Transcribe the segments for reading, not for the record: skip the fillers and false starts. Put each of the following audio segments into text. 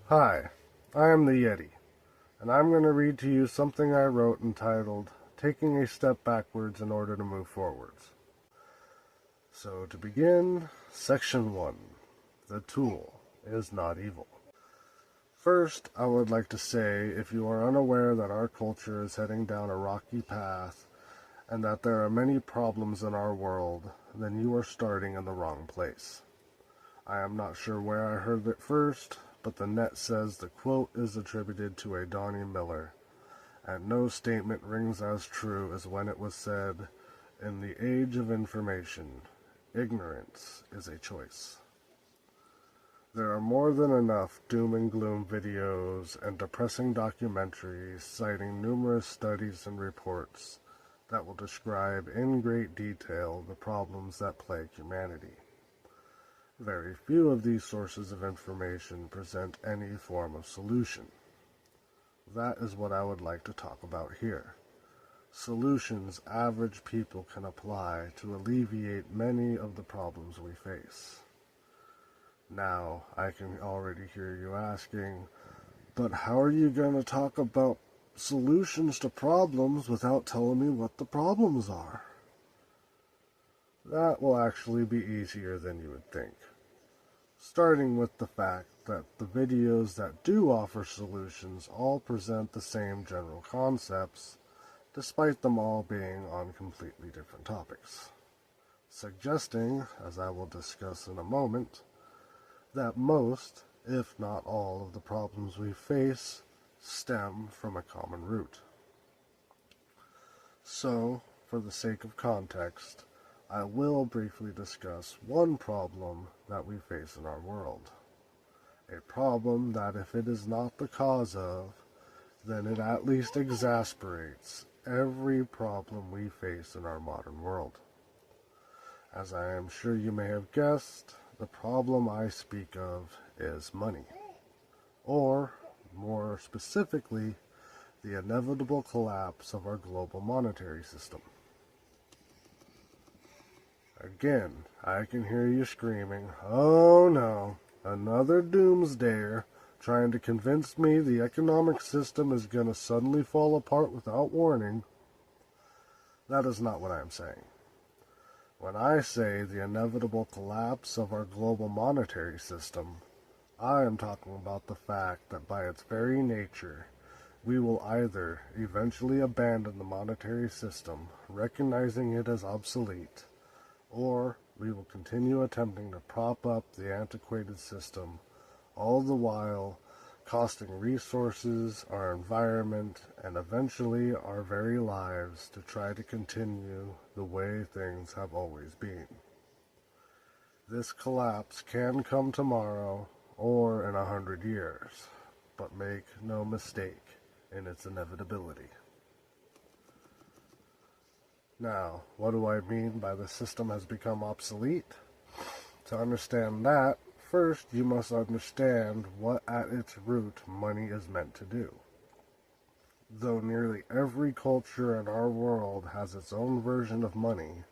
Hi, I am the Yeti, and I'm going to read to you something I wrote entitled, Taking a Step Backwards in Order to Move Forwards. So to begin, Section 1, The Tool is Not Evil. First, I would like to say, if you are unaware that our culture is heading down a rocky path, and that there are many problems in our world, then you are starting in the wrong place. I am not sure where I heard it first, but the net says the quote is attributed to a Donnie Miller, and no statement rings as true as when it was said, "In the age of information, ignorance is a choice." There are more than enough doom and gloom videos and depressing documentaries citing numerous studies and reports that will describe in great detail the problems that plague humanity. Very few of these sources of information present any form of solution. That is what I would like to talk about here. Solutions average people can apply to alleviate many of the problems we face. Now, I can already hear you asking, but how are you going to talk about solutions to problems without telling me what the problems are? That will actually be easier than you would think. Starting with the fact that the videos that do offer solutions all present the same general concepts, despite them all being on completely different topics. Suggesting, as I will discuss in a moment, that most, if not all, of the problems we face stem from a common root. So, for the sake of context, I will briefly discuss one problem that we face in our world. A problem that, if it is not the cause of, then it at least exasperates every problem we face in our modern world. As I am sure you may have guessed, the problem I speak of is money. Or, more specifically, the inevitable collapse of our global monetary system. Again, I can hear you screaming, "Oh no, another doomsdayer trying to convince me the economic system is going to suddenly fall apart without warning." That is not what I am saying. When I say the inevitable collapse of our global monetary system, I am talking about the fact that by its very nature, we will either eventually abandon the monetary system, recognizing it as obsolete, or we will continue attempting to prop up the antiquated system, all the while costing resources, our environment, and eventually our very lives to try to continue the way things have always been. This collapse can come tomorrow or in 100 years, but make no mistake in its inevitability. Now, what do I mean by the system has become obsolete? To understand that, first you must understand what at its root money is meant to do. Though nearly every culture in our world has its own version of money,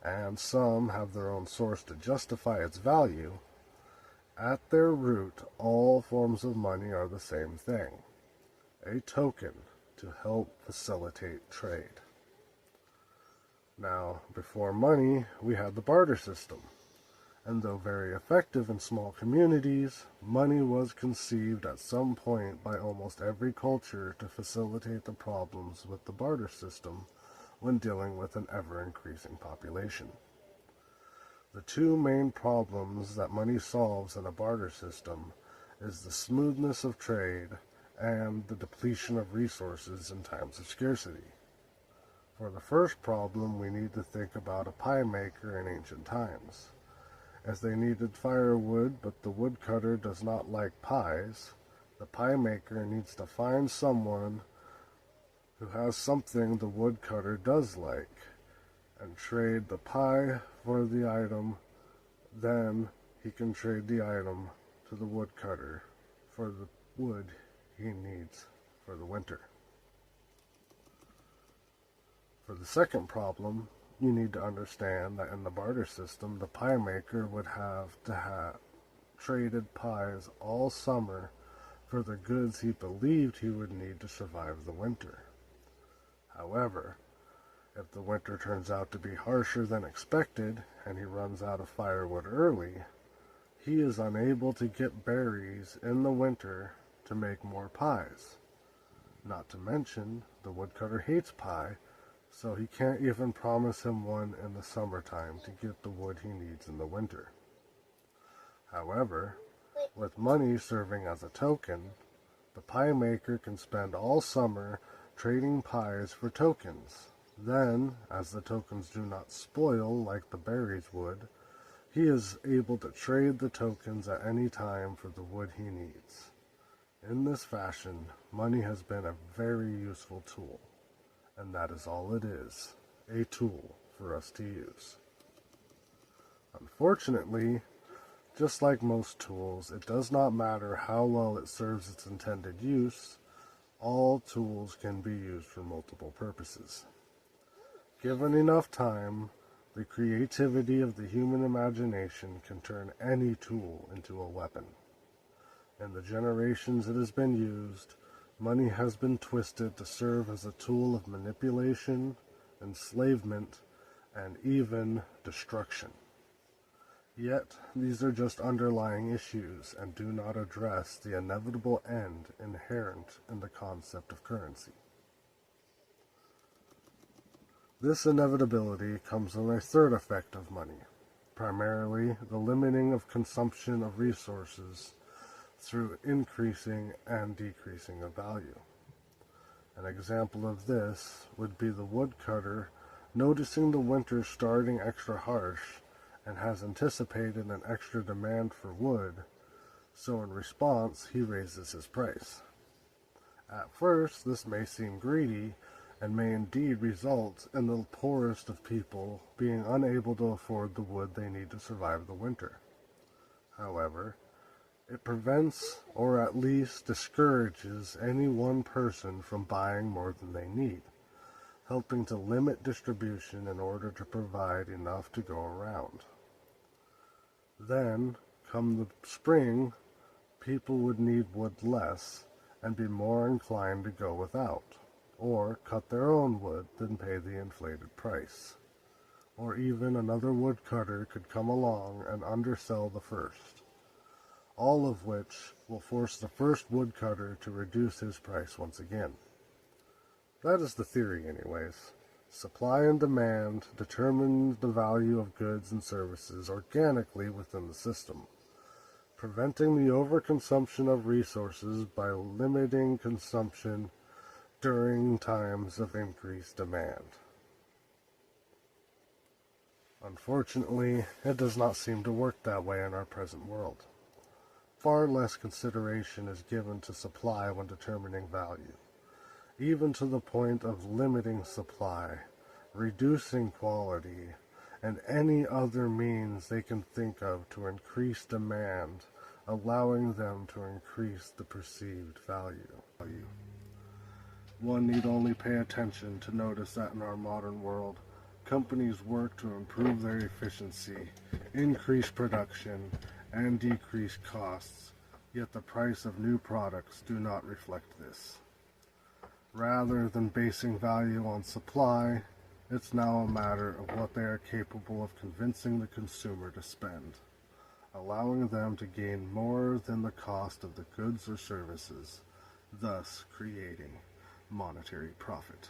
and some have their own source to justify its value, at their root all forms of money are the same thing: a token to help facilitate trade. Now, before money, we had the barter system, and though very effective in small communities, money was conceived at some point by almost every culture to facilitate the problems with the barter system when dealing with an ever-increasing population. The two main problems that money solves in a barter system is the smoothness of trade and the depletion of resources in times of scarcity. For the first problem, we need to think about a pie maker in ancient times. As they needed firewood, but the woodcutter does not like pies, the pie maker needs to find someone who has something the woodcutter does like, and trade the pie for the item. Then he can trade the item to the woodcutter for the wood he needs for the winter. For the second problem, you need to understand that in the barter system, the pie maker would have to have traded pies all summer for the goods he believed he would need to survive the winter. However, if the winter turns out to be harsher than expected and he runs out of firewood early, he is unable to get berries in the winter to make more pies. Not to mention, the woodcutter hates pie, so he can't even promise him one in the summertime to get the wood he needs in the winter. However, with money serving as a token, the pie maker can spend all summer trading pies for tokens. Then, as the tokens do not spoil like the berries would, he is able to trade the tokens at any time for the wood he needs. In this fashion, money has been a very useful tool, and that is all it is, a tool for us to use. Unfortunately, just like most tools, it does not matter how well it serves its intended use. All tools can be used for multiple purposes. Given enough time, the creativity of the human imagination can turn any tool into a weapon. In the generations it has been used, money has been twisted to serve as a tool of manipulation, enslavement, and even destruction. Yet, these are just underlying issues and do not address the inevitable end inherent in the concept of currency. This inevitability comes from a third effect of money, primarily the limiting of consumption of resources through increasing and decreasing of value. An example of this would be the woodcutter noticing the winter starting extra harsh and has anticipated an extra demand for wood, so in response he raises his price. At first, this may seem greedy and may indeed result in the poorest of people being unable to afford the wood they need to survive the winter. However, it prevents or at least discourages any one person from buying more than they need, helping to limit distribution in order to provide enough to go around. Then, come the spring, people would need wood less and be more inclined to go without, or cut their own wood than pay the inflated price. Or even another woodcutter could come along and undersell the first, all of which will force the first woodcutter to reduce his price once again. That is the theory anyways. Supply and demand determine the value of goods and services organically within the system, preventing the overconsumption of resources by limiting consumption during times of increased demand. Unfortunately, it does not seem to work that way in our present world. Far less consideration is given to supply when determining value, even to the point of limiting supply, reducing quality, and any other means they can think of to increase demand, allowing them to increase the perceived value. One need only pay attention to notice that in our modern world, companies work to improve their efficiency, increase production, and decrease costs, yet the price of new products do not reflect this. Rather than basing value on supply, it's now a matter of what they are capable of convincing the consumer to spend, allowing them to gain more than the cost of the goods or services, thus creating monetary profit.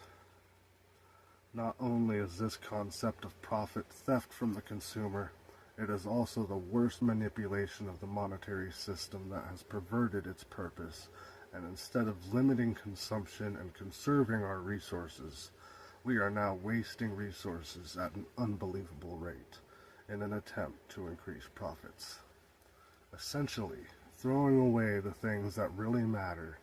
Not only is this concept of profit theft from the consumer, it is also the worst manipulation of the monetary system that has perverted its purpose, and instead of limiting consumption and conserving our resources, we are now wasting resources at an unbelievable rate in an attempt to increase profits. Essentially, throwing away the things that really matter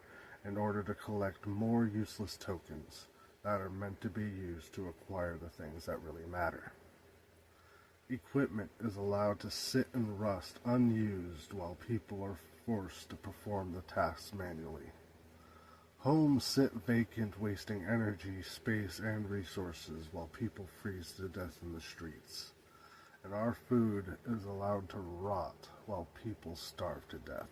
in order to collect more useless tokens that are meant to be used to acquire the things that really matter. Equipment is allowed to sit and rust unused while people are forced to perform the tasks manually. Homes sit vacant, wasting energy, space, and resources while people freeze to death in the streets. And our food is allowed to rot while people starve to death.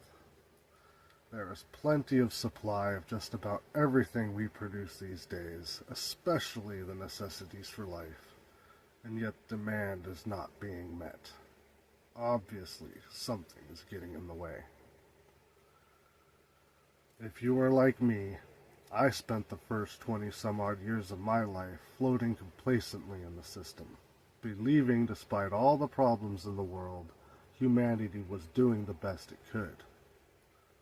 There is plenty of supply of just about everything we produce these days, especially the necessities for life, and yet demand is not being met. Obviously, something is getting in the way. If you are like me, I spent the first 20 some odd years of my life floating complacently in the system, believing despite all the problems in the world, humanity was doing the best it could.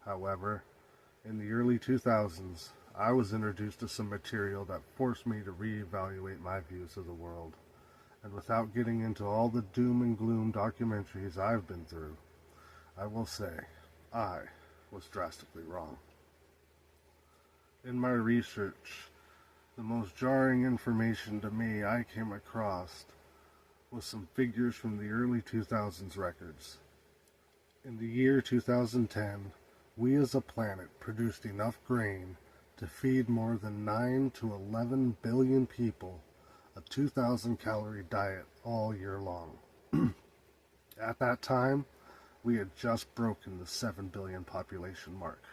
However, in the early 2000s, I was introduced to some material that forced me to reevaluate my views of the world, and without getting into all the doom and gloom documentaries I've been through, I will say I was drastically wrong. In my research, the most jarring information to me I came across was some figures from the early 2000s records. In the year 2010, we as a planet produced enough grain to feed more than 9 to 11 billion people a 2,000 calorie diet all year long. At that time, we had just broken the 7 billion population mark,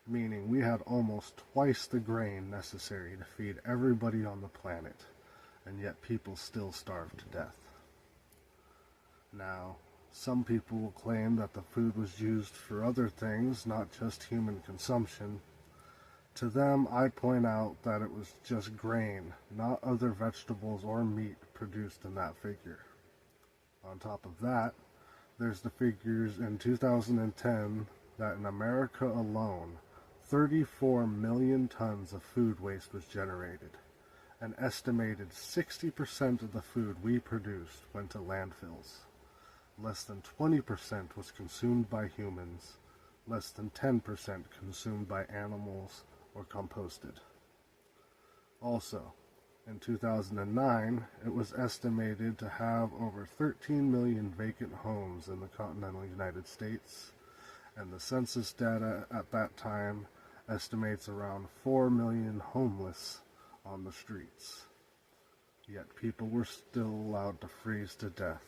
meaning we had almost twice the grain necessary to feed everybody on the planet, and yet people still starved to death. Now, some people will claim that the food was used for other things, not just human consumption. To them, I point out that it was just grain, not other vegetables or meat produced in that figure. On top of that, there's the figures in 2010 that in America alone, 34 million tons of food waste was generated. An estimated 60% of the food we produced went to landfills. Less than 20% was consumed by humans, less than 10% consumed by animals or composted. Also, in 2009, it was estimated to have over 13 million vacant homes in the continental United States, and the census data at that time estimates around 4 million homeless on the streets. Yet people were still allowed to freeze to death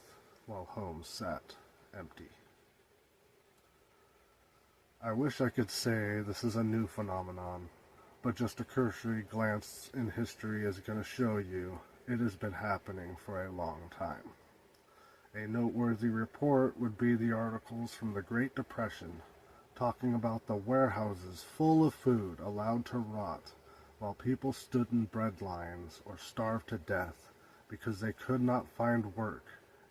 while homes sat empty. I wish I could say this is a new phenomenon, but just a cursory glance in history is going to show you it has been happening for a long time. A noteworthy report would be the articles from the Great Depression talking about the warehouses full of food allowed to rot while people stood in bread lines or starved to death because they could not find work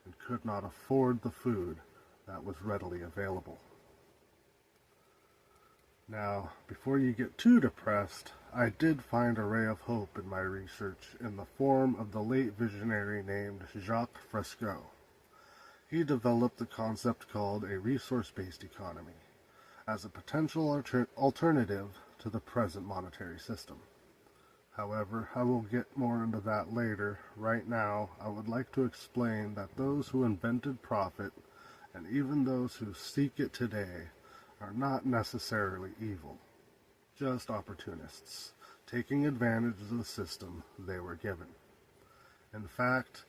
and could not afford the food that was readily available. Now, before you get too depressed, I did find a ray of hope in my research in the form of the late visionary named Jacques Fresco. He developed the concept called a resource-based economy as a potential alternative to the present monetary system. However, I will get more into that later. Right now, I would like to explain that those who invented profit, and even those who seek it today, are not necessarily evil, just opportunists, taking advantage of the system they were given. In fact,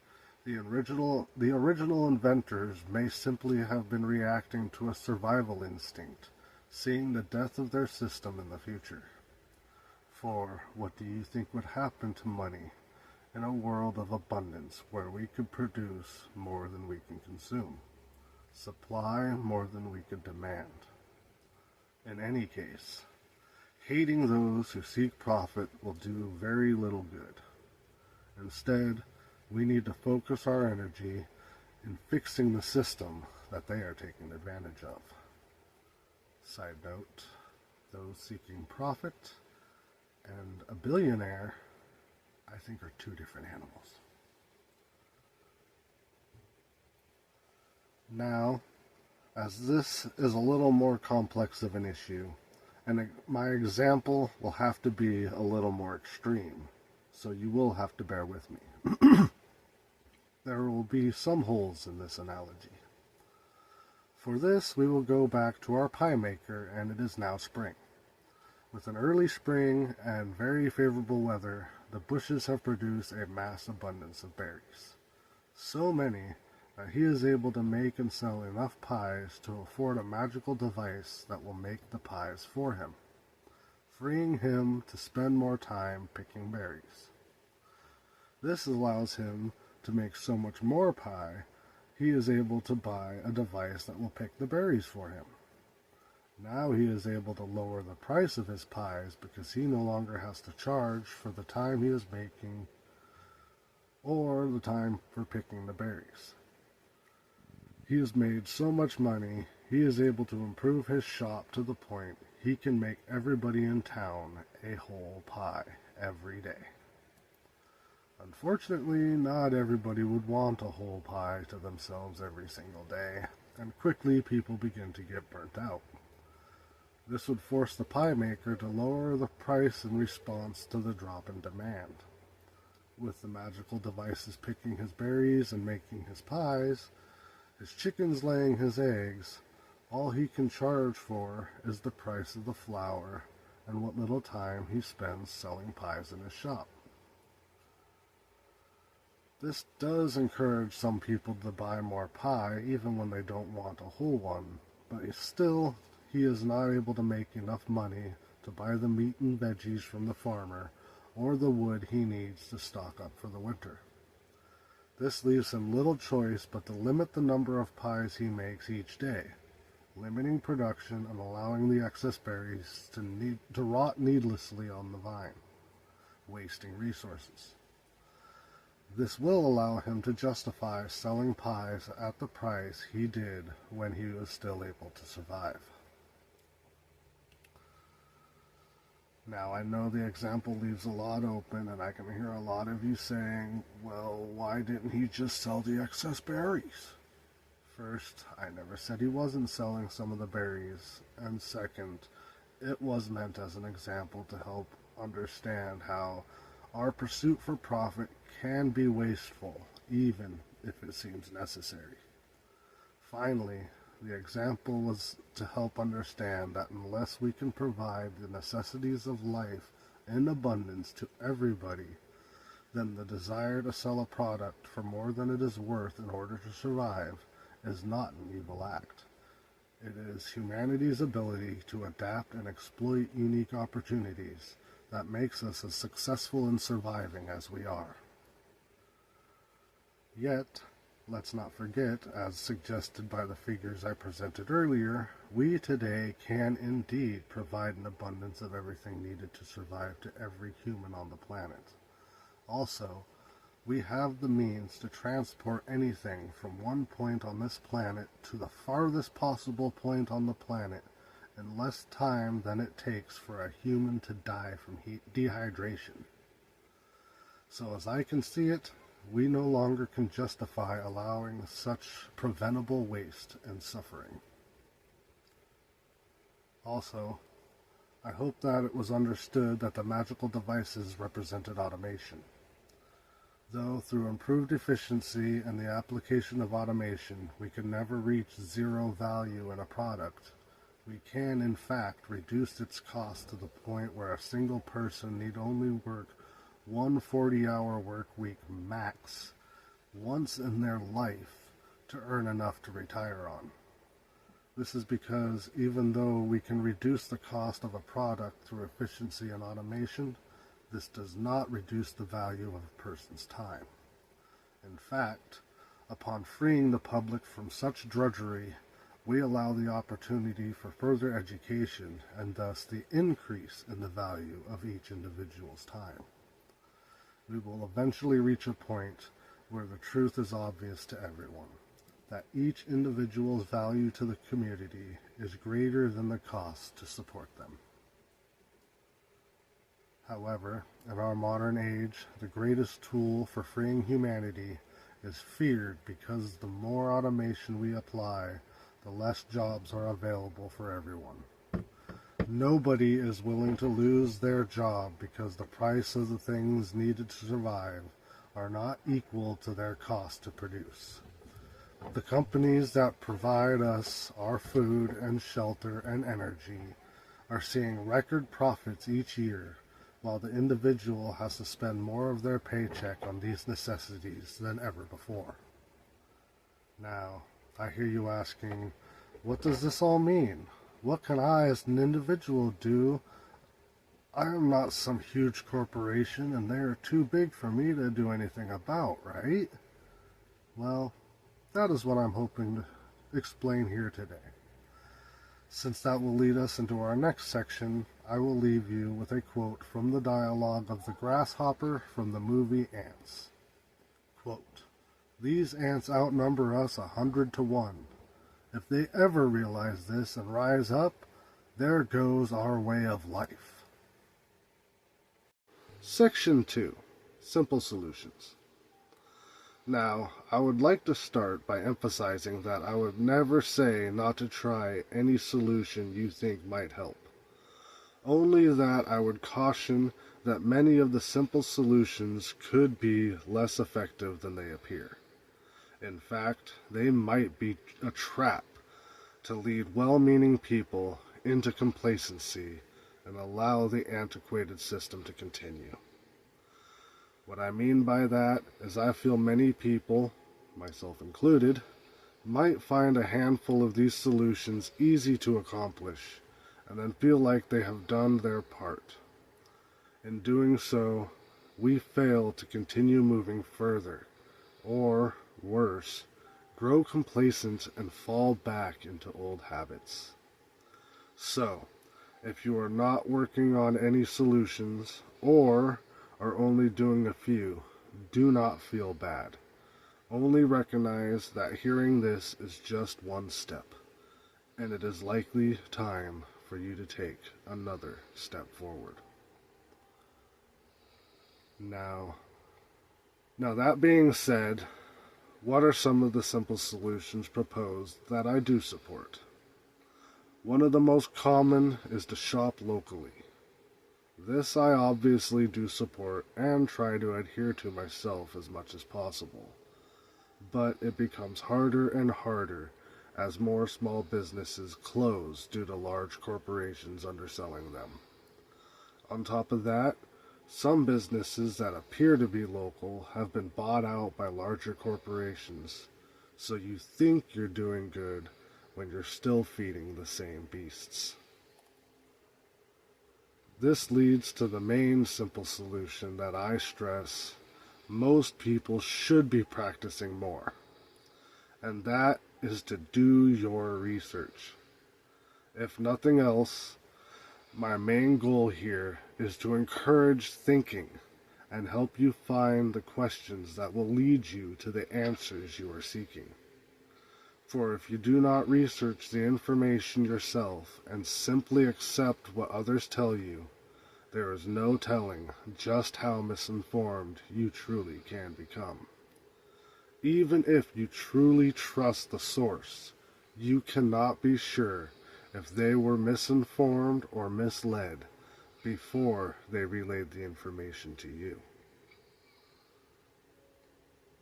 the original inventors may simply have been reacting to a survival instinct, seeing the death of their system in the future. For what do you think would happen to money in a world of abundance where we could produce more than we can consume, supply more than we could demand? In any case, hating those who seek profit will do very little good. Instead, we need to focus our energy in fixing the system that they are taking advantage of. Side note, those seeking profit and a billionaire, I think, are two different animals. Now, as this is a little more complex of an issue, and my example will have to be a little more extreme, so you will have to bear with me. There will be some holes in this analogy. For this, we will go back to our pie maker, and it is now spring. With an early spring and very favorable weather, the bushes have produced a mass abundance of berries. So many that he is able to make and sell enough pies to afford a magical device that will make the pies for him, freeing him to spend more time picking berries. This allows him to make so much more pie, he is able to buy a device that will pick the berries for him. Now he is able to lower the price of his pies because he no longer has to charge for the time he is making or the time for picking the berries. He has made so much money, he is able to improve his shop to the point he can make everybody in town a whole pie every day. Unfortunately, not everybody would want a whole pie to themselves every single day, and quickly people begin to get burnt out. This would force the pie maker to lower the price in response to the drop in demand. With the magical devices picking his berries and making his pies, his chickens laying his eggs, all he can charge for is the price of the flour and what little time he spends selling pies in his shop. This does encourage some people to buy more pie even when they don't want a whole one, but still he is not able to make enough money to buy the meat and veggies from the farmer or the wood he needs to stock up for the winter. This leaves him little choice but to limit the number of pies he makes each day, limiting production and allowing the excess berries to rot needlessly on the vine, wasting resources. This will allow him to justify selling pies at the price he did when he was still able to survive. Now, I know the example leaves a lot open, and I can hear a lot of you saying, well, why didn't he just sell the excess berries? First, I never said he wasn't selling some of the berries, and second, it was meant as an example to help understand how our pursuit for profit can be wasteful, even if it seems necessary. Finally, the example was to help understand that unless we can provide the necessities of life in abundance to everybody, then the desire to sell a product for more than it is worth in order to survive is not an evil act. It is humanity's ability to adapt and exploit unique opportunities that makes us as successful in surviving as we are. Yet, let's not forget, as suggested by the figures I presented earlier, we today can indeed provide an abundance of everything needed to survive to every human on the planet. Also, we have the means to transport anything from one point on this planet to the farthest possible point on the planet in less time than it takes for a human to die from dehydration. So as I can see it, we no longer can justify allowing such preventable waste and suffering. Also, I hope that it was understood that the magical devices represented automation. Though through improved efficiency and the application of automation, we can never reach zero value in a product, we can in fact reduce its cost to the point where a single person need only work one 40-hour work week max once in their life to earn enough to retire on. This is because even though we can reduce the cost of a product through efficiency and automation, this does not reduce the value of a person's time. In fact, upon freeing the public from such drudgery, we allow the opportunity for further education and thus the increase in the value of each individual's time. We will eventually reach a point where the truth is obvious to everyone, that each individual's value to the community is greater than the cost to support them. However, in our modern age, the greatest tool for freeing humanity is feared because the more automation we apply, the less jobs are available for everyone. Nobody is willing to lose their job because the price of the things needed to survive are not equal to their cost to produce. The companies that provide us our food and shelter and energy are seeing record profits each year, while the individual has to spend more of their paycheck on these necessities than ever before. Now, I hear you asking, what does this all mean? What can I as an individual do? I am not some huge corporation and they are too big for me to do anything about, right? Well, that is what I'm hoping to explain here today. Since that will lead us into our next section, I will leave you with a quote from the dialogue of the grasshopper from the movie Ants. Quote, "These ants outnumber us 100 to 1. If they ever realize this and rise up, there goes our way of life." Section 2. Simple Solutions. Now, I would like to start by emphasizing that I would never say not to try any solution you think might help. Only that I would caution that many of the simple solutions could be less effective than they appear. In fact, they might be a trap to lead well-meaning people into complacency and allow the antiquated system to continue. What I mean by that is I feel many people, myself included, might find a handful of these solutions easy to accomplish and then feel like they have done their part. In doing so, we fail to continue moving further, or, worse, grow complacent and fall back into old habits. So, if you are not working on any solutions, or are only doing a few, do not feel bad. Only recognize that hearing this is just one step, and it is likely time for you to take another step forward. Now that being said, what are some of the simple solutions proposed that I do support? One of the most common is to shop locally. This I obviously do support and try to adhere to myself as much as possible. But it becomes harder and harder as more small businesses close due to large corporations underselling them. On top of that, some businesses that appear to be local have been bought out by larger corporations, so you think you're doing good when you're still feeding the same beasts. This leads to the main simple solution that I stress most people should be practicing more, and that is to do your research. If nothing else, my main goal here is to encourage thinking and help you find the questions that will lead you to the answers you are seeking. For if you do not research the information yourself and simply accept what others tell you, there is no telling just how misinformed you truly can become. Even if you truly trust the source, you cannot be sure if they were misinformed or misled before they relayed the information to you.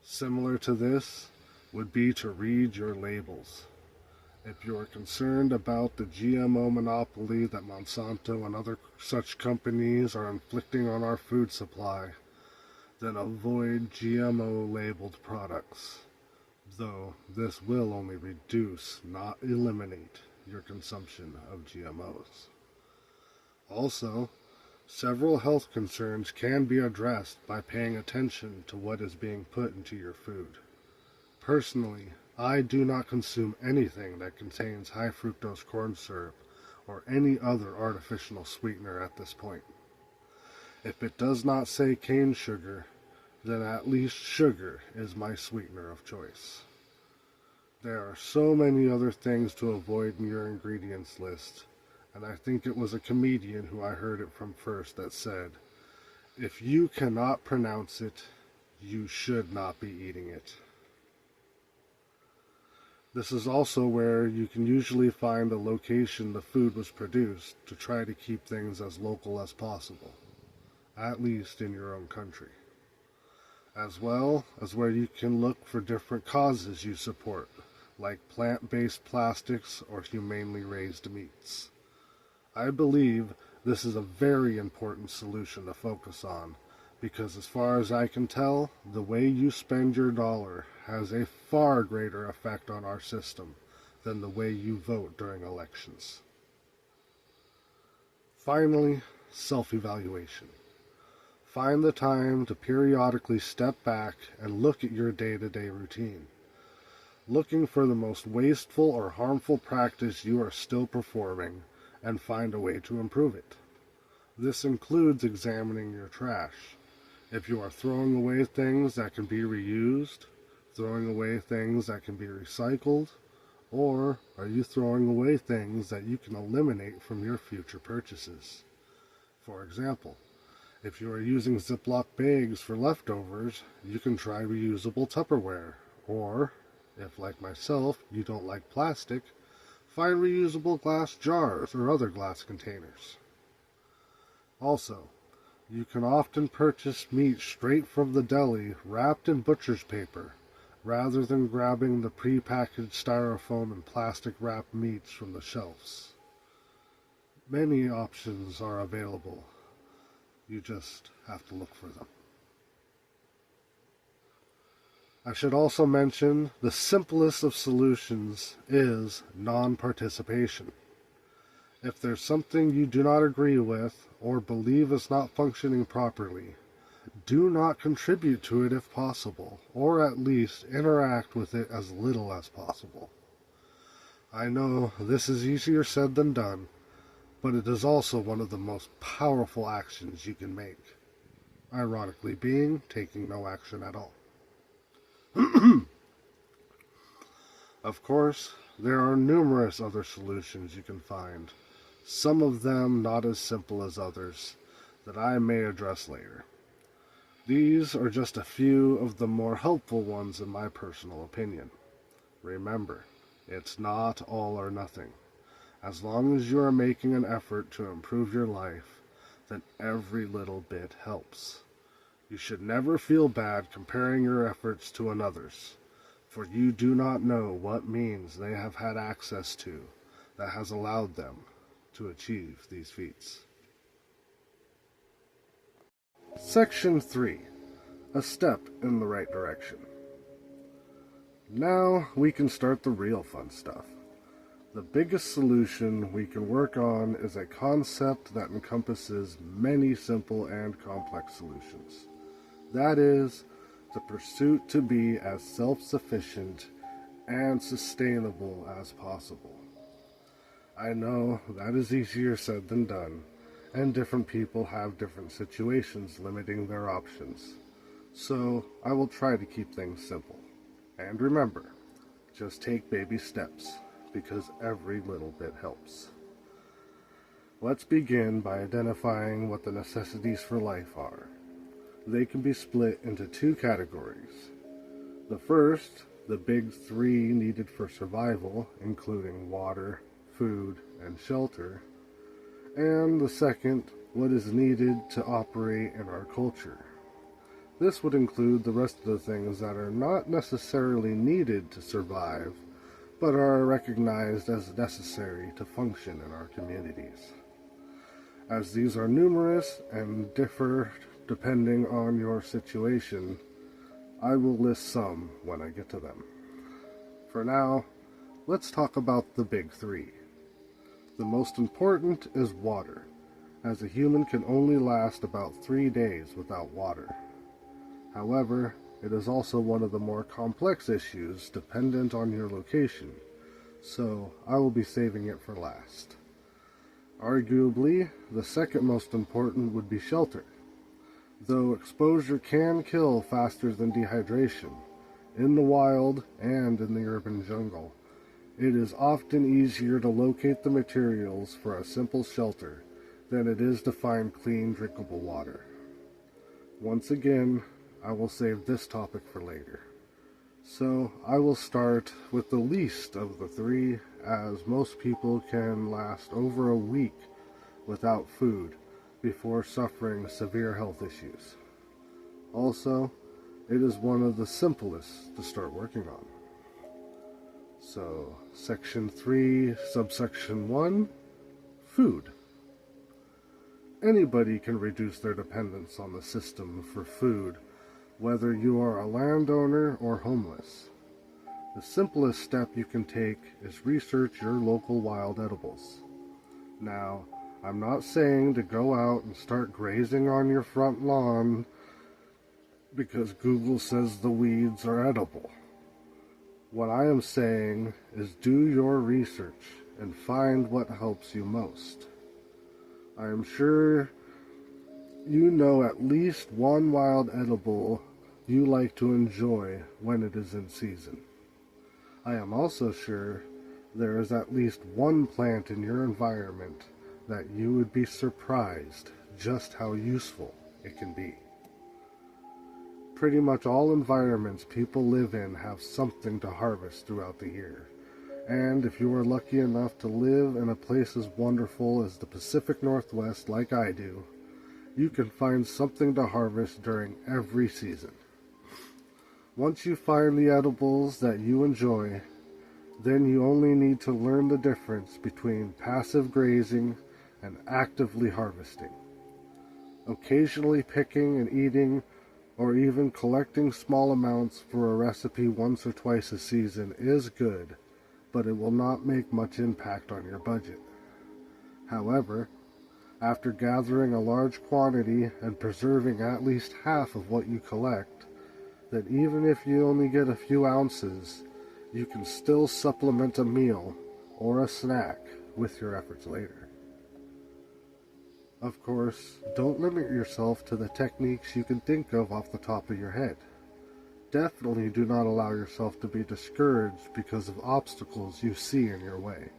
Similar to this would be to read your labels. If you are concerned about the GMO monopoly that Monsanto and other such companies are inflicting on our food supply, then avoid GMO-labeled products, though this will only reduce, not eliminate, your consumption of GMOs. Also, several health concerns can be addressed by paying attention to what is being put into your food. Personally, I do not consume anything that contains high fructose corn syrup or any other artificial sweetener at this point. If it does not say cane sugar, then at least sugar is my sweetener of choice. There are so many other things to avoid in your ingredients list, and I think it was a comedian who I heard it from first that said, "If you cannot pronounce it, you should not be eating it." This is also where you can usually find the location the food was produced to try to keep things as local as possible, at least in your own country, as well as where you can look for different causes you support, like plant-based plastics or humanely raised meats. I believe this is a very important solution to focus on, because as far as I can tell, the way you spend your dollar has a far greater effect on our system than the way you vote during elections. Finally, self-evaluation. Find the time to periodically step back and look at your day-to-day routine, looking for the most wasteful or harmful practice you are still performing and find a way to improve it. This includes examining your trash. If you are throwing away things that can be reused, throwing away things that can be recycled, or are you throwing away things that you can eliminate from your future purchases? For example, if you are using Ziploc bags for leftovers, you can try reusable Tupperware. Or, if like myself, you don't like plastic, find reusable glass jars or other glass containers. Also, you can often purchase meat straight from the deli wrapped in butcher's paper, rather than grabbing the pre-packaged styrofoam and plastic wrapped meats from the shelves. Many options are available. You just have to look for them. I should also mention the simplest of solutions is non-participation. If there's something you do not agree with or believe is not functioning properly, do not contribute to it if possible, or at least interact with it as little as possible. I know this is easier said than done, but it is also one of the most powerful actions you can make. Ironically being taking no action at all. Of course, there are numerous other solutions you can find, some of them not as simple as others, that I may address later. These are just a few of the more helpful ones in my personal opinion. Remember, it's not all or nothing. As long as you are making an effort to improve your life, then every little bit helps. You should never feel bad comparing your efforts to another's, for you do not know what means they have had access to that has allowed them to achieve these feats. Section 3. A step in the right direction. Now we can start the real fun stuff. The biggest solution we can work on is a concept that encompasses many simple and complex solutions. That is, the pursuit to be as self-sufficient and sustainable as possible. I know that is easier said than done, and different people have different situations limiting their options. So I will try to keep things simple. And remember, just take baby steps, because every little bit helps. Let's begin by identifying what the necessities for life are. They can be split into two categories. The first, the big three needed for survival, including water, food, and shelter. And the second, what is needed to operate in our culture. This would include the rest of the things that are not necessarily needed to survive, but are recognized as necessary to function in our communities. As these are numerous and differ depending on your situation, I will list some when I get to them. For now, let's talk about the big three. The most important is water, as a human can only last about 3 days without water. However, it is also one of the more complex issues dependent on your location, so I will be saving it for last. Arguably, the second most important would be shelter. Though exposure can kill faster than dehydration, in the wild and in the urban jungle, it is often easier to locate the materials for a simple shelter than it is to find clean, drinkable water. Once again, I will save this topic for later. So I will start with the least of the three, as most people can last over a week without food before suffering severe health issues. Also, it is one of the simplest to start working on. So, Section 3, Subsection 1, Food. Anybody can reduce their dependence on the system for food, whether you are a landowner or homeless. The simplest step you can take is research your local wild edibles. Now, I'm not saying to go out and start grazing on your front lawn because Google says the weeds are edible. What I am saying is do your research and find what helps you most. I am sure you know at least one wild edible you like to enjoy when it is in season. I am also sure there is at least one plant in your environment that you would be surprised just how useful it can be. Pretty much all environments people live in have something to harvest throughout the year. And if you are lucky enough to live in a place as wonderful as the Pacific Northwest like I do, you can find something to harvest during every season. Once you find the edibles that you enjoy, then you only need to learn the difference between passive grazing and actively harvesting. Occasionally picking and eating, or even collecting small amounts for a recipe once or twice a season is good, but it will not make much impact on your budget. However, after gathering a large quantity and preserving at least half of what you collect, then even if you only get a few ounces, you can still supplement a meal or a snack with your efforts later. Of course, don't limit yourself to the techniques you can think of off the top of your head. Definitely do not allow yourself to be discouraged because of obstacles you see in your way.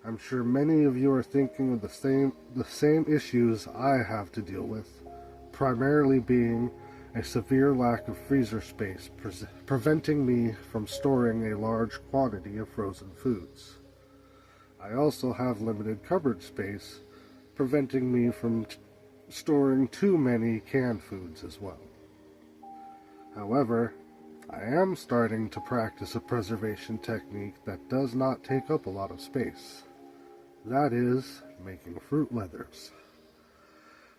I'm sure many of you are thinking of the same issues I have to deal with, primarily being a severe lack of freezer space preventing me from storing a large quantity of frozen foods. I also have limited cupboard space, preventing me from storing too many canned foods as well. However, I am starting to practice a preservation technique that does not take up a lot of space. That is, making fruit leathers.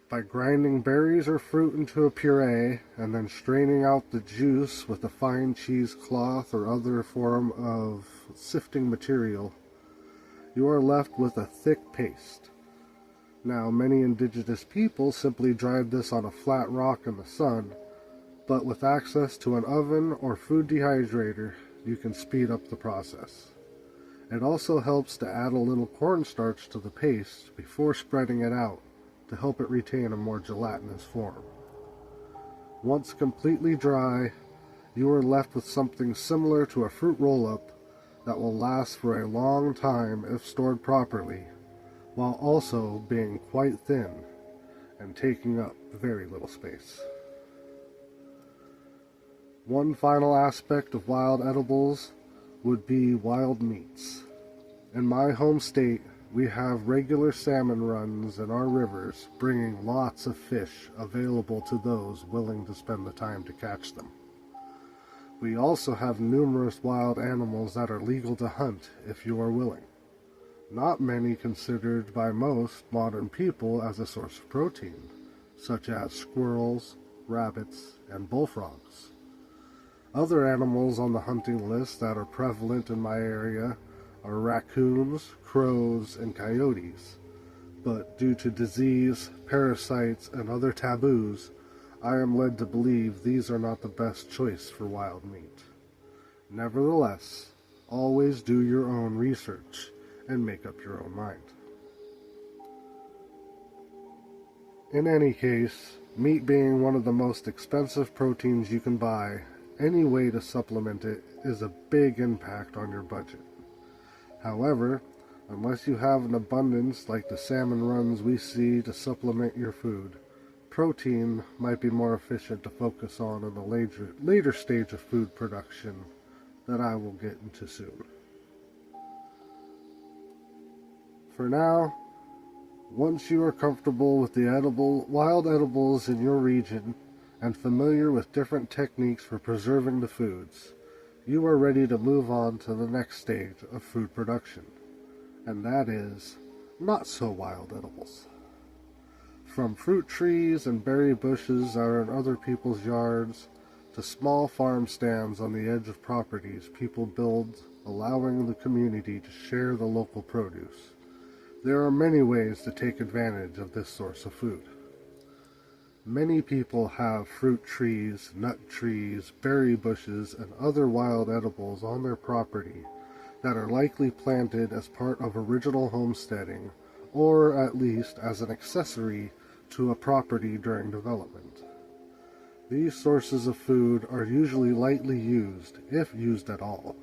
By grinding berries or fruit into a puree and then straining out the juice with a fine cheesecloth or other form of sifting material, you are left with a thick paste. Now, many indigenous people simply dried this on a flat rock in the sun, but with access to an oven or food dehydrator, you can speed up the process. It also helps to add a little cornstarch to the paste before spreading it out to help it retain a more gelatinous form. Once completely dry, you are left with something similar to a fruit roll-up that will last for a long time if stored properly, while also being quite thin and taking up very little space. One final aspect of wild edibles would be wild meats. In my home state, we have regular salmon runs in our rivers, bringing lots of fish available to those willing to spend the time to catch them. We also have numerous wild animals that are legal to hunt if you are willing. Not many considered by most modern people as a source of protein, such as squirrels, rabbits, and bullfrogs. Other animals on the hunting list that are prevalent in my area are raccoons, crows, and coyotes, but due to disease, parasites, and other taboos, I am led to believe these are not the best choice for wild meat. Nevertheless, always do your own research and make up your own mind. In any case, meat being one of the most expensive proteins you can buy, any way to supplement it is a big impact on your budget. However, unless you have an abundance like the salmon runs we see to supplement your food, protein might be more efficient to focus on in the later stage of food production that I will get into soon. For now, once you are comfortable with the wild edibles in your region and familiar with different techniques for preserving the foods, you are ready to move on to the next stage of food production, and that is not so wild edibles. From fruit trees and berry bushes that are in other people's yards, to small farm stands on the edge of properties people build, allowing the community to share the local produce. There are many ways to take advantage of this source of food. Many people have fruit trees, nut trees, berry bushes, and other wild edibles on their property that are likely planted as part of original homesteading, or at least as an accessory to a property during development. These sources of food are usually lightly used, if used at all.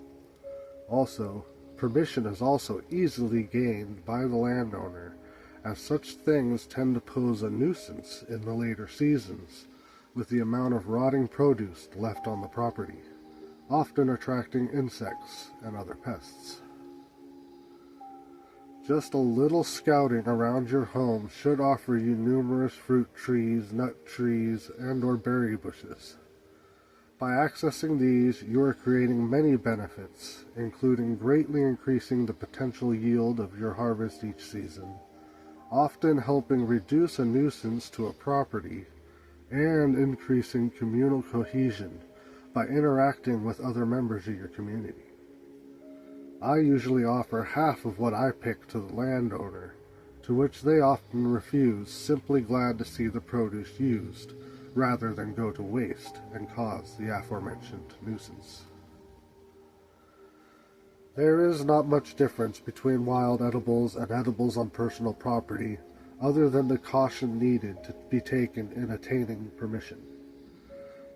Also, permission is also easily gained by the landowner, as such things tend to pose a nuisance in the later seasons, with the amount of rotting produce left on the property, often attracting insects and other pests. Just a little scouting around your home should offer you numerous fruit trees, nut trees, and/or berry bushes. By accessing these, you are creating many benefits, including greatly increasing the potential yield of your harvest each season, often helping reduce a nuisance to a property, and increasing communal cohesion by interacting with other members of your community. I usually offer half of what I pick to the landowner, to which they often refuse, simply glad to see the produce used, rather than go to waste and cause the aforementioned nuisance. There is not much difference between wild edibles and edibles on personal property, other than the caution needed to be taken in attaining permission.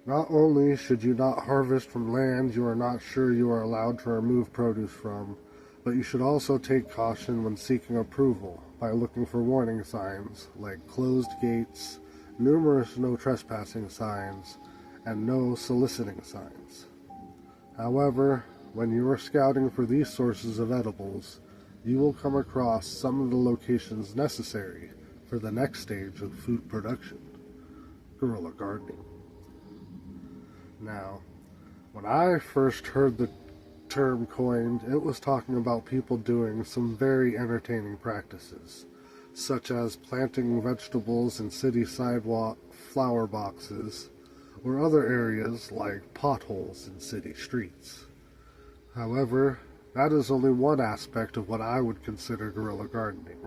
Not only should you not harvest from land you are not sure you are allowed to remove produce from, but you should also take caution when seeking approval by looking for warning signs like closed gates, numerous no trespassing signs, and no soliciting signs. However, when you are scouting for these sources of edibles, you will come across some of the locations necessary for the next stage of food production: guerrilla gardening. Now, when I first heard the term coined, it was talking about people doing some very entertaining practices, such as planting vegetables in city sidewalk flower boxes, or other areas like potholes in city streets. However, that is only one aspect of what I would consider guerrilla gardening.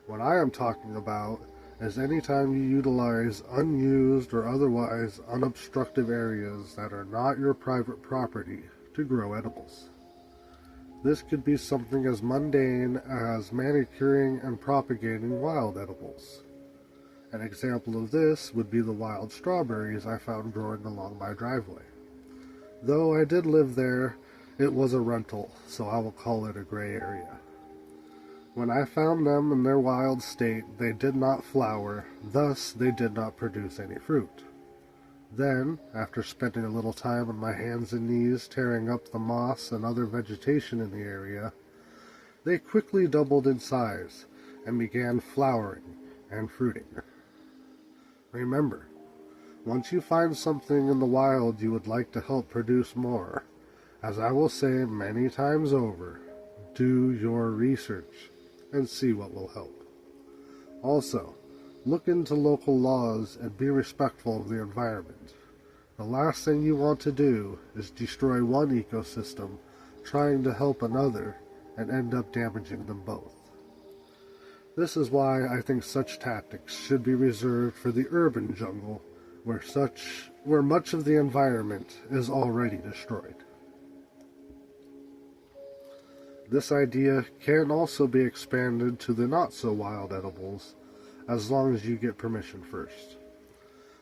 What I am talking about is anytime you utilize unused or otherwise unobstructed areas that are not your private property to grow edibles. This could be something as mundane as manicuring and propagating wild edibles. An example of this would be the wild strawberries I found growing along my driveway. Though I did live there, it was a rental, so I will call it a gray area. When I found them in their wild state, they did not flower, thus they did not produce any fruit. Then, after spending a little time on my hands and knees tearing up the moss and other vegetation in the area, they quickly doubled in size and began flowering and fruiting. Remember, once you find something in the wild you would like to help produce more, as I will say many times over, do your research and see what will help. Also, look into local laws and be respectful of the environment. The last thing you want to do is destroy one ecosystem trying to help another and end up damaging them both. This is why I think such tactics should be reserved for the urban jungle, where much of the environment is already destroyed. This idea can also be expanded to the not-so-wild edibles, as long as you get permission first.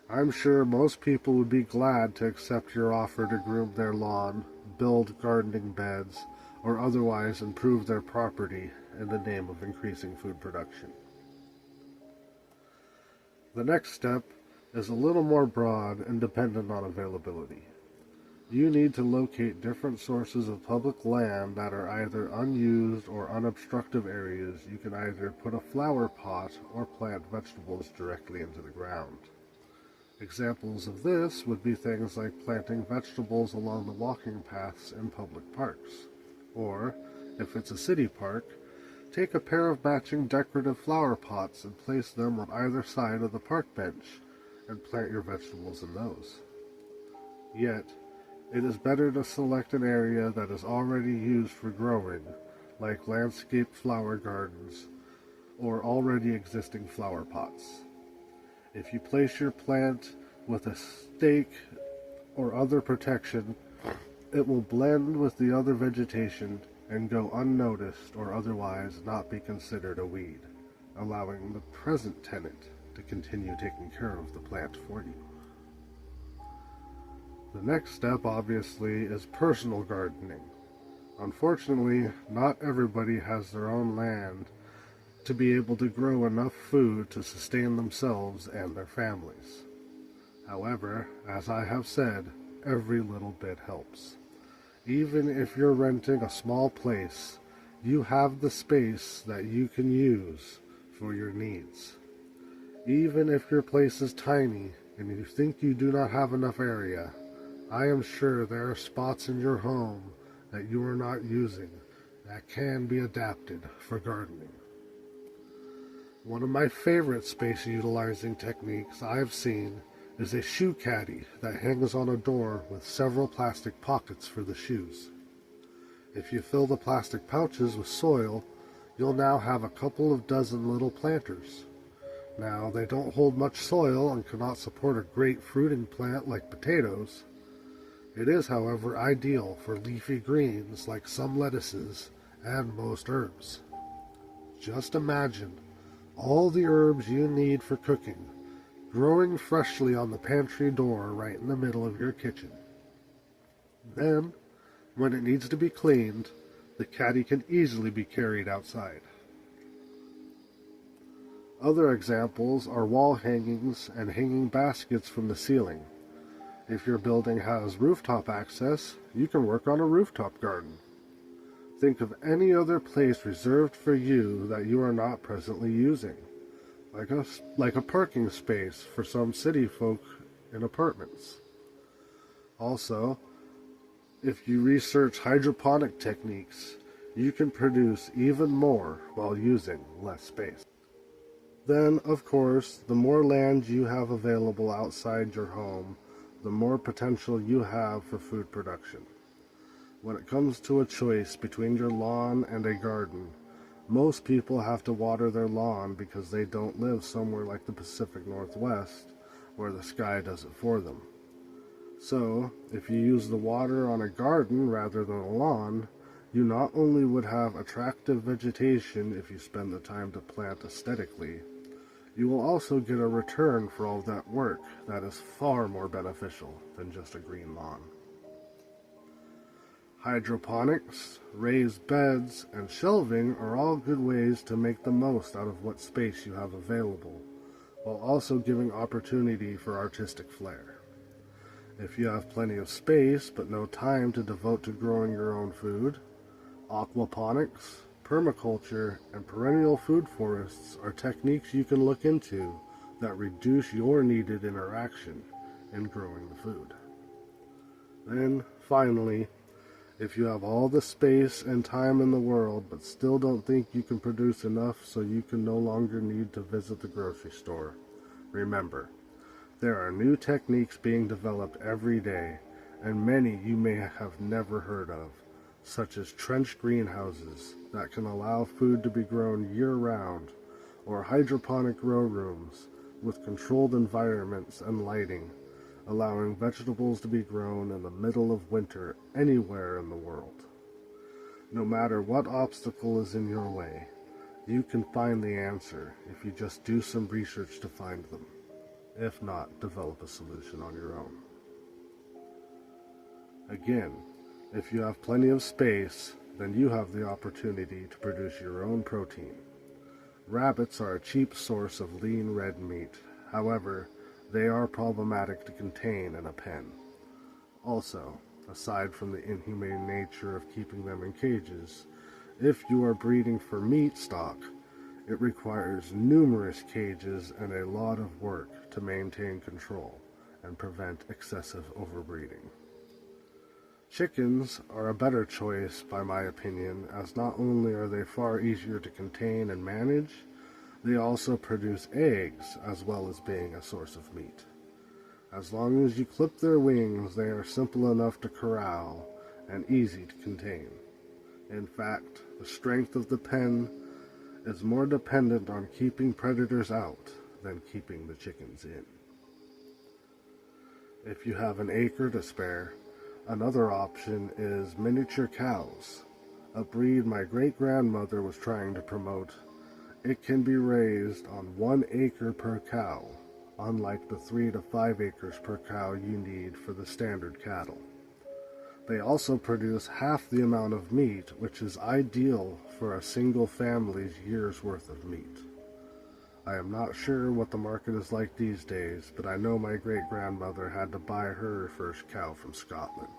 I'm sure most people would be glad to accept your offer to groom their lawn, build gardening beds, or otherwise improve their property in the name of increasing food production. The next step is a little more broad and dependent on availability. You need to locate different sources of public land that are either unused or unobstructive areas you can either put a flower pot or plant vegetables directly into the ground. Examples of this would be things like planting vegetables along the walking paths in public parks, or, if it's a city park, take a pair of matching decorative flower pots and place them on either side of the park bench and plant your vegetables in those. Yet, it is better to select an area that is already used for growing, like landscape flower gardens or already existing flower pots. If you place your plant with a stake or other protection, it will blend with the other vegetation and go unnoticed or otherwise not be considered a weed, allowing the present tenant to continue taking care of the plant for you. The next step, obviously, is personal gardening. Unfortunately, not everybody has their own land to be able to grow enough food to sustain themselves and their families. However, as I have said, every little bit helps. Even if you're renting a small place, you have the space that you can use for your needs. Even if your place is tiny and you think you do not have enough area, I am sure there are spots in your home that you are not using that can be adapted for gardening. One of my favorite space utilizing techniques I've seen is a shoe caddy that hangs on a door with several plastic pockets for the shoes. If you fill the plastic pouches with soil, you'll now have a couple of dozen little planters. Now, they don't hold much soil and cannot support a great fruiting plant like potatoes. It is, however, ideal for leafy greens like some lettuces and most herbs. Just imagine all the herbs you need for cooking growing freshly on the pantry door right in the middle of your kitchen. Then, when it needs to be cleaned, the caddy can easily be carried outside. Other examples are wall hangings and hanging baskets from the ceiling. If your building has rooftop access, you can work on a rooftop garden. Think of any other place reserved for you that you are not presently using, like a parking space for some city folk in apartments. Also, if you research hydroponic techniques, you can produce even more while using less space. Then, of course, the more land you have available outside your home, the more potential you have for food production. When it comes to a choice between your lawn and a garden, most people have to water their lawn because they don't live somewhere like the Pacific Northwest, where the sky does it for them. So, if you use the water on a garden rather than a lawn, you not only would have attractive vegetation if you spend the time to plant aesthetically, you will also get a return for all that work that is far more beneficial than just a green lawn. Hydroponics, raised beds, and shelving are all good ways to make the most out of what space you have available, while also giving opportunity for artistic flair. If you have plenty of space but no time to devote to growing your own food, aquaponics, permaculture, and perennial food forests are techniques you can look into that reduce your needed interaction in growing the food. Then, finally, if you have all the space and time in the world but still don't think you can produce enough so you can no longer need to visit the grocery store, remember, there are new techniques being developed every day, and many you may have never heard of, such as trench greenhouses that can allow food to be grown year-round, or hydroponic grow rooms with controlled environments and lighting, allowing vegetables to be grown in the middle of winter anywhere in the world. No matter what obstacle is in your way, you can find the answer if you just do some research to find them. If not, develop a solution on your own. Again, if you have plenty of space, then you have the opportunity to produce your own protein. Rabbits are a cheap source of lean red meat. However, they are problematic to contain in a pen. Also, aside from the inhumane nature of keeping them in cages, if you are breeding for meat stock, it requires numerous cages and a lot of work to maintain control and prevent excessive overbreeding. Chickens are a better choice, by my opinion, as not only are they far easier to contain and manage, they also produce eggs as well as being a source of meat. As long as you clip their wings, they are simple enough to corral and easy to contain. In fact, the strength of the pen is more dependent on keeping predators out than keeping the chickens in. If you have an acre to spare, another option is miniature cows, a breed my great-grandmother was trying to promote. It can be raised on 1 acre per cow, unlike the 3 to 5 acres per cow you need for the standard cattle. They also produce half the amount of meat, which is ideal for a single family's year's worth of meat. I am not sure what the market is like these days, but I know my great-grandmother had to buy her first cow from Scotland.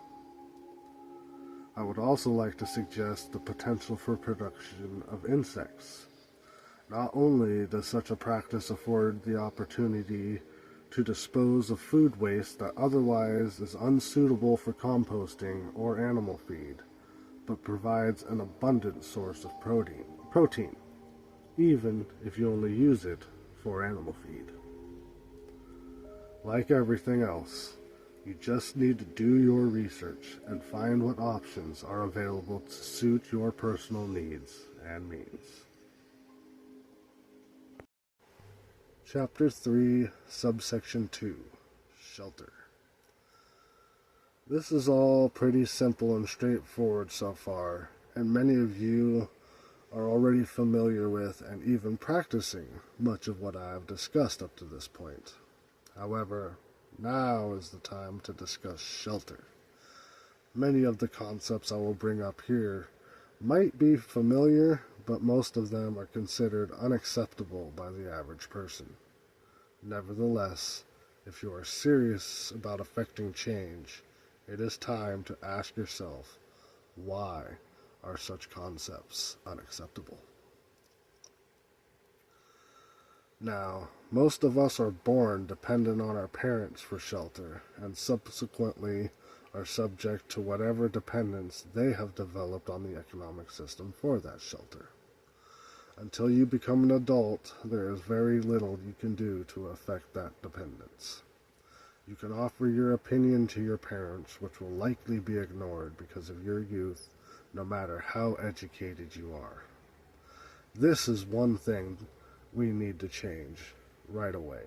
I would also like to suggest the potential for production of insects. Not only does such a practice afford the opportunity to dispose of food waste that otherwise is unsuitable for composting or animal feed, but provides an abundant source of protein, even if you only use it for animal feed. Like everything else, you just need to do your research and find what options are available to suit your personal needs and means. Chapter 3, Subsection 2, Shelter. This is all pretty simple and straightforward so far, and many of you are already familiar with and even practicing much of what I have discussed up to this point. However, now is the time to discuss shelter. Many of the concepts I will bring up here might be familiar, but most of them are considered unacceptable by the average person. Nevertheless, if you are serious about effecting change, it is time to ask yourself, why are such concepts unacceptable? Now, most of us are born dependent on our parents for shelter, and subsequently are subject to whatever dependence they have developed on the economic system for that shelter. Until you become an adult, there is very little you can do to affect that dependence. You can offer your opinion to your parents, which will likely be ignored because of your youth, no matter how educated you are. This is one thing we need to change right away.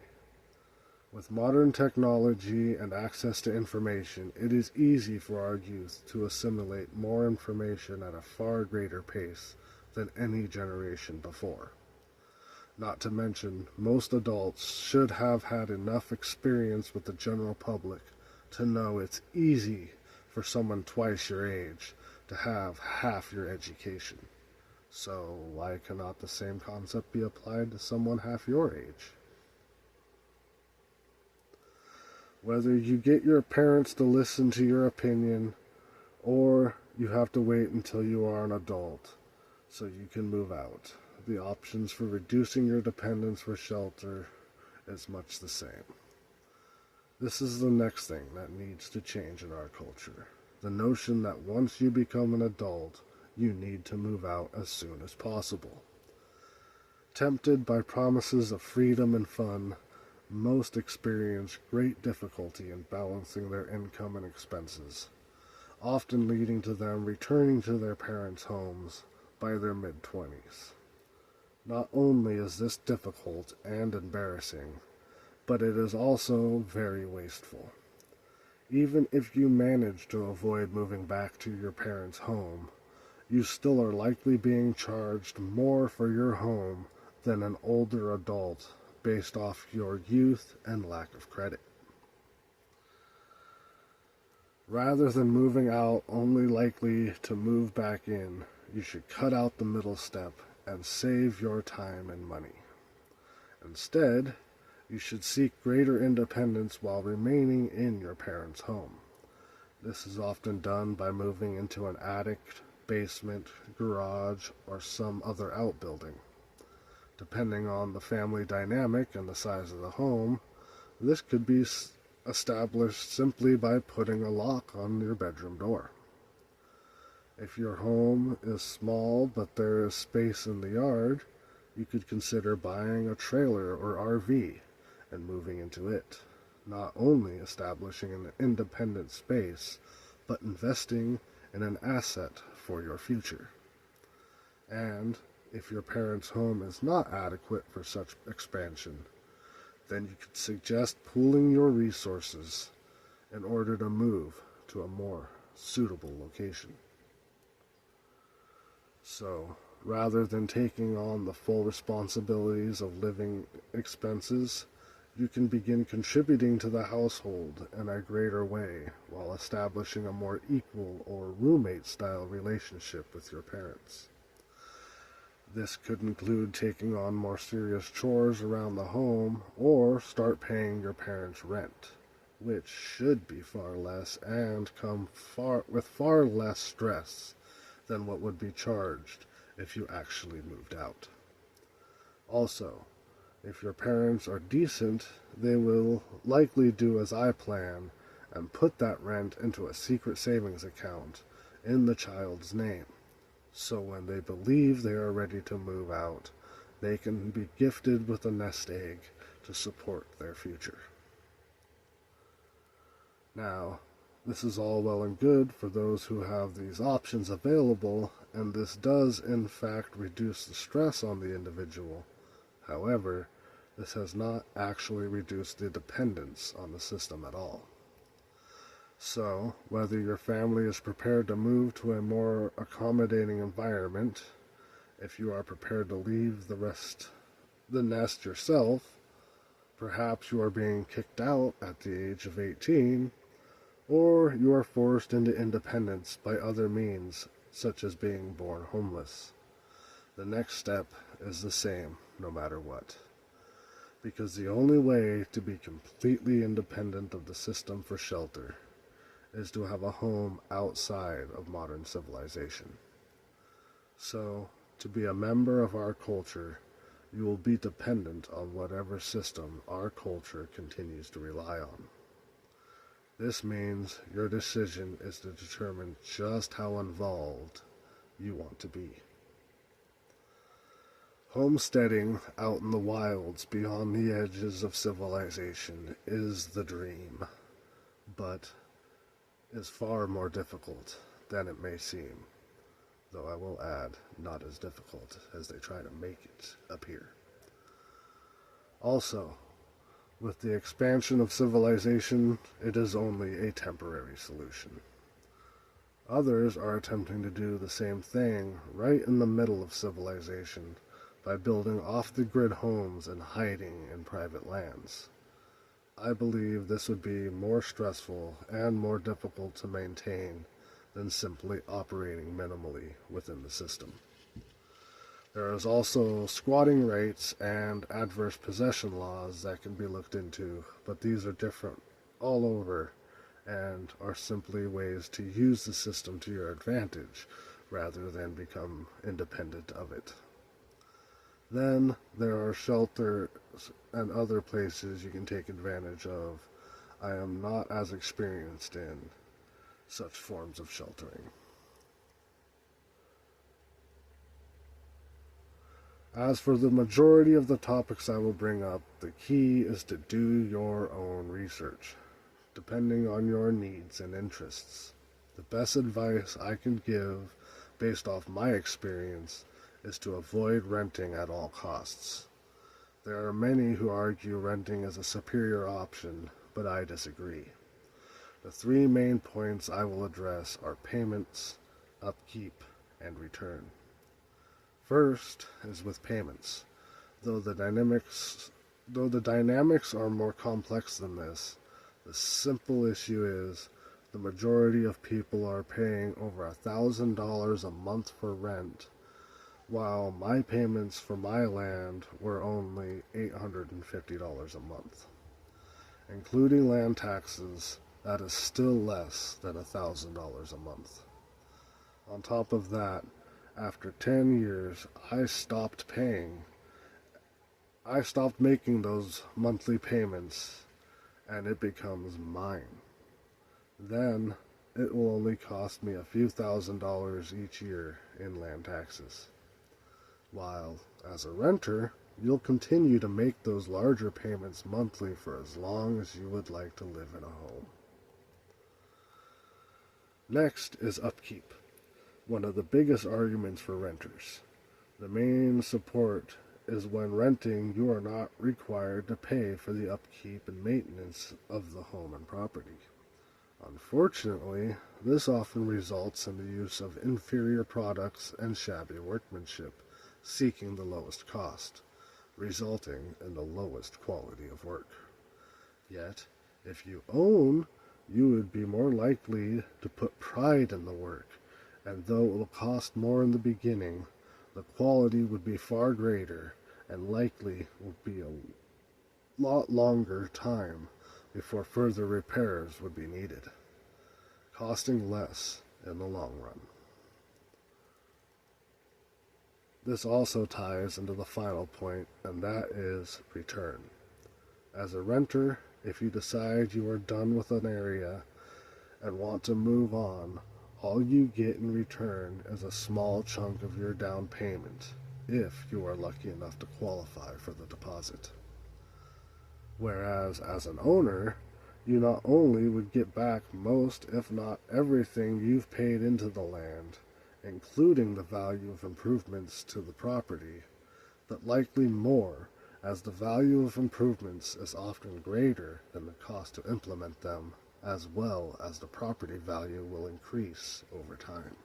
With modern technology and access to information, it is easy for our youth to assimilate more information at a far greater pace than any generation before. Not to mention, most adults should have had enough experience with the general public to know it's easy for someone twice your age to have half your education. So why cannot the same concept be applied to someone half your age? Whether you get your parents to listen to your opinion, or you have to wait until you are an adult so you can move out, the options for reducing your dependence for shelter is much the same. This is the next thing that needs to change in our culture. The notion that once you become an adult, you need to move out as soon as possible. Tempted by promises of freedom and fun, most experience great difficulty in balancing their income and expenses, often leading to them returning to their parents' homes by their mid-20s. Not only is this difficult and embarrassing, but it is also very wasteful. Even if you manage to avoid moving back to your parents' home, you still are likely being charged more for your home than an older adult based off your youth and lack of credit. Rather than moving out only likely to move back in, you should cut out the middle step and save your time and money. Instead, you should seek greater independence while remaining in your parents' home. This is often done by moving into an attic, basement, garage, or some other outbuilding. Depending on the family dynamic and the size of the home, this could be established simply by putting a lock on your bedroom door. If your home is small but there is space in the yard, you could consider buying a trailer or RV and moving into it. not only establishing an independent space, but investing in an asset for your future. And if your parents' home is not adequate for such expansion, then you could suggest pooling your resources in order to move to a more suitable location. So, rather than taking on the full responsibilities of living expenses, you can begin contributing to the household in a greater way while establishing a more equal or roommate-style relationship with your parents. This could include taking on more serious chores around the home or start paying your parents' rent, which should be far less and come with far less stress than what would be charged if you actually moved out. Also, if your parents are decent, they will likely do as I plan and put that rent into a secret savings account in the child's name. So when they believe they are ready to move out, they can be gifted with a nest egg to support their future. Now, this is all well and good for those who have these options available, and this does in fact reduce the stress on the individual. However, this has not actually reduced the dependence on the system at all. So, whether your family is prepared to move to a more accommodating environment, if you are prepared to leave the nest yourself, perhaps you are being kicked out at the age of 18, or you are forced into independence by other means, such as being born homeless. The next step is the same, no matter what. Because the only way to be completely independent of the system for shelter is to have a home outside of modern civilization. So, to be a member of our culture, you will be dependent on whatever system our culture continues to rely on. This means your decision is to determine just how involved you want to be. Homesteading out in the wilds beyond the edges of civilization is the dream, but is far more difficult than it may seem, though I will add, not as difficult as they try to make it appear. Also, with the expansion of civilization, it is only a temporary solution. Others are attempting to do the same thing right in the middle of civilization by building off-the-grid homes and hiding in private lands. I believe this would be more stressful and more difficult to maintain than simply operating minimally within the system. There is also squatting rights and adverse possession laws that can be looked into, but these are different all over and are simply ways to use the system to your advantage rather than become independent of it. Then there are shelters and other places you can take advantage of. I am not as experienced in such forms of sheltering. As for the majority of the topics I will bring up, the key is to do your own research, depending on your needs and interests. The best advice I can give, based off my experience, is to avoid renting at all costs. There are many who argue renting is a superior option, but I disagree. The three main points I will address are payments, upkeep, and return. First is with payments. Though the dynamics are more complex than this, the simple issue is the majority of people are paying over $1,000 a month for rent, while my payments for my land were only $850 a month. Including land taxes, that is still less than $1,000 a month. On top of that, after 10 years, I stopped making those monthly payments, and it becomes mine. Then, it will only cost me a few $1,000s each year in land taxes. While, as a renter, you'll continue to make those larger payments monthly for as long as you would like to live in a home. Next is upkeep, one of the biggest arguments for renters. The main support is when renting, you are not required to pay for the upkeep and maintenance of the home and property. Unfortunately, this often results in the use of inferior products and shabby workmanship, seeking the lowest cost, resulting in the lowest quality of work. Yet, if you own, you would be more likely to put pride in the work, and though it will cost more in the beginning, the quality would be far greater and likely would be a lot longer time before further repairs would be needed, costing less in the long run. This also ties into the final point, and that is return. As a renter, if you decide you are done with an area and want to move on, all you get in return is a small chunk of your down payment, if you are lucky enough to qualify for the deposit. Whereas as an owner, you not only would get back most, if not everything you've paid into the land, including the value of improvements to the property, but likely more, as the value of improvements is often greater than the cost to implement them, as well as the property value will increase over time.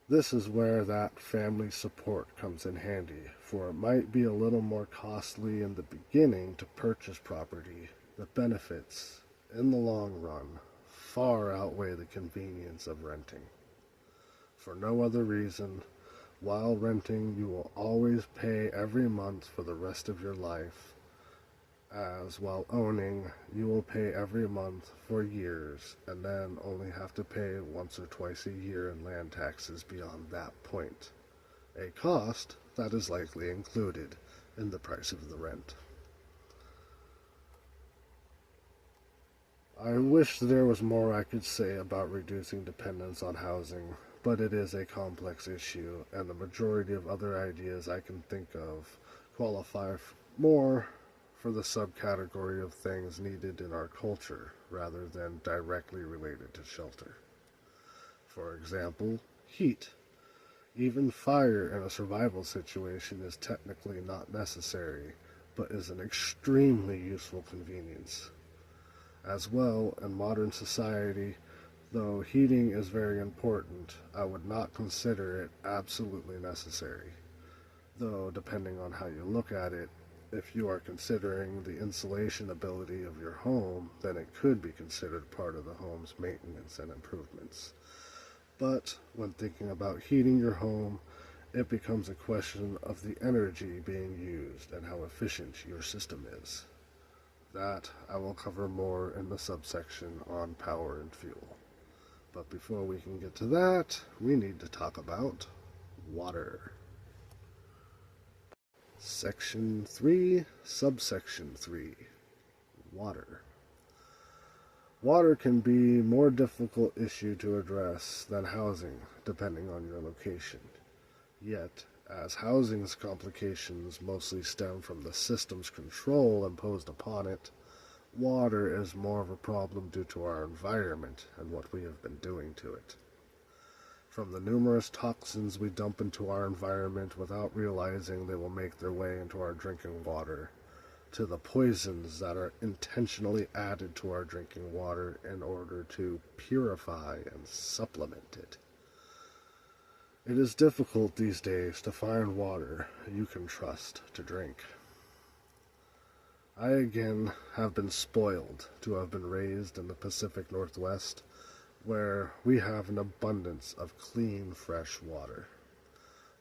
This is where that family support comes in handy, for it might be a little more costly in the beginning to purchase property. The benefits, in the long run, far outweigh the convenience of renting. For no other reason, while renting, you will always pay every month for the rest of your life, as while owning, you will pay every month for years, and then only have to pay once or twice a year in land taxes beyond that point, a cost that is likely included in the price of the rent. I wish there was more I could say about reducing dependence on housing, but it is a complex issue, and the majority of other ideas I can think of qualify more for the subcategory of things needed in our culture rather than directly related to shelter. For example, heat. Even fire in a survival situation is technically not necessary, but is an extremely useful convenience. As well, in modern society, though heating is very important, I would not consider it absolutely necessary. Though, depending on how you look at it, if you are considering the insulation ability of your home, then it could be considered part of the home's maintenance and improvements. But when thinking about heating your home, it becomes a question of the energy being used and how efficient your system is. That I will cover more in the subsection on power and fuel. But before we can get to that, we need to talk about water. Section 3, Subsection 3, Water. Water can be a more difficult issue to address than housing, depending on your location. Yet, as housing's complications mostly stem from the system's control imposed upon it, water is more of a problem due to our environment and what we have been doing to it. From the numerous toxins we dump into our environment without realizing they will make their way into our drinking water, to the poisons that are intentionally added to our drinking water in order to purify and supplement it. It is difficult these days to find water you can trust to drink. I again have been spoiled to have been raised in the Pacific Northwest, where we have an abundance of clean, fresh water.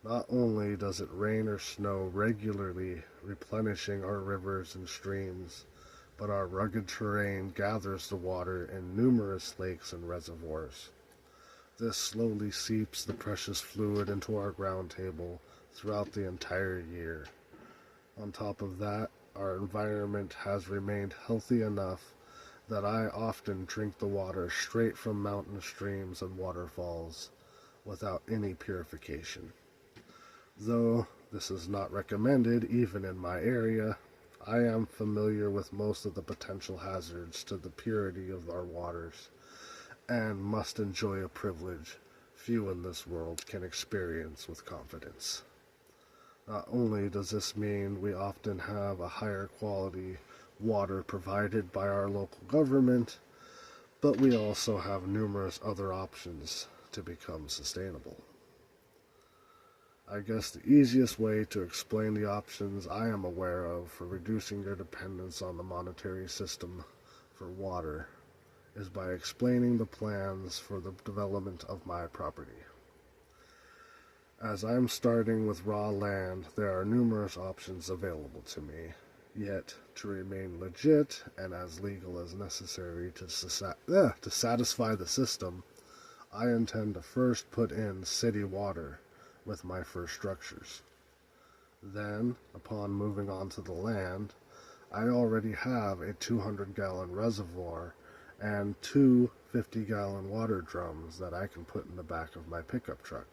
Not only does it rain or snow regularly, replenishing our rivers and streams, but our rugged terrain gathers the water in numerous lakes and reservoirs. This slowly seeps the precious fluid into our ground table throughout the entire year. On top of that, our environment has remained healthy enough that I often drink the water straight from mountain streams and waterfalls without any purification. Though this is not recommended even in my area, I am familiar with most of the potential hazards to the purity of our waters, and must enjoy a privilege few in this world can experience with confidence. Not only does this mean we often have a higher quality water provided by our local government, but we also have numerous other options to become sustainable. I guess the easiest way to explain the options I am aware of for reducing your dependence on the monetary system for water is by explaining the plans for the development of my property. As I am starting with raw land, there are numerous options available to me, yet to remain legit and as legal as necessary to satisfy the system, I intend to first put in city water with my first structures. Then, upon moving onto the land, I already have a 200-gallon reservoir and two 50-gallon water drums that I can put in the back of my pickup truck.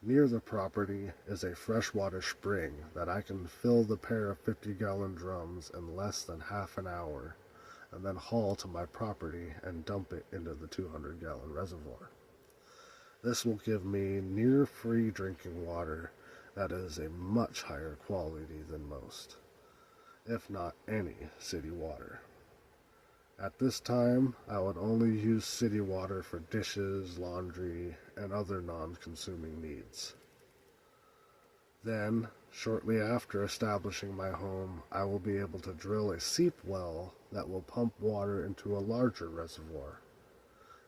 Near the property is a freshwater spring that I can fill the pair of 50-gallon drums in less than half an hour and then haul to my property and dump it into the 200-gallon reservoir. This will give me near free drinking water that is a much higher quality than most, if not any, city water. At this time, I would only use city water for dishes, laundry, and other non-consuming needs. Then, shortly after establishing my home, I will be able to drill a seep well that will pump water into a larger reservoir,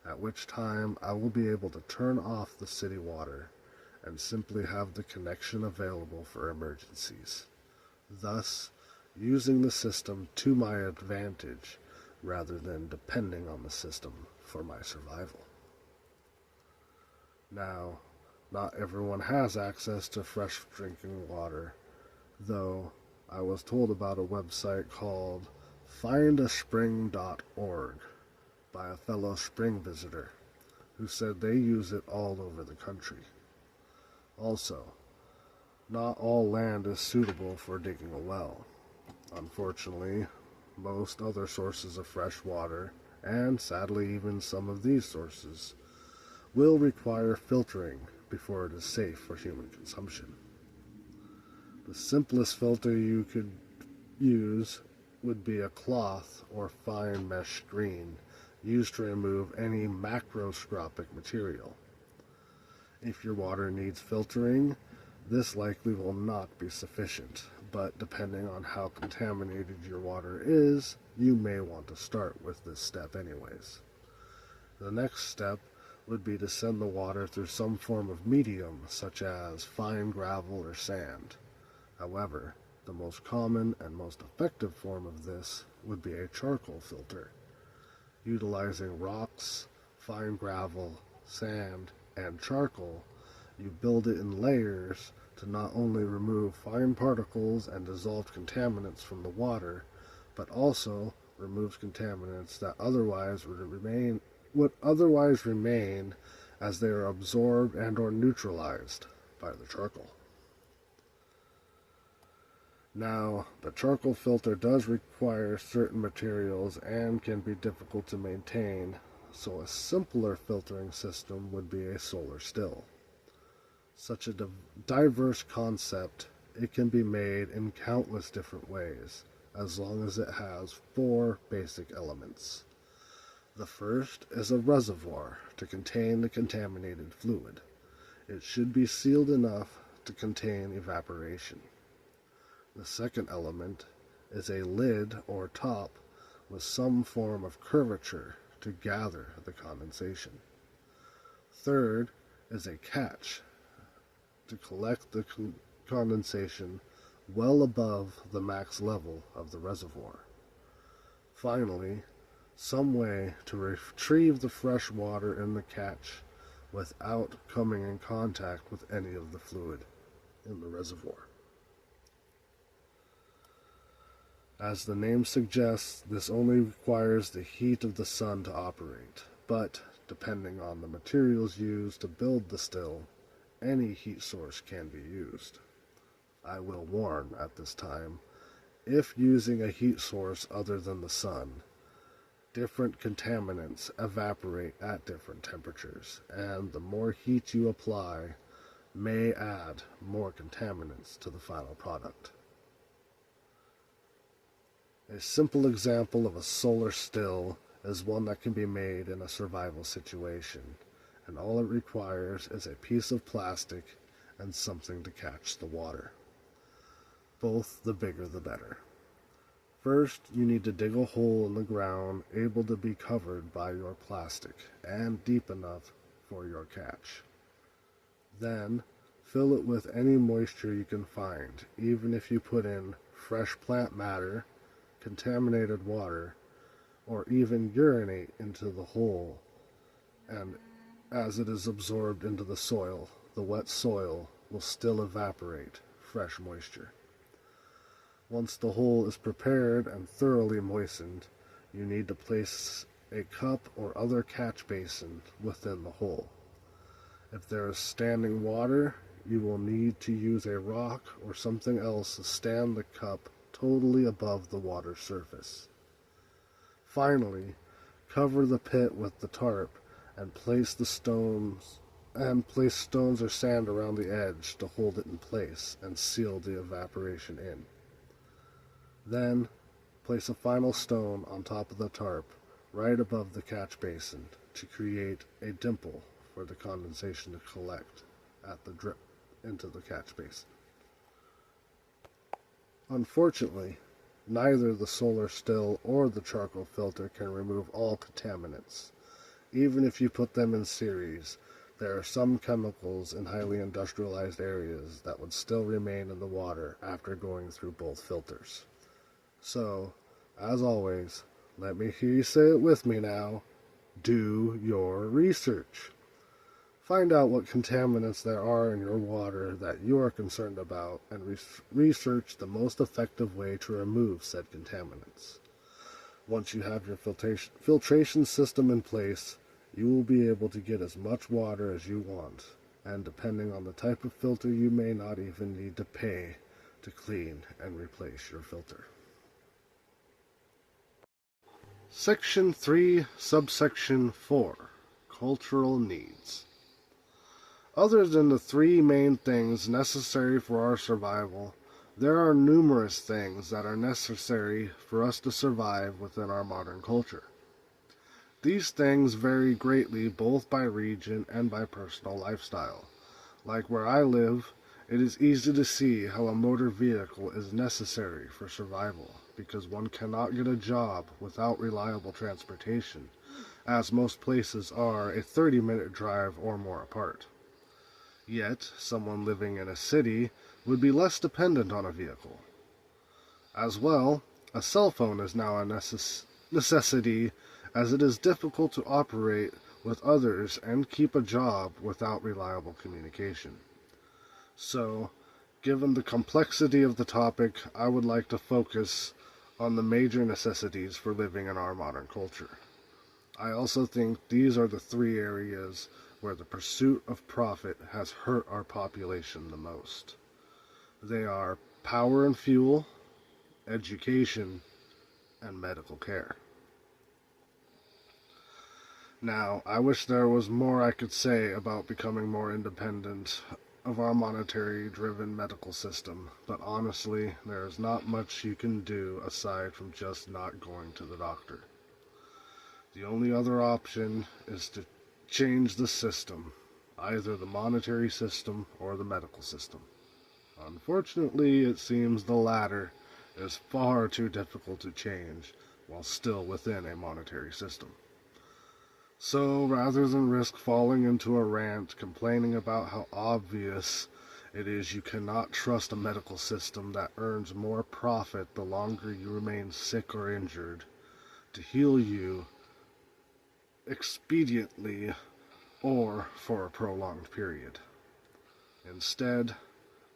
at which time I will be able to turn off the city water and simply have the connection available for emergencies, thus using the system to my advantage rather than depending on the system for my survival. Now, not everyone has access to fresh drinking water, though I was told about a website called findaspring.org by a fellow spring visitor who said they use it all over the country. Also, not all land is suitable for digging a well. Unfortunately, most other sources of fresh water, and sadly even some of these sources, will require filtering before it is safe for human consumption. The simplest filter you could use would be a cloth or fine mesh screen used to remove any macroscopic material. If your water needs filtering, this likely will not be sufficient, but depending on how contaminated your water is, you may want to start with this step anyways. The next step would be to send the water through some form of medium, such as fine gravel or sand. However, the most common and most effective form of this would be a charcoal filter. Utilizing rocks, fine gravel, sand, and charcoal, you build it in layers to not only remove fine particles and dissolved contaminants from the water, but also removes contaminants that would otherwise remain as they are absorbed and or neutralized by the charcoal. Now, the charcoal filter does require certain materials and can be difficult to maintain, so a simpler filtering system would be a solar still. Such a diverse concept, it can be made in countless different ways, as long as it has 4 basic elements. The first is a reservoir to contain the contaminated fluid. It should be sealed enough to contain evaporation. The second element is a lid or top with some form of curvature to gather the condensation. Third is a catch to collect the condensation well above the max level of the reservoir. Finally, some way to retrieve the fresh water in the catch without coming in contact with any of the fluid in the reservoir. As the name suggests, this only requires the heat of the sun to operate, but depending on the materials used to build the still, any heat source can be used. I will warn at this time, if using a heat source other than the sun, different contaminants evaporate at different temperatures, and the more heat you apply may add more contaminants to the final product. A simple example of a solar still is one that can be made in a survival situation, and all it requires is a piece of plastic and something to catch the water. Both the bigger the better. First, you need to dig a hole in the ground able to be covered by your plastic and deep enough for your catch. Then, fill it with any moisture you can find, even if you put in fresh plant matter, contaminated water, or even urinate into the hole, and as it is absorbed into the soil, the wet soil will still evaporate fresh moisture. Once the hole is prepared and thoroughly moistened, you need to place a cup or other catch basin within the hole. If there is standing water, you will need to use a rock or something else to stand the cup totally above the water surface. Finally, cover the pit with the tarp and place stones or sand around the edge to hold it in place and seal the evaporation in. Then, place a final stone on top of the tarp, right above the catch basin, to create a dimple for the condensation to collect at the drip into the catch basin. Unfortunately, neither the solar still or the charcoal filter can remove all contaminants. Even if you put them in series, there are some chemicals in highly industrialized areas that would still remain in the water after going through both filters. So, as always, let me hear you say it with me now. Do your research. Find out what contaminants there are in your water that you are concerned about and research the most effective way to remove said contaminants. Once you have your filtration system in place, you will be able to get as much water as you want, and depending on the type of filter, you may not even need to pay to clean and replace your filter. Section 3, Subsection 4, Cultural Needs. Other than the three main things necessary for our survival, there are numerous things that are necessary for us to survive within our modern culture. These things vary greatly both by region and by personal lifestyle. Like where I live, it is easy to see how a motor vehicle is necessary for survival, because one cannot get a job without reliable transportation, as most places are a 30-minute drive or more apart. Yet, someone living in a city would be less dependent on a vehicle. As well, a cell phone is now a necessity, as it is difficult to operate with others and keep a job without reliable communication. So, given the complexity of the topic, I would like to focus on the major necessities for living in our modern culture. I also think these are the three areas where the pursuit of profit has hurt our population the most. They are power and fuel, education, and medical care. Now, I wish there was more I could say about becoming more independent of our monetary-driven medical system, but honestly, there is not much you can do aside from just not going to the doctor. The only other option is to change the system, either the monetary system or the medical system. Unfortunately, it seems the latter is far too difficult to change while still within a monetary system. So, rather than risk falling into a rant complaining about how obvious it is you cannot trust a medical system that earns more profit the longer you remain sick or injured to heal you expediently or for a prolonged period. Instead,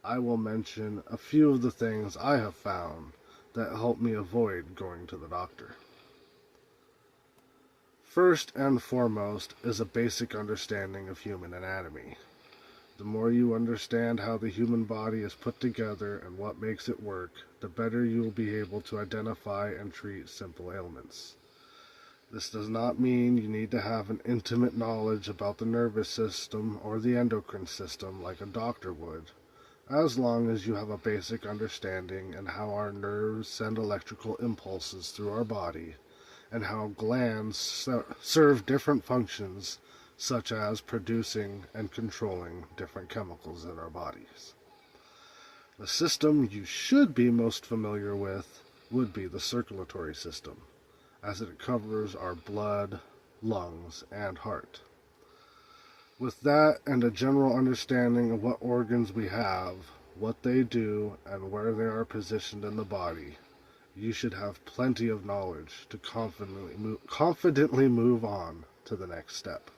I will mention a few of the things I have found that help me avoid going to the doctor. First and foremost is a basic understanding of human anatomy. The more you understand how the human body is put together and what makes it work, the better you will be able to identify and treat simple ailments. This does not mean you need to have an intimate knowledge about the nervous system or the endocrine system like a doctor would, as long as you have a basic understanding in how our nerves send electrical impulses through our body and how glands serve different functions, such as producing and controlling different chemicals in our bodies. The system you should be most familiar with would be the circulatory system, as it covers our blood, lungs, and heart. With that and a general understanding of what organs we have, what they do, and where they are positioned in the body, you should have plenty of knowledge to confidently move on to the next step.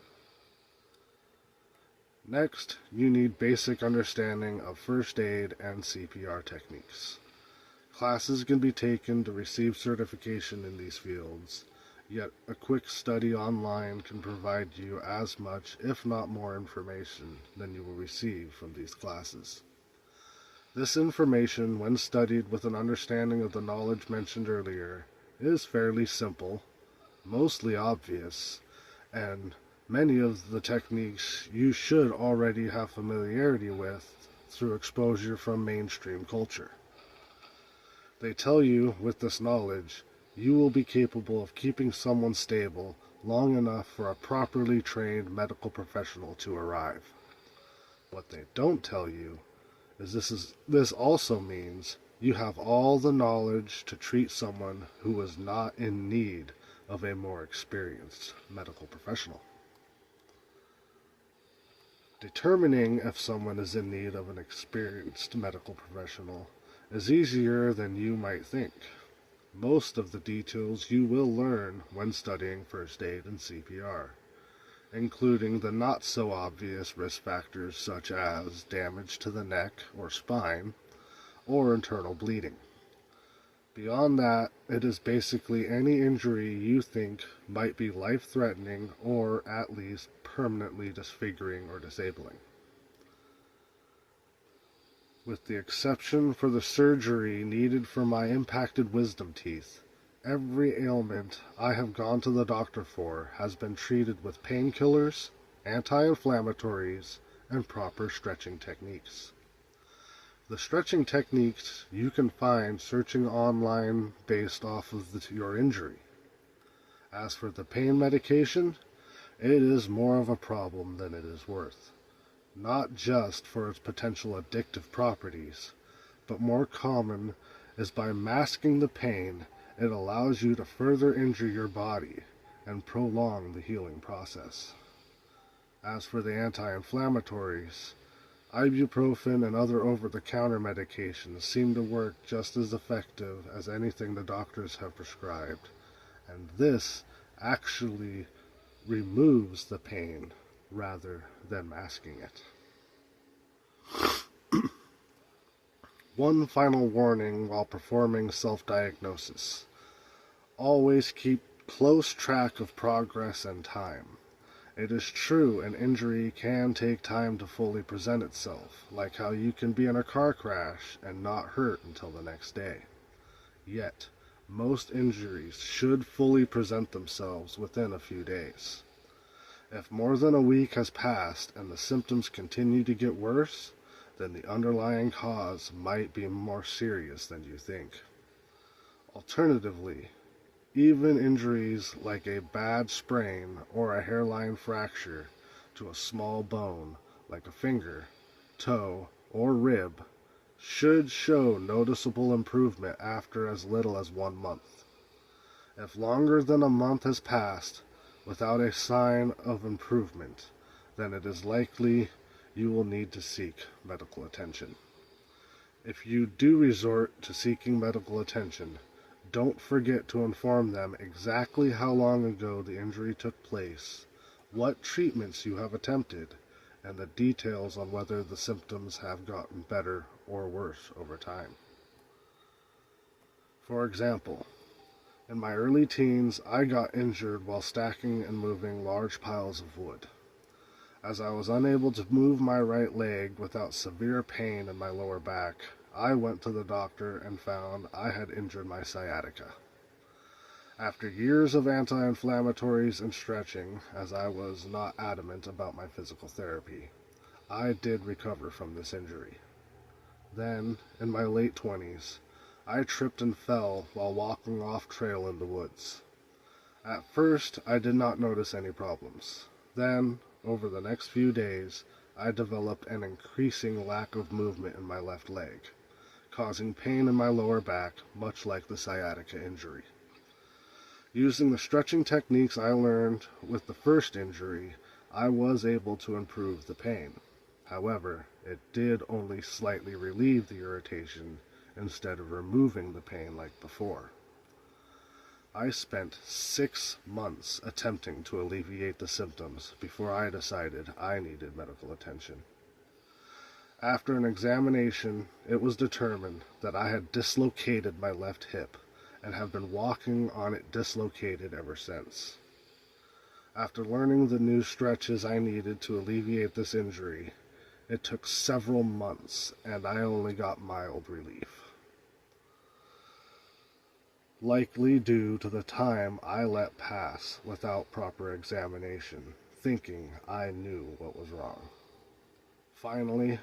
Next, you need basic understanding of first aid and CPR techniques. Classes can be taken to receive certification in these fields, yet a quick study online can provide you as much, if not more, information than you will receive from these classes. This information, when studied with an understanding of the knowledge mentioned earlier, is fairly simple, mostly obvious, and many of the techniques you should already have familiarity with through exposure from mainstream culture. They tell you, with this knowledge, you will be capable of keeping someone stable long enough for a properly trained medical professional to arrive. What they don't tell you is this also means you have all the knowledge to treat someone who is not in need of a more experienced medical professional. Determining if someone is in need of an experienced medical professional is easier than you might think. Most of the details you will learn when studying first aid and CPR, including the not-so-obvious risk factors such as damage to the neck or spine, or internal bleeding. Beyond that, it is basically any injury you think might be life-threatening or at least permanently disfiguring or disabling. With the exception for the surgery needed for my impacted wisdom teeth, every ailment I have gone to the doctor for has been treated with painkillers, anti-inflammatories, and proper stretching techniques. The stretching techniques you can find searching online based off of your injury. As for the pain medication, it is more of a problem than it is worth. Not just for its potential addictive properties, but more common is by masking the pain, it allows you to further injure your body and prolong the healing process. As for the anti-inflammatories, ibuprofen and other over-the-counter medications seem to work just as effective as anything the doctors have prescribed, and this actually removes the pain rather than masking it. One final warning while performing self-diagnosis. Always keep close track of progress and time. It is true an injury can take time to fully present itself, like how you can be in a car crash and not hurt until the next day. Yet, most injuries should fully present themselves within a few days. If more than a week has passed and the symptoms continue to get worse, then the underlying cause might be more serious than you think. Alternatively, even injuries like a bad sprain or a hairline fracture to a small bone like a finger, toe, or rib should show noticeable improvement after as little as 1 month. If longer than a month has passed without a sign of improvement, then it is likely you will need to seek medical attention. If you do resort to seeking medical attention, don't forget to inform them exactly how long ago the injury took place, what treatments you have attempted, and the details on whether the symptoms have gotten better or worse over time. For example, in my early teens, I got injured while stacking and moving large piles of wood. As I was unable to move my right leg without severe pain in my lower back, I went to the doctor and found I had injured my sciatica. After years of anti-inflammatories and stretching, as I was not adamant about my physical therapy, I did recover from this injury. Then, in my late 20s, I tripped and fell while walking off trail in the woods. At first, I did not notice any problems. Then, over the next few days, I developed an increasing lack of movement in my left leg, causing pain in my lower back, much like the sciatica injury. Using the stretching techniques I learned with the first injury, I was able to improve the pain. However, it did only slightly relieve the irritation instead of removing the pain like before. I spent 6 months attempting to alleviate the symptoms before I decided I needed medical attention. After an examination, it was determined that I had dislocated my left hip and have been walking on it dislocated ever since. After learning the new stretches I needed to alleviate this injury, it took several months and I only got mild relief. Likely due to the time I let pass without proper examination, thinking I knew what was wrong. Finally,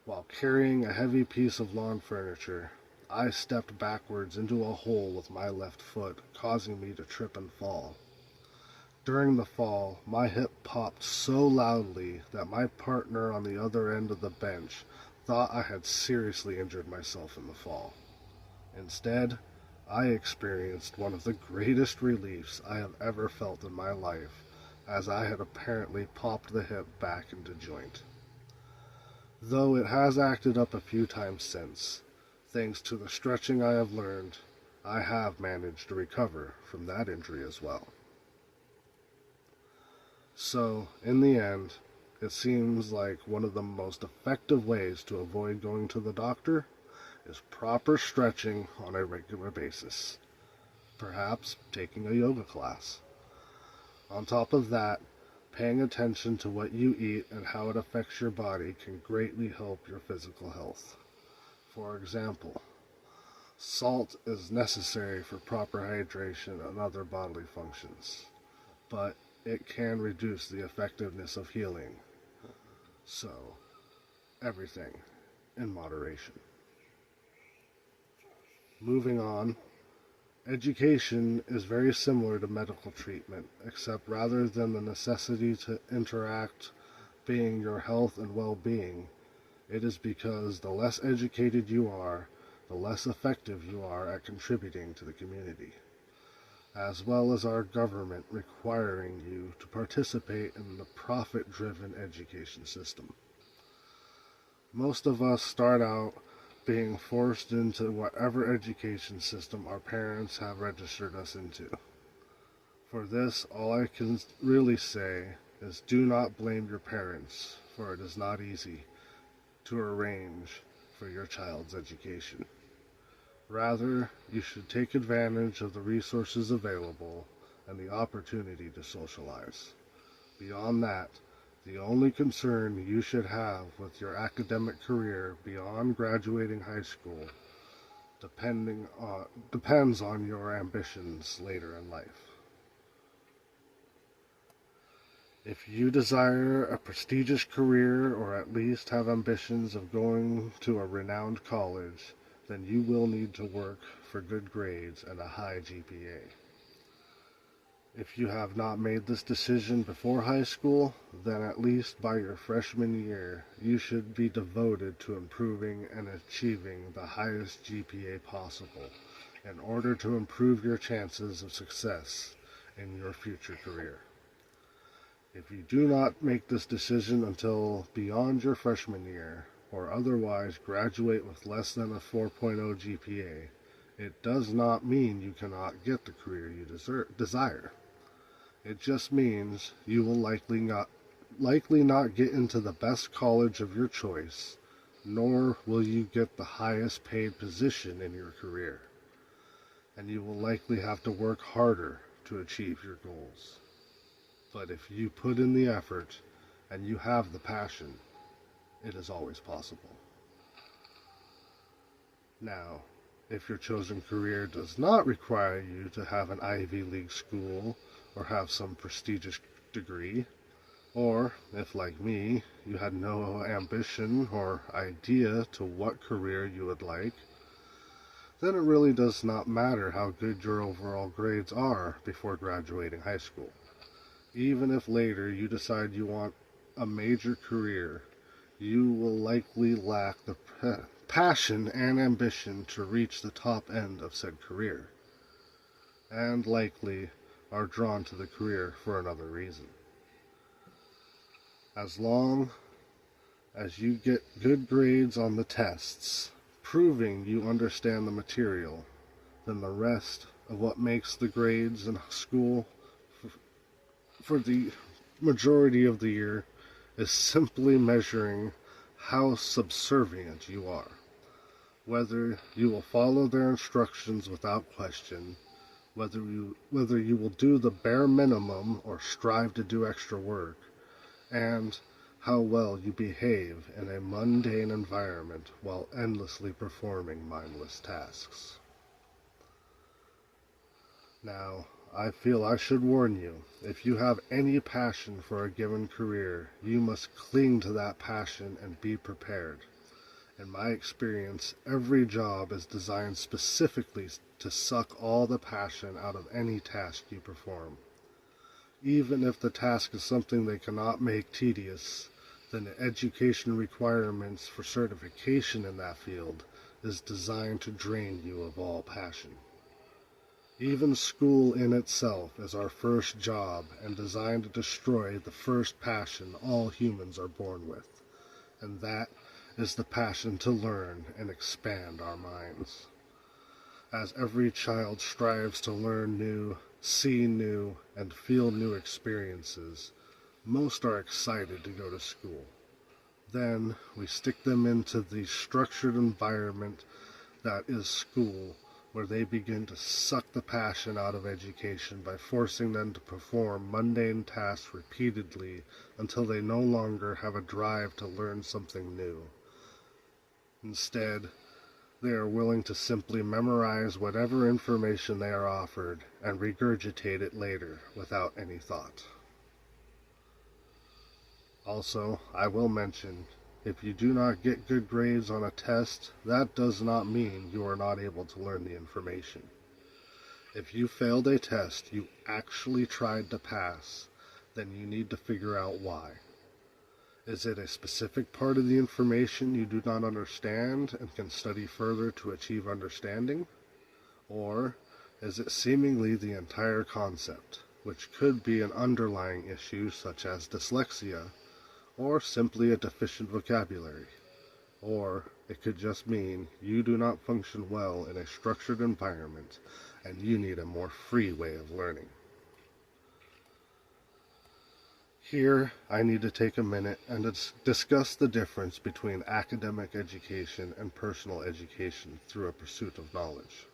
while carrying a heavy piece of lawn furniture, I stepped backwards into a hole with my left foot, causing me to trip and fall. During the fall, my hip popped so loudly that my partner on the other end of the bench thought I had seriously injured myself in the fall. Instead, I experienced one of the greatest reliefs I have ever felt in my life, as I had apparently popped the hip back into joint. Though it has acted up a few times since, thanks to the stretching I have learned, I have managed to recover from that injury as well. So, in the end, it seems like one of the most effective ways to avoid going to the doctor is proper stretching on a regular basis. Perhaps taking a yoga class. On top of that, paying attention to what you eat and how it affects your body can greatly help your physical health. For example, salt is necessary for proper hydration and other bodily functions, but it can reduce the effectiveness of healing. So, everything in moderation. Moving on, education is very similar to medical treatment, except rather than the necessity to interact being your health and well-being, it is because the less educated you are, the less effective you are at contributing to the community, as well as our government requiring you to participate in the profit-driven education system. Most of us start out being forced into whatever education system our parents have registered us into. For this, all I can really say is do not blame your parents, for it is not easy to arrange for your child's education. Rather, you should take advantage of the resources available and the opportunity to socialize. Beyond that, the only concern you should have with your academic career beyond graduating high school depends on your ambitions later in life. If you desire a prestigious career or at least have ambitions of going to a renowned college, then you will need to work for good grades and a high GPA. If you have not made this decision before high school, then at least by your freshman year, you should be devoted to improving and achieving the highest GPA possible in order to improve your chances of success in your future career. If you do not make this decision until beyond your freshman year, or otherwise graduate with less than a 4.0 GPA, it does not mean you cannot get the career you desire. It just means you will likely not get into the best college of your choice, nor will you get the highest paid position in your career, and you will likely have to work harder to achieve your goals. But if you put in the effort and you have the passion, it is always possible. Now, if your chosen career does not require you to have an Ivy League school or have some prestigious degree, or if, like me, you had no ambition or idea to what career you would like, then it really does not matter how good your overall grades are before graduating high school. Even if later you decide you want a major career, you will likely lack the passion and ambition to reach the top end of said career, and likely are drawn to the career for another reason. As long as you get good grades on the tests, proving you understand the material, then the rest of what makes the grades in school for the majority of the year is simply measuring how subservient you are. Whether you will follow their instructions without question, whether you will do the bare minimum or strive to do extra work, and how well you behave in a mundane environment while endlessly performing mindless tasks. Now, I feel I should warn you, if you have any passion for a given career, you must cling to that passion and be prepared. In my experience, every job is designed specifically to suck all the passion out of any task you perform. Even if the task is something they cannot make tedious, then the education requirements for certification in that field is designed to drain you of all passion. Even school in itself is our first job and designed to destroy the first passion all humans are born with, and that is the passion to learn and expand our minds. As every child strives to learn new, see new, and feel new experiences, most are excited to go to school. Then we stick them into the structured environment that is school, where they begin to suck the passion out of education by forcing them to perform mundane tasks repeatedly until they no longer have a drive to learn something new. Instead, they are willing to simply memorize whatever information they are offered and regurgitate it later without any thought. Also, I will mention, if you do not get good grades on a test, that does not mean you are not able to learn the information. If you failed a test you actually tried to pass, then you need to figure out why. Is it a specific part of the information you do not understand and can study further to achieve understanding? Or is it seemingly the entire concept, which could be an underlying issue such as dyslexia, or simply a deficient vocabulary? Or it could just mean you do not function well in a structured environment and you need a more free way of learning. Here, I need to take a minute and discuss the difference between academic education and personal education through a pursuit of knowledge.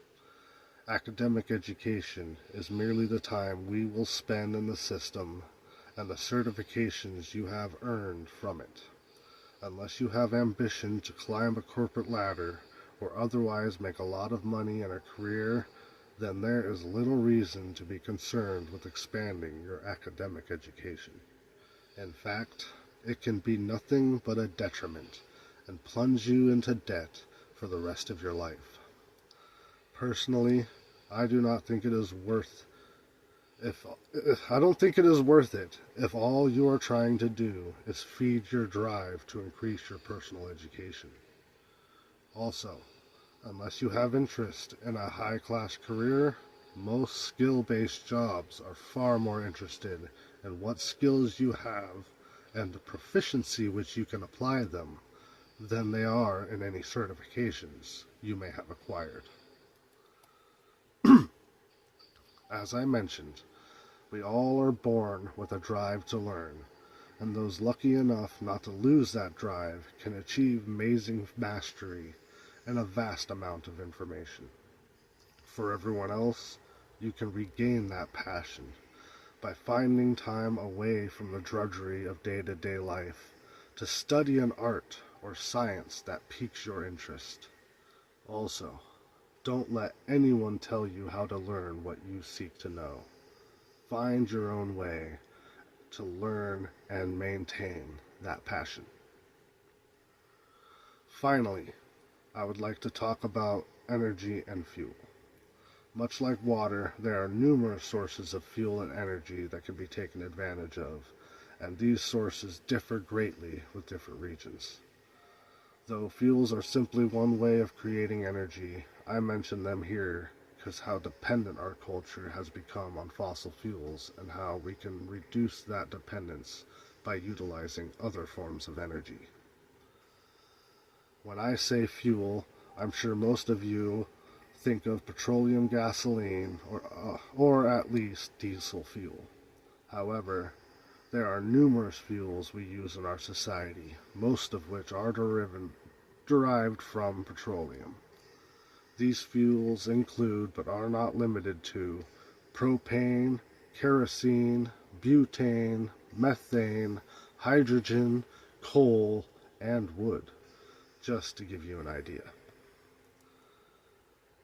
Academic education is merely the time we will spend in the system and the certifications you have earned from it. Unless you have ambition to climb a corporate ladder or otherwise make a lot of money in a career, then there is little reason to be concerned with expanding your academic education. In fact, it can be nothing but a detriment and plunge you into debt for the rest of your life. Personally, I don't think it is worth it if all you are trying to do is feed your drive to increase your personal education. Also, unless you have interest in a high-class career, most skill-based jobs are far more interested in what skills you have and the proficiency which you can apply them than they are in any certifications you may have acquired. As I mentioned, we all are born with a drive to learn, and those lucky enough not to lose that drive can achieve amazing mastery in a vast amount of information. For everyone else, you can regain that passion by finding time away from the drudgery of day-to-day life to study an art or science that piques your interest. Also, don't let anyone tell you how to learn what you seek to know. Find your own way to learn and maintain that passion. Finally, I would like to talk about energy and fuel. Much like water, there are numerous sources of fuel and energy that can be taken advantage of, and these sources differ greatly with different regions. Though fuels are simply one way of creating energy, I mention them here because how dependent our culture has become on fossil fuels and how we can reduce that dependence by utilizing other forms of energy. When I say fuel, I'm sure most of you think of petroleum gasoline or at least diesel fuel. However, there are numerous fuels we use in our society, most of which are derived from petroleum. These fuels include, but are not limited to, propane, kerosene, butane, methane, hydrogen, coal, and wood, just to give you an idea.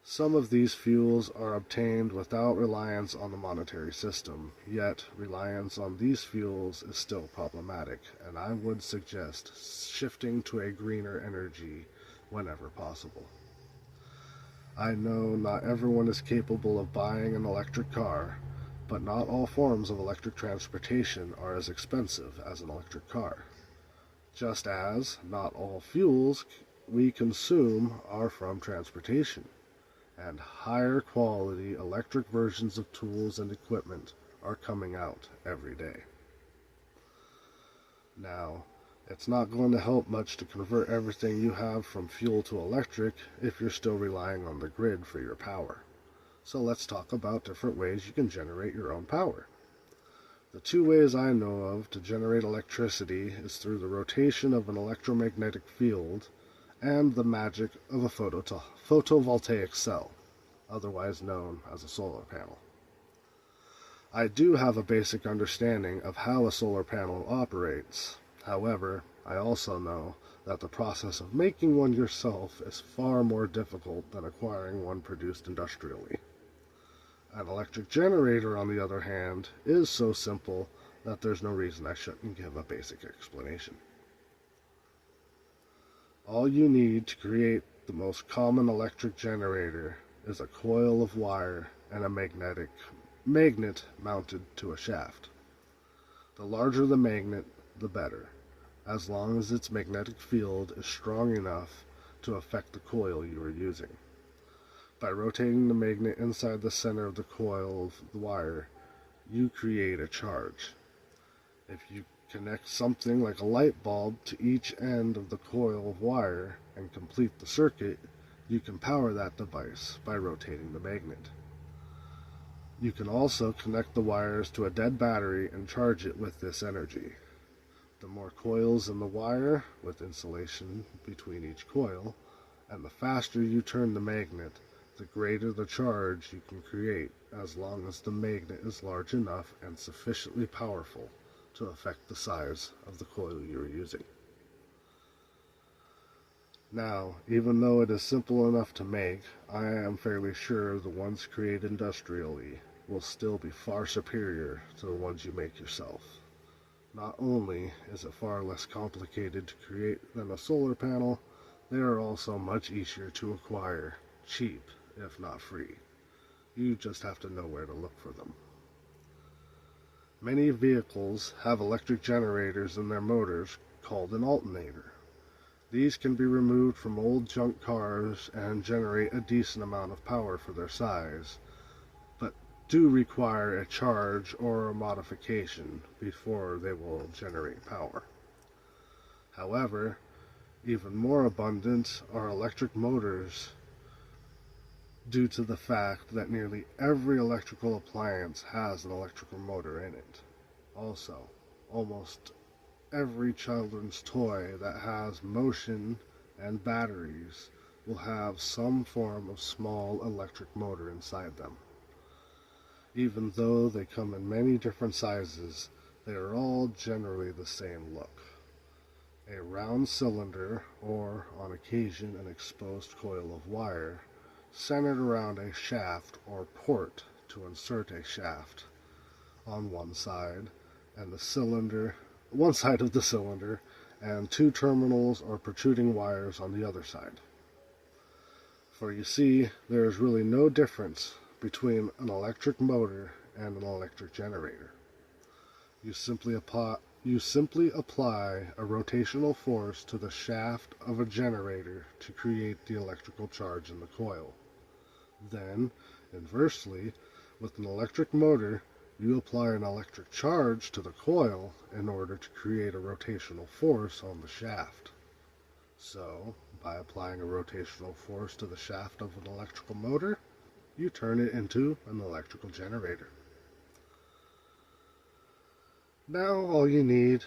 Some of these fuels are obtained without reliance on the monetary system, yet reliance on these fuels is still problematic, and I would suggest shifting to a greener energy whenever possible. I know not everyone is capable of buying an electric car, but not all forms of electric transportation are as expensive as an electric car. Just as not all fuels we consume are from transportation, and higher quality electric versions of tools and equipment are coming out every day. Now, it's not going to help much to convert everything you have from fuel to electric if you're still relying on the grid for your power. So let's talk about different ways you can generate your own power. The two ways I know of to generate electricity is through the rotation of an electromagnetic field and the magic of a photovoltaic cell, otherwise known as a solar panel. I do have a basic understanding of how a solar panel operates. However, I also know that the process of making one yourself is far more difficult than acquiring one produced industrially. An electric generator, on the other hand, is so simple that there's no reason I shouldn't give a basic explanation. All you need to create the most common electric generator is a coil of wire and a magnet mounted to a shaft. The larger the magnet, the better, as long as its magnetic field is strong enough to affect the coil you are using. By rotating the magnet inside the center of the coil of the wire, you create a charge. If you connect something like a light bulb to each end of the coil of wire and complete the circuit, you can power that device by rotating the magnet. You can also connect the wires to a dead battery and charge it with this energy. The more coils in the wire, with insulation between each coil, and the faster you turn the magnet, the greater the charge you can create, as long as the magnet is large enough and sufficiently powerful to affect the size of the coil you are using. Now, even though it is simple enough to make, I am fairly sure the ones created industrially will still be far superior to the ones you make yourself. Not only is it far less complicated to create than a solar panel, they are also much easier to acquire, cheap, if not free. You just have to know where to look for them. Many vehicles have electric generators in their motors called an alternator. These can be removed from old junk cars and generate a decent amount of power for their size, but do require a charge or a modification before they will generate power. However, even more abundant are electric motors due to the fact that nearly every electrical appliance has an electrical motor in it. Also, almost every children's toy that has motion and batteries will have some form of small electric motor inside them. Even though they come in many different sizes, they are all generally the same look. A round cylinder, or on occasion an exposed coil of wire, centered around a shaft or port to insert a shaft on one side of the cylinder, and two terminals or protruding wires on the other side. For you see, there is really no difference between an electric motor and an electric generator. You simply apply a rotational force to the shaft of a generator to create the electrical charge in the coil. Then, inversely, with an electric motor, you apply an electric charge to the coil in order to create a rotational force on the shaft. So, by applying a rotational force to the shaft of an electrical motor, you turn it into an electrical generator. Now all you need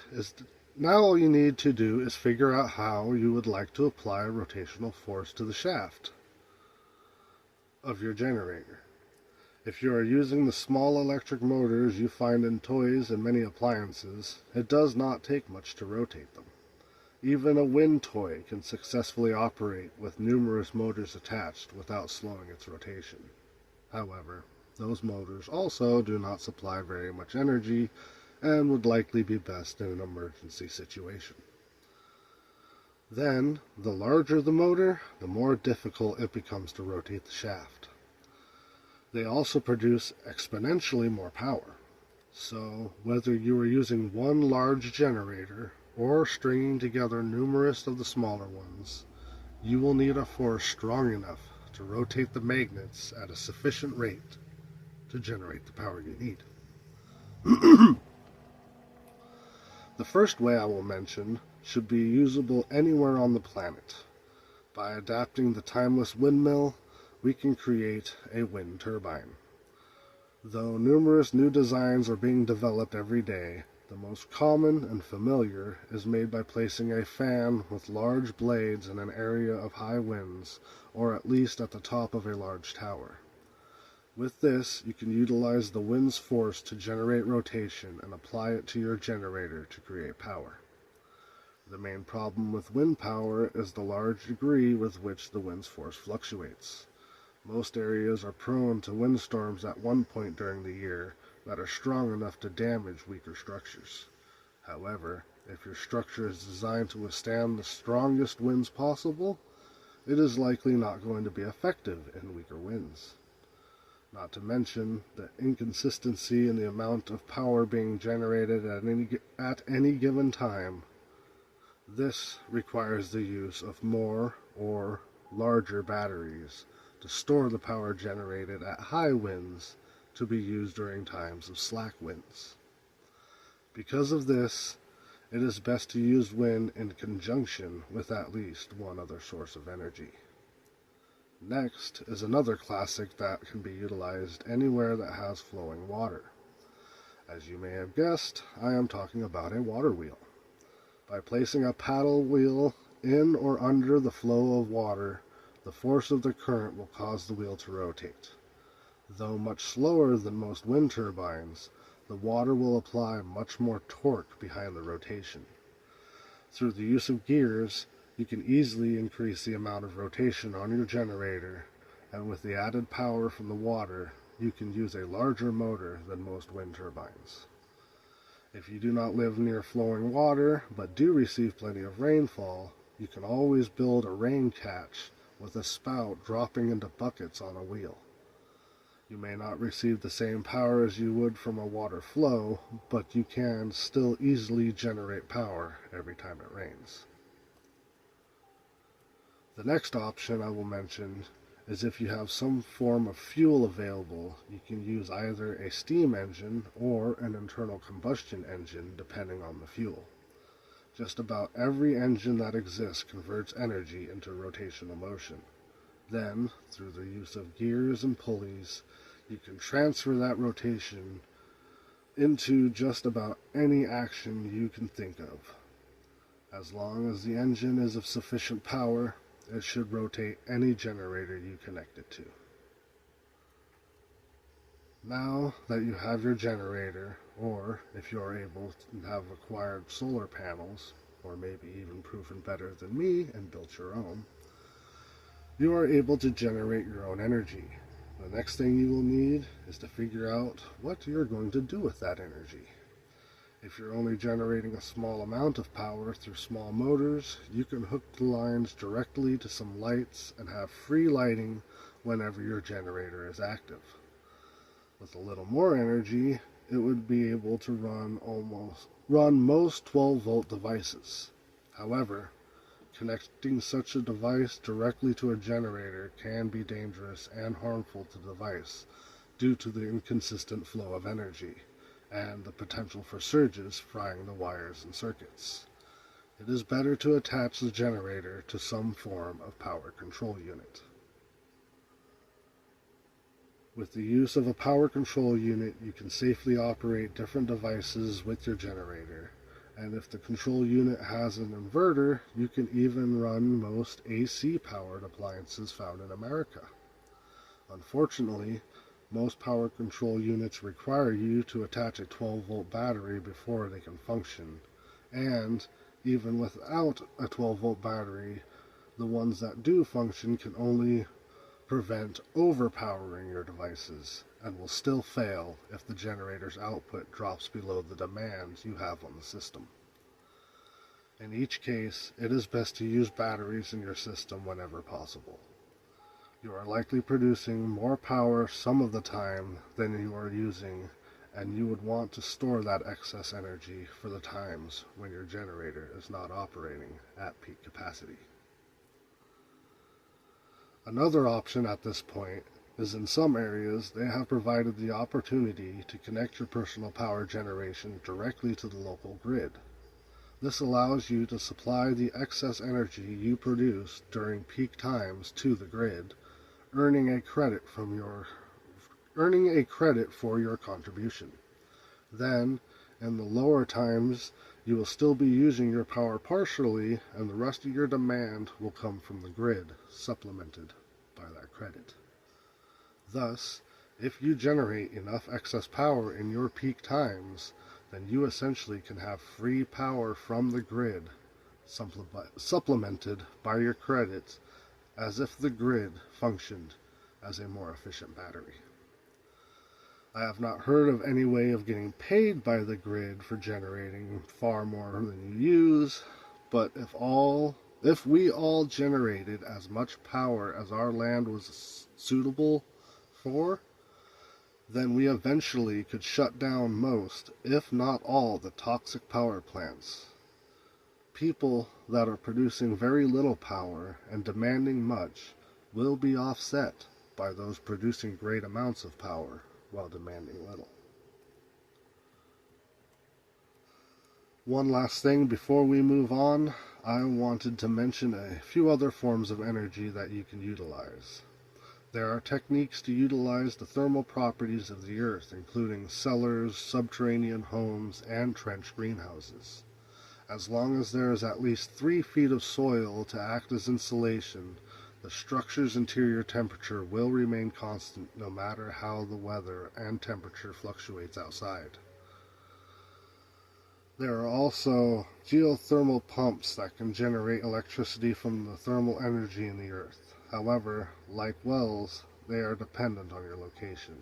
to do is figure out how you would like to apply a rotational force to the shaft of your generator. If you are using the small electric motors you find in toys and many appliances, it does not take much to rotate them. Even a wind toy can successfully operate with numerous motors attached without slowing its rotation. However, those motors also do not supply very much energy and would likely be best in an emergency situation. Then, the larger the motor, the more difficult it becomes to rotate the shaft. They also produce exponentially more power. So, whether you are using one large generator or stringing together numerous of the smaller ones, you will need a force strong enough to rotate the magnets at a sufficient rate to generate the power you need. The first way I will mention should be usable anywhere on the planet. By adapting the timeless windmill, we can create a wind turbine. Though numerous new designs are being developed every day, the most common and familiar is made by placing a fan with large blades in an area of high winds, or at least at the top of a large tower. With this, you can utilize the wind's force to generate rotation and apply it to your generator to create power. The main problem with wind power is the large degree with which the wind's force fluctuates. Most areas are prone to windstorms at one point during the year that are strong enough to damage weaker structures. However, if your structure is designed to withstand the strongest winds possible, it is likely not going to be effective in weaker winds. Not to mention the inconsistency in the amount of power being generated at any given time. This requires the use of more or larger batteries to store the power generated at high winds to be used during times of slack winds. Because of this, it is best to use wind in conjunction with at least one other source of energy. Next is another classic that can be utilized anywhere that has flowing water. As you may have guessed, I am talking about a water wheel. By placing a paddle wheel in or under the flow of water, the force of the current will cause the wheel to rotate. Though much slower than most wind turbines, the water will apply much more torque behind the rotation. Through the use of gears, you can easily increase the amount of rotation on your generator, and with the added power from the water, you can use a larger motor than most wind turbines. If you do not live near flowing water, but do receive plenty of rainfall, you can always build a rain catch with a spout dropping into buckets on a wheel. You may not receive the same power as you would from a water flow, but you can still easily generate power every time it rains. The next option I will mention is if you have some form of fuel available, you can use either a steam engine or an internal combustion engine depending on the fuel. Just about every engine that exists converts energy into rotational motion. Then, through the use of gears and pulleys, you can transfer that rotation into just about any action you can think of. As long as the engine is of sufficient power, it should rotate any generator you connect it to. Now that you have your generator, or if you're able to have acquired solar panels, or maybe even proven better than me and built your own, you are able to generate your own energy. The next thing you will need is to figure out what you're going to do with that energy. If you're only generating a small amount of power through small motors, you can hook the lines directly to some lights and have free lighting whenever your generator is active. With a little more energy, it would be able to run most 12-volt devices. However, connecting such a device directly to a generator can be dangerous and harmful to the device due to the inconsistent flow of energy and the potential for surges frying the wires and circuits. It is better to attach the generator to some form of power control unit. With the use of a power control unit, you can safely operate different devices with your generator, and if the control unit has an inverter, you can even run most AC-powered appliances found in America. Unfortunately, most power control units require you to attach a 12-volt battery before they can function, and even without a 12-volt battery, the ones that do function can only prevent overpowering your devices and will still fail if the generator's output drops below the demands you have on the system. In each case, it is best to use batteries in your system whenever possible. You are likely producing more power some of the time than you are using, and you would want to store that excess energy for the times when your generator is not operating at peak capacity. Another option at this point is in some areas they have provided the opportunity to connect your personal power generation directly to the local grid. This allows you to supply the excess energy you produce during peak times to the grid, earning a credit for your contribution. Then, in the lower times, you will still be using your power partially, and the rest of your demand will come from the grid, supplemented by that credit. Thus, if you generate enough excess power in your peak times, then you essentially can have free power from the grid, supplemented by your credits, as if the grid functioned as a more efficient battery. I have not heard of any way of getting paid by the grid for generating far more than you use, but if we all generated as much power as our land was suitable for, then we eventually could shut down most, if not all, the toxic power plants. People that are producing very little power and demanding much will be offset by those producing great amounts of power while demanding little. One last thing before we move on, I wanted to mention a few other forms of energy that you can utilize. There are techniques to utilize the thermal properties of the earth, including cellars, subterranean homes, and trench greenhouses. As long as there is at least 3 feet of soil to act as insulation, the structure's interior temperature will remain constant no matter how the weather and temperature fluctuates outside. There are also geothermal pumps that can generate electricity from the thermal energy in the earth. However, like wells, they are dependent on your location.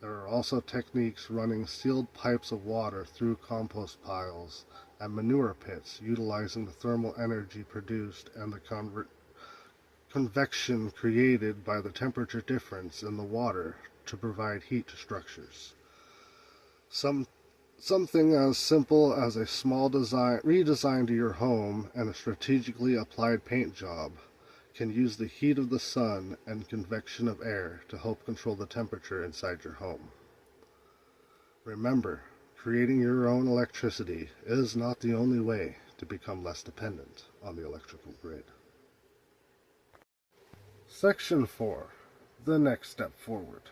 There are also techniques running sealed pipes of water through compost piles and manure pits, utilizing the thermal energy produced and the convection created by the temperature difference in the water to provide heat to structures. Something as simple as a small redesign to your home and a strategically applied paint job can use the heat of the sun and convection of air to help control the temperature inside your home. Remember, creating your own electricity is not the only way to become less dependent on the electrical grid. Section 4. The next step forward.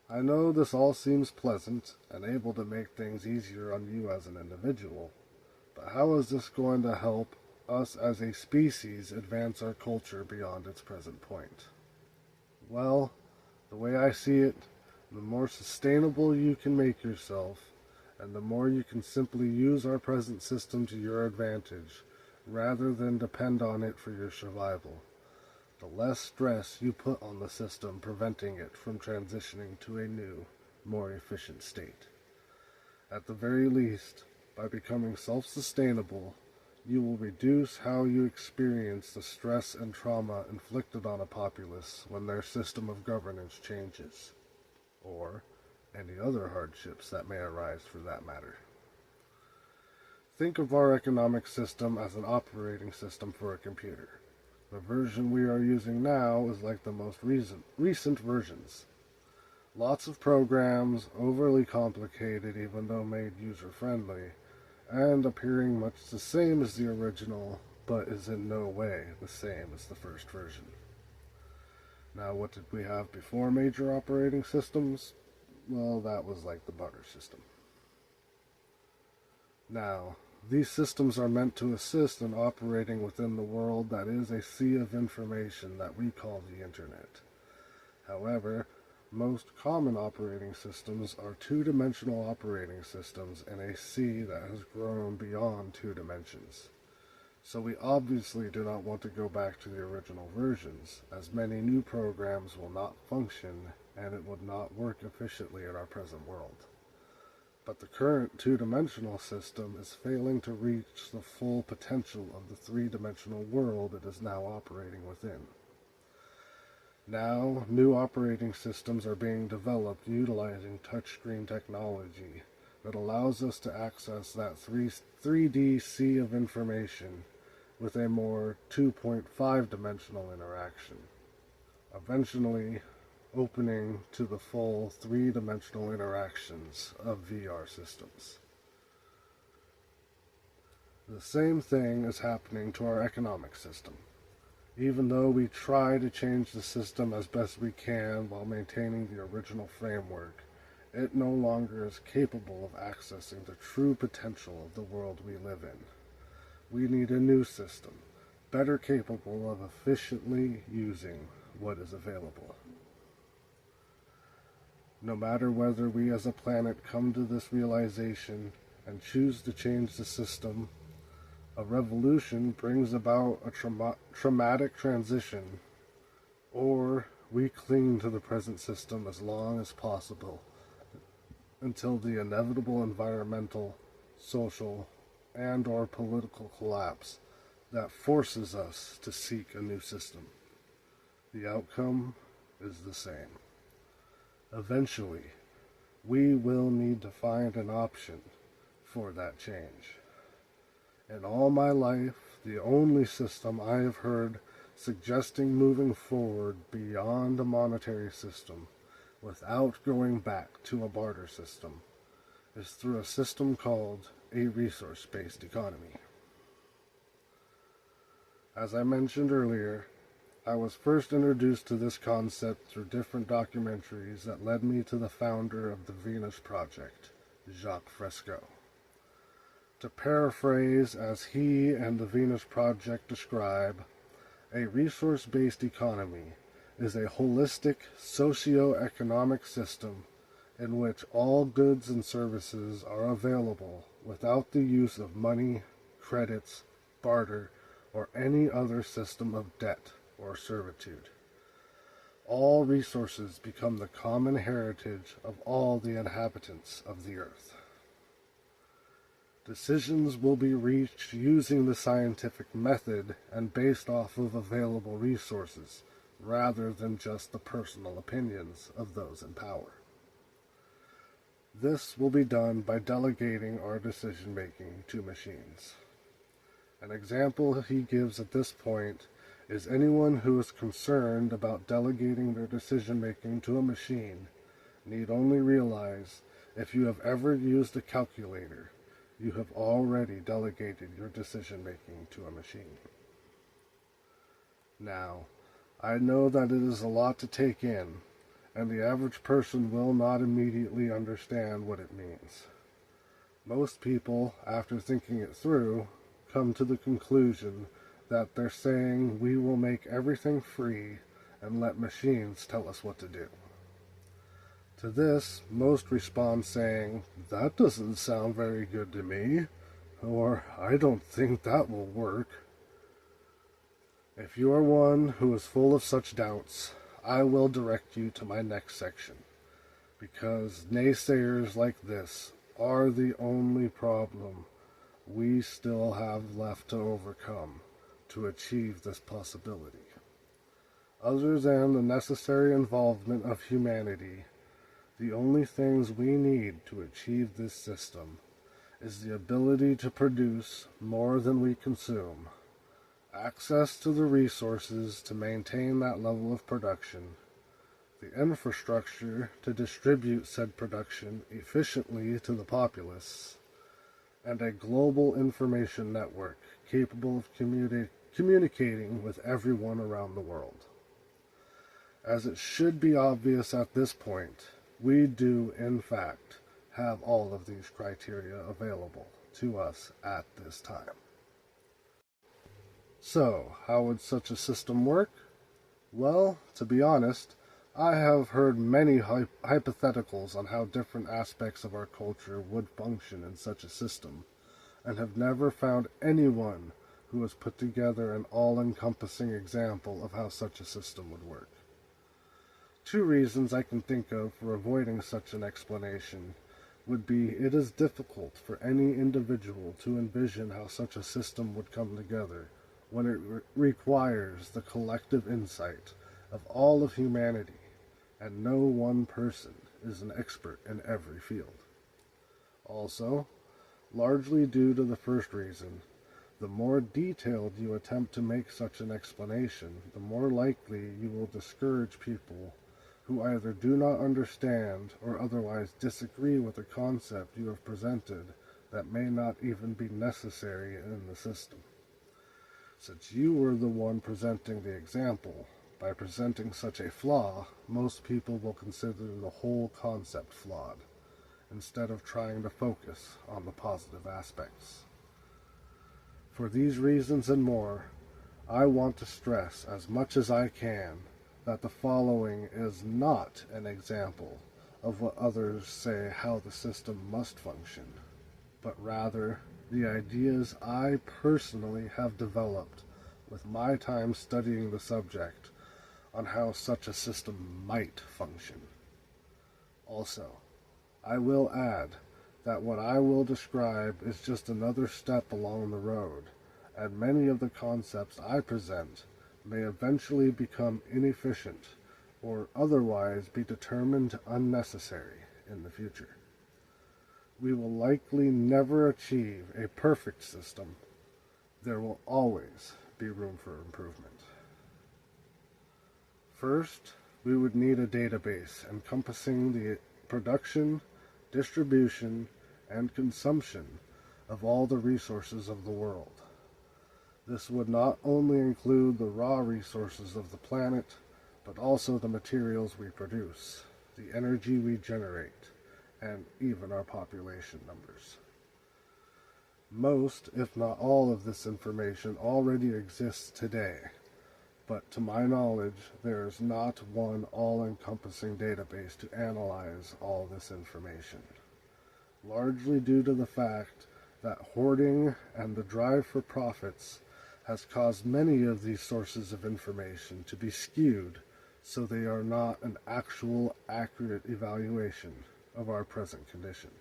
I know this all seems pleasant and able to make things easier on you as an individual, but how is this going to help us as a species advance our culture beyond its present point? Well, the way I see it, The more sustainable you can make yourself, and the more you can simply use our present system to your advantage, rather than depend on it for your survival, the less stress you put on the system, preventing it from transitioning to a new, more efficient state. At the very least, by becoming self-sustainable, you will reduce how you experience the stress and trauma inflicted on a populace when their system of governance changes, or any other hardships that may arise for that matter. Think of our economic system as an operating system for a computer. The version we are using now is like the most recent versions. Lots of programs, overly complicated even though made user-friendly, and appearing much the same as the original, but is in no way the same as the first version. Now, what did we have before major operating systems? Well, that was like the barter system. Now, these systems are meant to assist in operating within the world that is a sea of information that we call the Internet. However, most common operating systems are two-dimensional operating systems in a sea that has grown beyond 2 dimensions. So we obviously do not want to go back to the original versions, as many new programs will not function and it would not work efficiently in our present world. But the current 2-dimensional system is failing to reach the full potential of the 3-dimensional world it is now operating within. Now, new operating systems are being developed utilizing touchscreen technology that allows us to access that 3D sea of information with a more 2.5-dimensional interaction, eventually opening to the full 3-dimensional interactions of VR systems. The same thing is happening to our economic system. Even though we try to change the system as best we can while maintaining the original framework, it no longer is capable of accessing the true potential of the world we live in. We need a new system, better capable of efficiently using what is available. No matter whether we as a planet come to this realization and choose to change the system, a revolution brings about a traumatic transition, or we cling to the present system as long as possible until the inevitable environmental, social, and/or political collapse that forces us to seek a new system. The outcome is the same. Eventually, we will need to find an option for that change. In all my life, the only system I have heard suggesting moving forward beyond a monetary system without going back to a barter system is through a system called a resource-based economy. As I mentioned earlier, I was first introduced to this concept through different documentaries that led me to the founder of the Venus Project, Jacques Fresco. To paraphrase as he and the Venus Project describe, a resource-based economy is a holistic socio-economic system in which all goods and services are available without the use of money, credits, barter, or any other system of debt or servitude. All resources become the common heritage of all the inhabitants of the earth. Decisions will be reached using the scientific method and based off of available resources, rather than just the personal opinions of those in power. This will be done by delegating our decision-making to machines. An example he gives at this point is anyone who is concerned about delegating their decision-making to a machine need only realize if you have ever used a calculator, you have already delegated your decision-making to a machine. Now, I know that it is a lot to take in, and the average person will not immediately understand what it means. Most people, after thinking it through, come to the conclusion that they're saying we will make everything free and let machines tell us what to do. To this, most respond saying, "That doesn't sound very good to me," or "I don't think that will work." If you are one who is full of such doubts, I will direct you to my next section, because naysayers like this are the only problem we still have left to overcome to achieve this possibility. Other than the necessary involvement of humanity, the only things we need to achieve this system is the ability to produce more than we consume, access to the resources to maintain that level of production, the infrastructure to distribute said production efficiently to the populace, and a global information network capable of communicating with everyone around the world. As it should be obvious at this point, we do, in fact, have all of these criteria available to us at this time. So, how would such a system work? Well, to be honest, I have heard many hypotheticals on how different aspects of our culture would function in such a system, and have never found anyone who has put together an all-encompassing example of how such a system would work. Two reasons I can think of for avoiding such an explanation would be it is difficult for any individual to envision how such a system would come together when it requires the collective insight of all of humanity, and no one person is an expert in every field. Also, largely due to the first reason, the more detailed you attempt to make such an explanation, the more likely you will discourage people who either do not understand or otherwise disagree with the concept you have presented that may not even be necessary in the system. Since you were the one presenting the example, by presenting such a flaw, most people will consider the whole concept flawed, instead of trying to focus on the positive aspects. For these reasons and more, I want to stress as much as I can that the following is not an example of what others say how the system must function, but rather the ideas I personally have developed with my time studying the subject on how such a system might function. Also, I will add that what I will describe is just another step along the road, and many of the concepts I present may eventually become inefficient or otherwise be determined unnecessary in the future. We will likely never achieve a perfect system. There will always be room for improvement. First, we would need a database encompassing the production, distribution, and consumption of all the resources of the world. This would not only include the raw resources of the planet, but also the materials we produce, the energy we generate, and even our population numbers. Most, if not all, of this information already exists today, but to my knowledge, there is not one all-encompassing database to analyze all this information, largely due to the fact that hoarding and the drive for profits has caused many of these sources of information to be skewed so they are not an actual accurate evaluation of our present condition.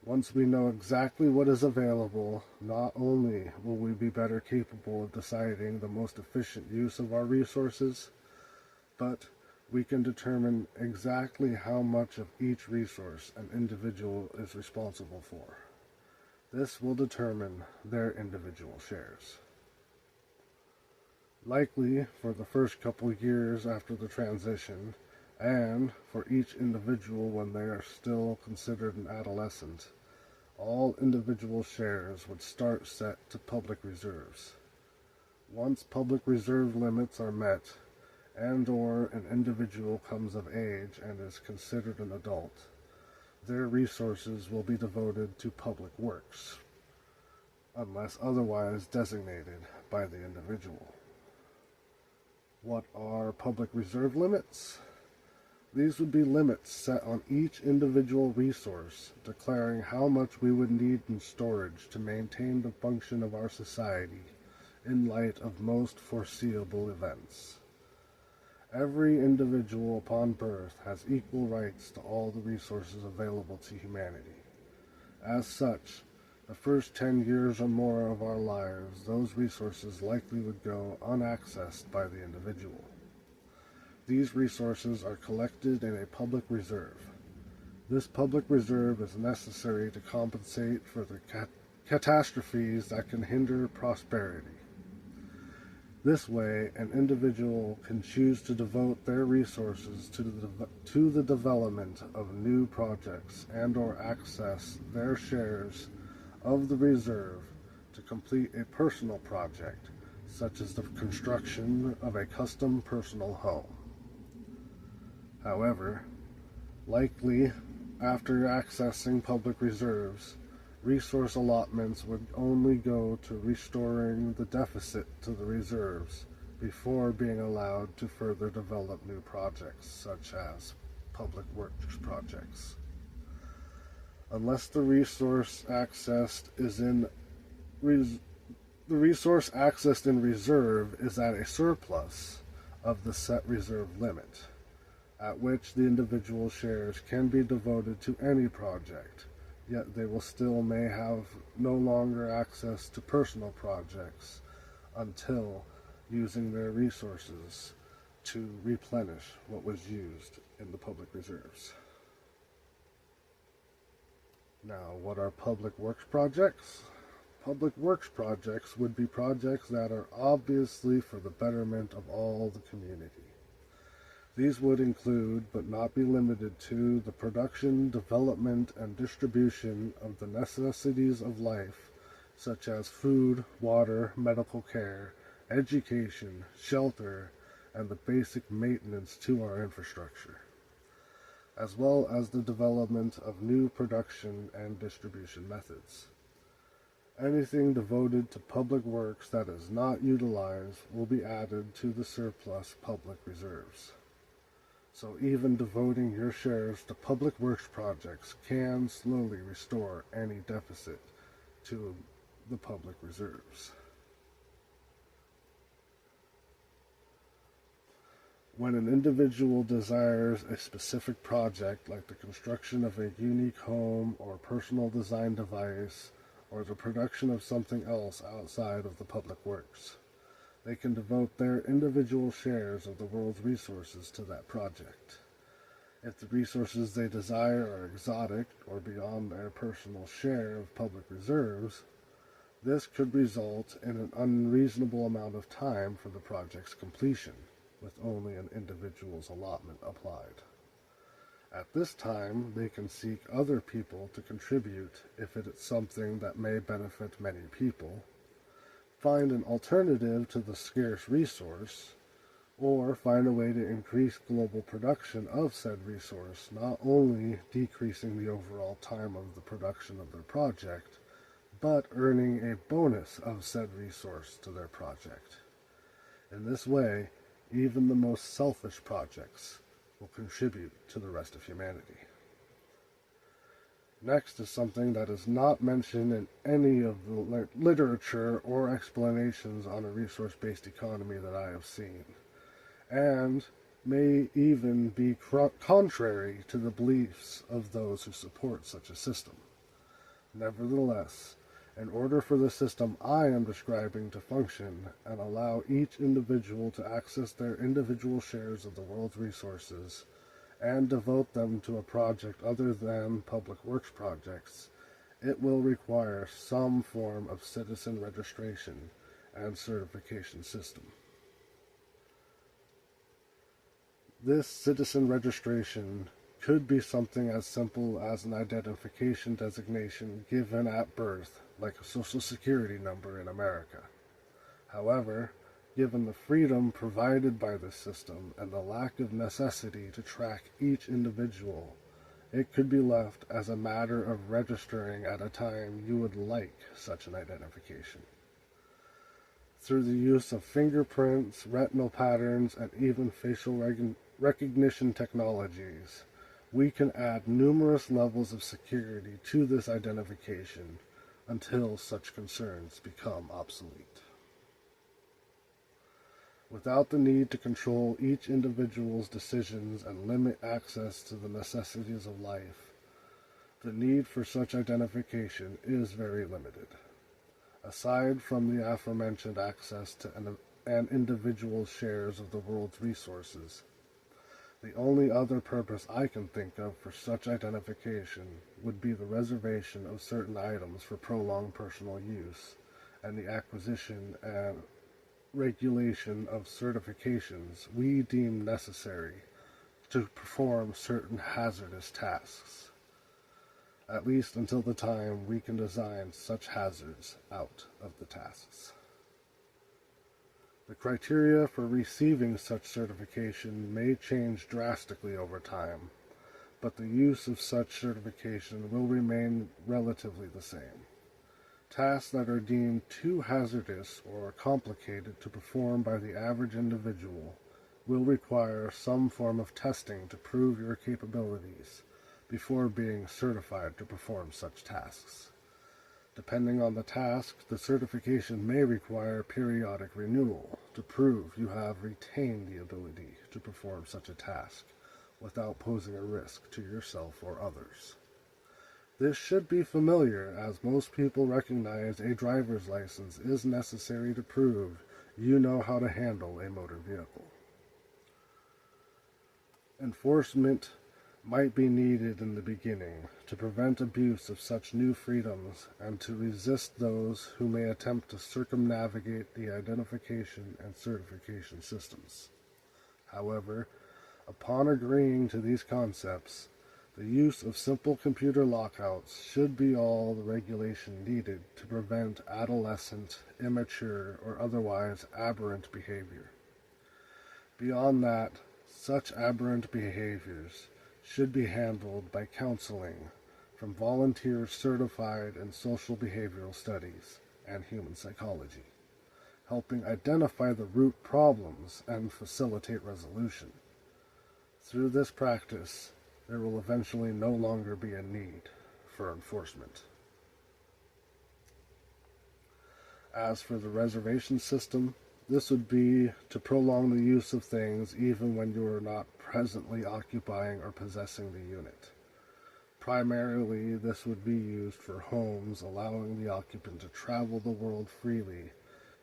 Once we know exactly what is available, not only will we be better capable of deciding the most efficient use of our resources, but we can determine exactly how much of each resource an individual is responsible for. This will determine their individual shares. Likely, for the first couple years after the transition, and for each individual when they are still considered an adolescent, all individual shares would start set to public reserves. Once public reserve limits are met, and/or an individual comes of age and is considered an adult, their resources will be devoted to public works, unless otherwise designated by the individual. What are public reserve limits? These would be limits set on each individual resource, declaring how much we would need in storage to maintain the function of our society in light of most foreseeable events. Every individual upon birth has equal rights to all the resources available to humanity. As such, the first 10 years or more of our lives, those resources likely would go unaccessed by the individual. These resources are collected in a public reserve. This public reserve is necessary to compensate for the catastrophes that can hinder prosperity. This way, an individual can choose to devote their resources to the development of new projects and/or access their shares of the reserve to complete a personal project, such as the construction of a custom personal home. However, likely after accessing public reserves, resource allotments would only go to restoring the deficit to the reserves before being allowed to further develop new projects, such as public works projects. Unless the resource accessed in reserve is at a surplus of the set reserve limit, at which the individual shares can be devoted to any project, yet they will still may have no longer access to personal projects until using their resources to replenish what was used in the public reserves. Now, what are public works projects? Public works projects would be projects that are obviously for the betterment of all the community. These would include, but not be limited to, the production, development, and distribution of the necessities of life, such as food, water, medical care, education, shelter, and the basic maintenance to our infrastructure, as well as the development of new production and distribution methods. Anything devoted to public works that is not utilized will be added to the surplus public reserves. So even devoting your shares to public works projects can slowly restore any deficit to the public reserves. When an individual desires a specific project, like the construction of a unique home or personal design device, or the production of something else outside of the public works, they can devote their individual shares of the world's resources to that project. If the resources they desire are exotic or beyond their personal share of public reserves, this could result in an unreasonable amount of time for the project's completion, with only an individual's allotment applied. At this time, they can seek other people to contribute if it is something that may benefit many people, find an alternative to the scarce resource, or find a way to increase global production of said resource, not only decreasing the overall time of the production of their project, but earning a bonus of said resource to their project. In this way, even the most selfish projects will contribute to the rest of humanity. Next is something that is not mentioned in any of the literature or explanations on a resource-based economy that I have seen, and may even be contrary to the beliefs of those who support such a system. Nevertheless, in order for the system I am describing to function and allow each individual to access their individual shares of the world's resources and devote them to a project other than public works projects, it will require some form of citizen registration and certification system. This citizen registration could be something as simple as an identification designation given at birth, like a Social Security number in America. However, given the freedom provided by this system and the lack of necessity to track each individual, it could be left as a matter of registering at a time you would like such an identification. Through the use of fingerprints, retinal patterns, and even facial recognition technologies, we can add numerous levels of security to this identification until such concerns become obsolete. Without the need to control each individual's decisions and limit access to the necessities of life, the need for such identification is very limited. Aside from the aforementioned access to an individual's shares of the world's resources, the only other purpose I can think of for such identification would be the reservation of certain items for prolonged personal use and the acquisition and regulation of certifications we deem necessary to perform certain hazardous tasks, at least until the time we can design such hazards out of the tasks. The criteria for receiving such certification may change drastically over time, but the use of such certification will remain relatively the same. Tasks that are deemed too hazardous or complicated to perform by the average individual will require some form of testing to prove your capabilities before being certified to perform such tasks. Depending on the task, the certification may require periodic renewal to prove you have retained the ability to perform such a task without posing a risk to yourself or others. This should be familiar, as most people recognize a driver's license is necessary to prove you know how to handle a motor vehicle. Enforcement might be needed in the beginning to prevent abuse of such new freedoms and to resist those who may attempt to circumnavigate the identification and certification systems. However, upon agreeing to these concepts, the use of simple computer lockouts should be all the regulation needed to prevent adolescent, immature, or otherwise aberrant behavior. Beyond that, such aberrant behaviors should be handled by counseling from volunteers certified in social behavioral studies and human psychology, helping identify the root problems and facilitate resolution. Through this practice, there will eventually no longer be a need for enforcement. As for the reservation system, this would be to prolong the use of things even when you are not presently occupying or possessing the unit. Primarily, this would be used for homes, allowing the occupant to travel the world freely,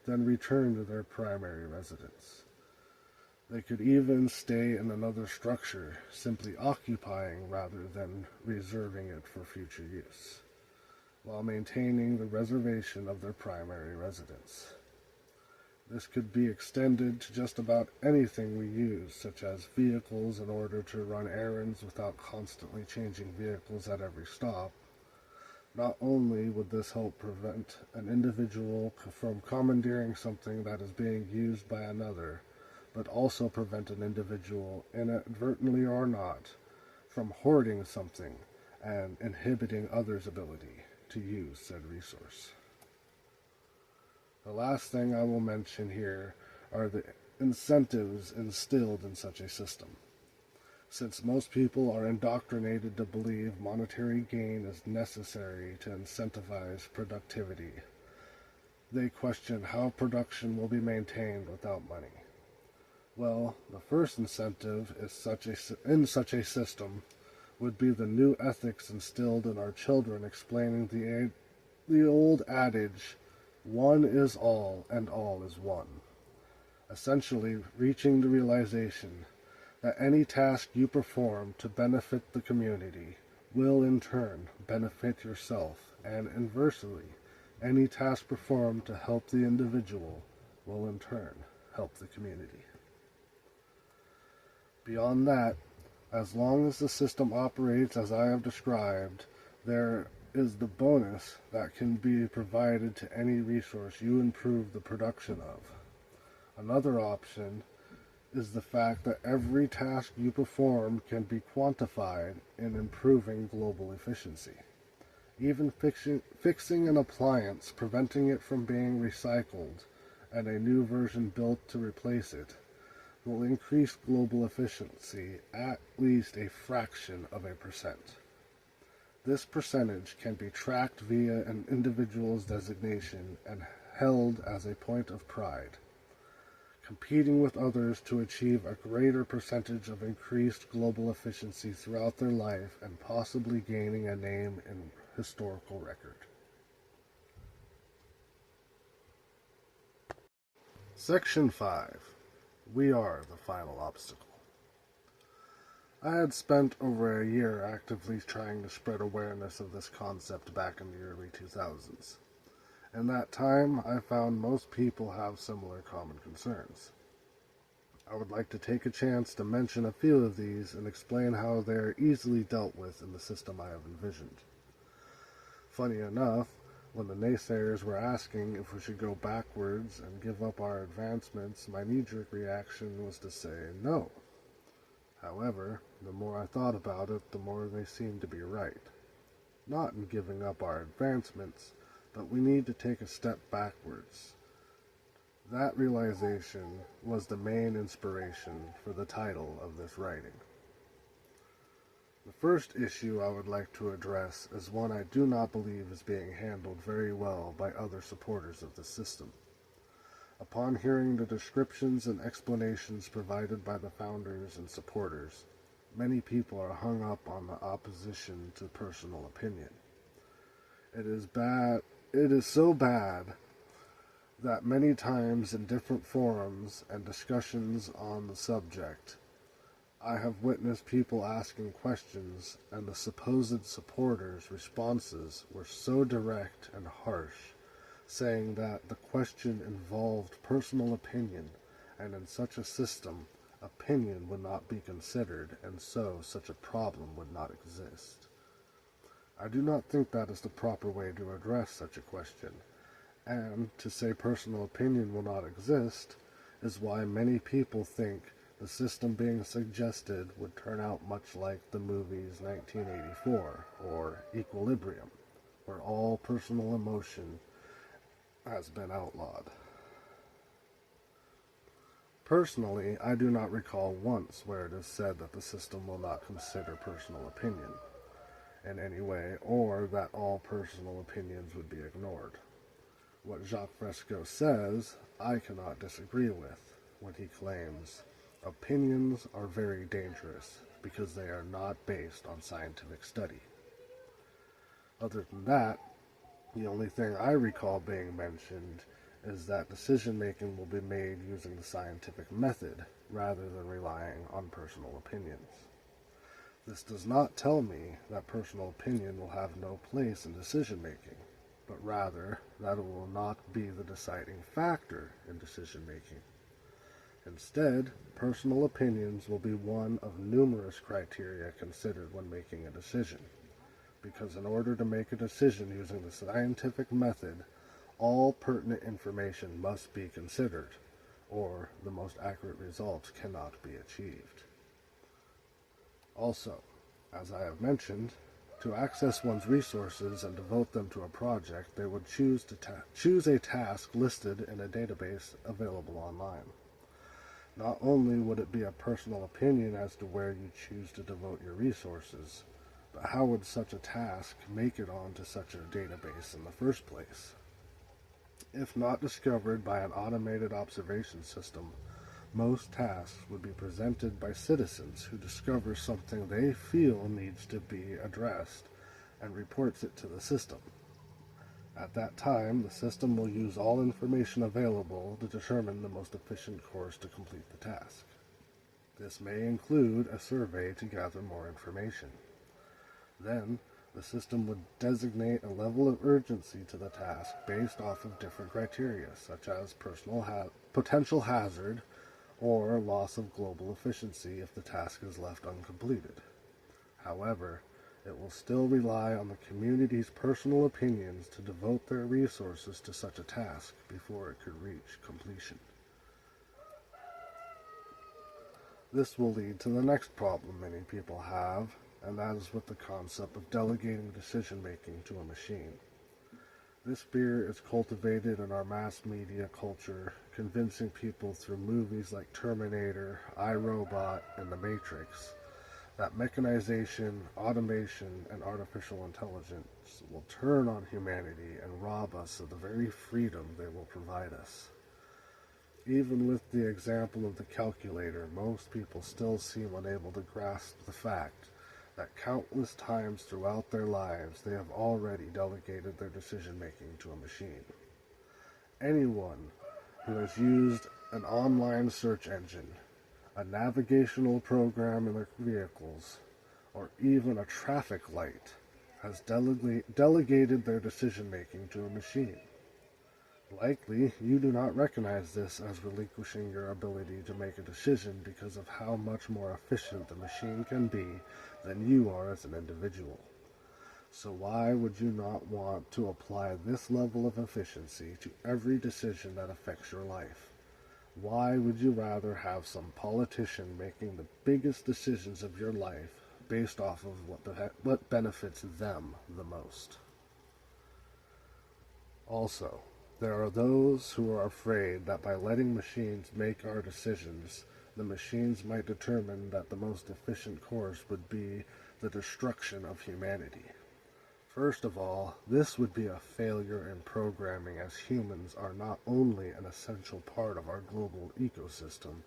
then return to their primary residence. They could even stay in another structure, simply occupying rather than reserving it for future use, while maintaining the reservation of their primary residence. This could be extended to just about anything we use, such as vehicles in order to run errands without constantly changing vehicles at every stop. Not only would this help prevent an individual from commandeering something that is being used by another, but also prevent an individual, inadvertently or not, from hoarding something and inhibiting others' ability to use said resource. The last thing I will mention here are the incentives instilled in such a system. Since most people are indoctrinated to believe monetary gain is necessary to incentivize productivity, they question how production will be maintained without money. Well, the first incentive in such a system would be the new ethics instilled in our children, explaining the old adage, one is all and all is one. Essentially, reaching the realization that any task you perform to benefit the community will in turn benefit yourself, and inversely, any task performed to help the individual will in turn help the community. Beyond that, as long as the system operates as I have described, there is the bonus that can be provided to any resource you improve the production of. Another option is the fact that every task you perform can be quantified in improving global efficiency. Even fixing an appliance, preventing it from being recycled, and a new version built to replace it, will increase global efficiency at least a fraction of a percent. This percentage can be tracked via an individual's designation and held as a point of pride, competing with others to achieve a greater percentage of increased global efficiency throughout their life and possibly gaining a name in historical record. Section 5. We are the final obstacle. I had spent over a year actively trying to spread awareness of this concept back in the early 2000s. In that time, I found most people have similar common concerns. I would like to take a chance to mention a few of these and explain how they are easily dealt with in the system I have envisioned. Funny enough, when the naysayers were asking if we should go backwards and give up our advancements, my knee-jerk reaction was to say no. However, the more I thought about it, the more they seemed to be right. Not in giving up our advancements, but we need to take a step backwards. That realization was the main inspiration for the title of this writing. The first issue I would like to address is one I do not believe is being handled very well by other supporters of the system. Upon hearing the descriptions and explanations provided by the founders and supporters, many people are hung up on the opposition to personal opinion. It is so bad that many times in different forums and discussions on the subject, I have witnessed people asking questions, and the supposed supporters' responses were so direct and harsh, saying that the question involved personal opinion, and in such a system, opinion would not be considered, and so such a problem would not exist. I do not think that is the proper way to address such a question, and to say personal opinion will not exist is why many people think the system being suggested would turn out much like the movies 1984 or Equilibrium, where all personal emotion has been outlawed. Personally, I do not recall once where it is said that the system will not consider personal opinion in any way, or that all personal opinions would be ignored. What Jacques Fresco says, I cannot disagree with when he claims, opinions are very dangerous because they are not based on scientific study. Other than that, the only thing I recall being mentioned is that decision-making will be made using the scientific method rather than relying on personal opinions. This does not tell me that personal opinion will have no place in decision-making, but rather that it will not be the deciding factor in decision-making. Instead, personal opinions will be one of numerous criteria considered when making a decision, because in order to make a decision using the scientific method, all pertinent information must be considered, or the most accurate results cannot be achieved. Also, as I have mentioned, to access one's resources and devote them to a project, they would choose a task listed in a database available online. Not only would it be a personal opinion as to where you choose to devote your resources, but how would such a task make it onto such a database in the first place? If not discovered by an automated observation system, most tasks would be presented by citizens who discover something they feel needs to be addressed and reports it to the system. At that time, the system will use all information available to determine the most efficient course to complete the task. This may include a survey to gather more information. Then, the system would designate a level of urgency to the task based off of different criteria, such as potential hazard or loss of global efficiency if the task is left uncompleted. However, it will still rely on the community's personal opinions to devote their resources to such a task before it could reach completion. This will lead to the next problem many people have, and that is with the concept of delegating decision-making to a machine. This fear is cultivated in our mass media culture, convincing people through movies like Terminator, iRobot, and The Matrix that mechanization, automation, and artificial intelligence will turn on humanity and rob us of the very freedom they will provide us. Even with the example of the calculator, most people still seem unable to grasp the fact that countless times throughout their lives they have already delegated their decision-making to a machine. Anyone who has used an online search engine, a navigational program in their vehicles, or even a traffic light has delegated their decision-making to a machine. Likely, you do not recognize this as relinquishing your ability to make a decision because of how much more efficient the machine can be than you are as an individual. So why would you not want to apply this level of efficiency to every decision that affects your life? Why would you rather have some politician making the biggest decisions of your life based off of what benefits them the most? Also, there are those who are afraid that by letting machines make our decisions, the machines might determine that the most efficient course would be the destruction of humanity. First of all, this would be a failure in programming, as humans are not only an essential part of our global ecosystem,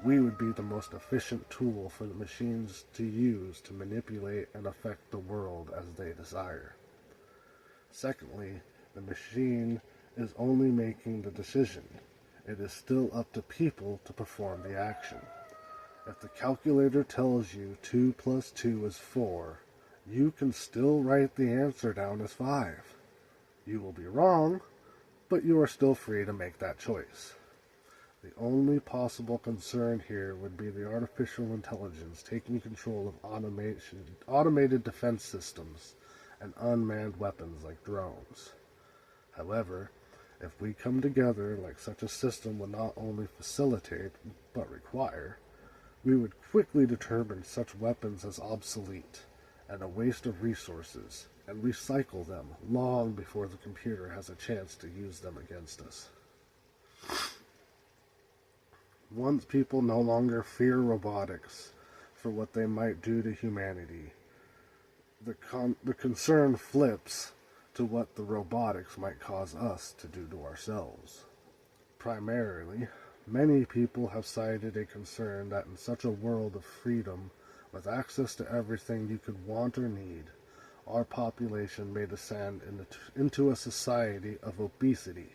we would be the most efficient tool for the machines to use to manipulate and affect the world as they desire. Secondly, the machine is only making the decision. It is still up to people to perform the action. If the calculator tells you 2 plus 2 is 4, you can still write the answer down as 5. You will be wrong, but you are still free to make that choice. The only possible concern here would be the artificial intelligence taking control of automated defense systems and unmanned weapons like drones. However, if we come together like such a system would not only facilitate, but require, we would quickly determine such weapons as obsolete and a waste of resources, and recycle them long before the computer has a chance to use them against us. Once people no longer fear robotics for what they might do to humanity, the concern flips to what the robotics might cause us to do to ourselves. Primarily, many people have cited a concern that in such a world of freedom, with access to everything you could want or need, our population may descend into a society of obesity,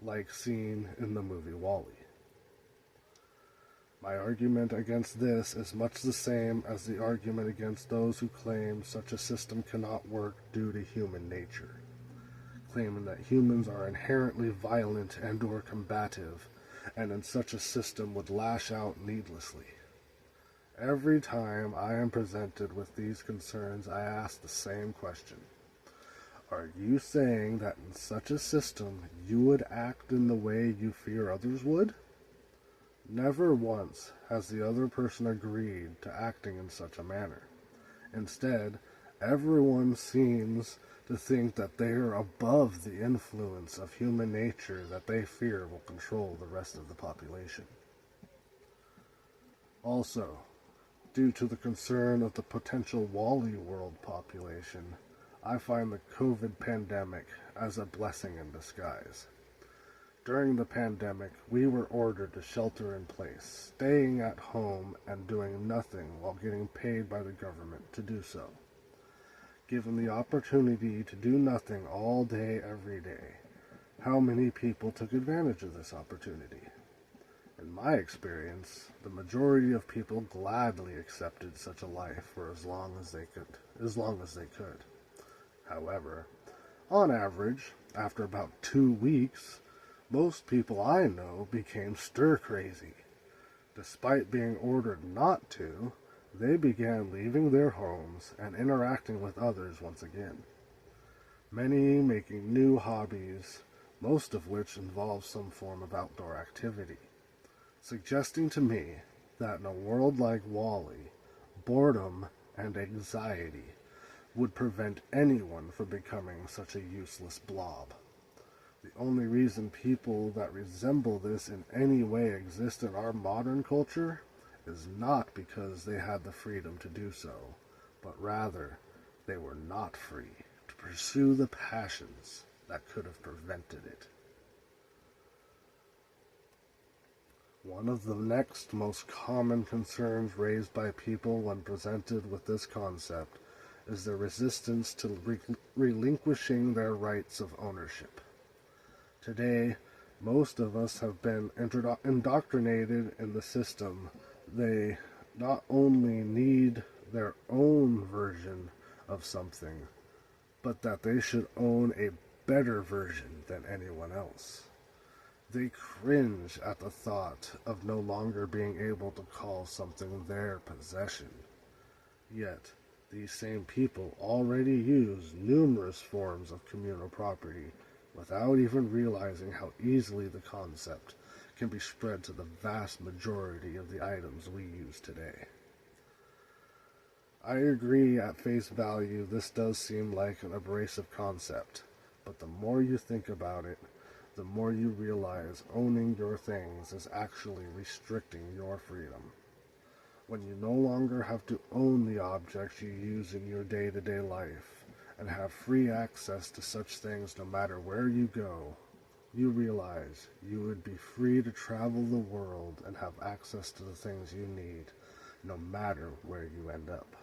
like seen in the movie WALL-E. My argument against this is much the same as the argument against those who claim such a system cannot work due to human nature, claiming that humans are inherently violent and or combative, and in such a system would lash out needlessly. Every time I am presented with these concerns, I ask the same question. Are you saying that in such a system you would act in the way you fear others would? Never once has the other person agreed to acting in such a manner. Instead, everyone seems to think that they are above the influence of human nature that they fear will control the rest of the population. Also, due to the concern of the potential WALL-E world population, I find the COVID pandemic as a blessing in disguise. During the pandemic, we were ordered to shelter in place, staying at home and doing nothing while getting paid by the government to do so. Given the opportunity to do nothing all day, every day, how many people took advantage of this opportunity? In my experience, the majority of people gladly accepted such a life for as long as they could. However, on average, after about 2 weeks, most people I know became stir-crazy. Despite being ordered not to, they began leaving their homes and interacting with others once again. Many making new hobbies, most of which involve some form of outdoor activity, suggesting to me that in a world like WALL-E, boredom and anxiety would prevent anyone from becoming such a useless blob. The only reason people that resemble this in any way exist in our modern culture is not because they had the freedom to do so, but rather they were not free to pursue the passions that could have prevented it. One of the next most common concerns raised by people when presented with this concept is their resistance to relinquishing their rights of ownership. Today, most of us have been indoctrinated in the system. They not only need their own version of something, but that they should own a better version than anyone else. They cringe at the thought of no longer being able to call something their possession. Yet, these same people already use numerous forms of communal property without even realizing how easily the concept can be spread to the vast majority of the items we use today. I agree at face value this does seem like an abrasive concept, but the more you think about it, the more you realize owning your things is actually restricting your freedom. When you no longer have to own the objects you use in your day-to-day life, and have free access to such things no matter where you go, you realize you would be free to travel the world and have access to the things you need, no matter where you end up.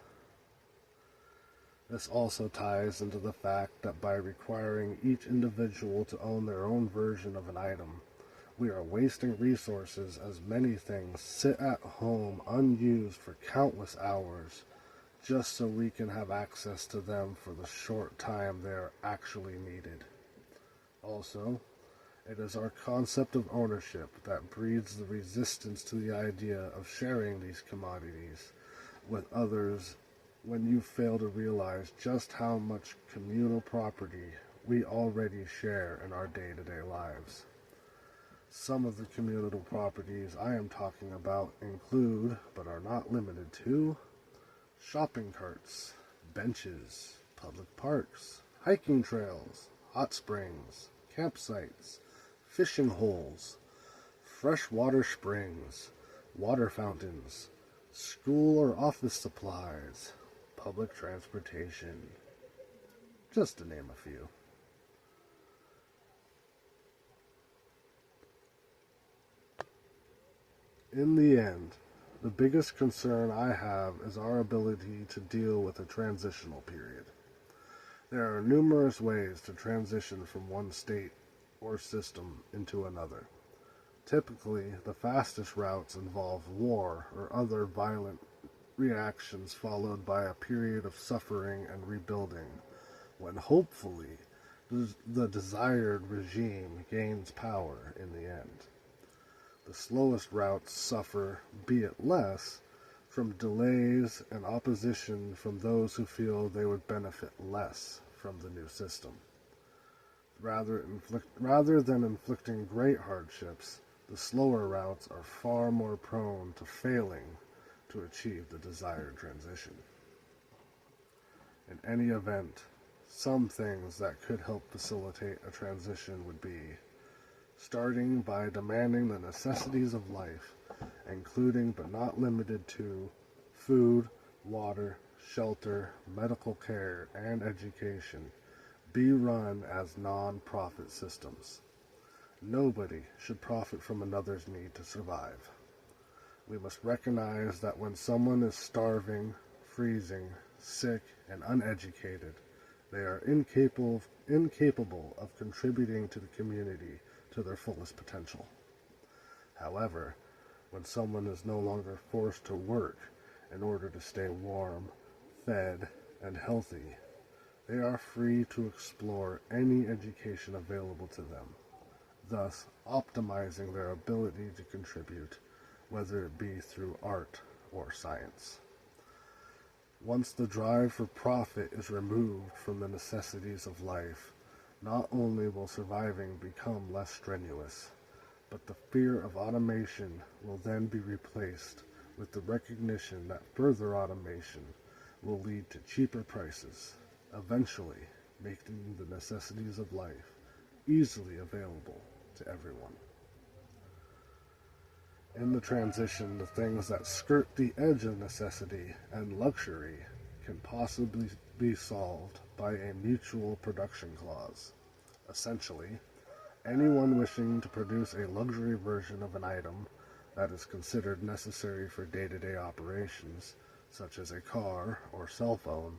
This also ties into the fact that by requiring each individual to own their own version of an item, we are wasting resources as many things sit at home unused for countless hours just so we can have access to them for the short time they are actually needed. Also, it is our concept of ownership that breeds the resistance to the idea of sharing these commodities with others when you fail to realize just how much communal property we already share in our day-to-day lives. Some of the communal properties I am talking about include, but are not limited to, shopping carts, benches, public parks, hiking trails, hot springs, campsites, fishing holes, freshwater springs, water fountains, school or office supplies, public transportation, just to name a few. In the end, the biggest concern I have is our ability to deal with a transitional period. There are numerous ways to transition from one state or system into another. Typically, the fastest routes involve war or other violent reactions followed by a period of suffering and rebuilding, when hopefully the desired regime gains power in the end. The slowest routes suffer, be it less, from delays and opposition from those who feel they would benefit less from the new system. Rather than inflicting great hardships, the slower routes are far more prone to failing to achieve the desired transition. In any event, some things that could help facilitate a transition would be starting by demanding the necessities of life, including but not limited to food, water, shelter, medical care, and education, be run as non-profit systems. Nobody should profit from another's need to survive. We must recognize that when someone is starving, freezing, sick, and uneducated, they are incapable of contributing to the community to their fullest potential. However, when someone is no longer forced to work in order to stay warm, fed, and healthy, they are free to explore any education available to them, thus optimizing their ability to contribute, whether it be through art or science. Once the drive for profit is removed from the necessities of life, not only will surviving become less strenuous, but the fear of automation will then be replaced with the recognition that further automation will lead to cheaper prices, eventually making the necessities of life easily available to everyone. In the transition, the things that skirt the edge of necessity and luxury can possibly be solved by a mutual production clause. Essentially, anyone wishing to produce a luxury version of an item that is considered necessary for day-to-day operations, such as a car or cell phone,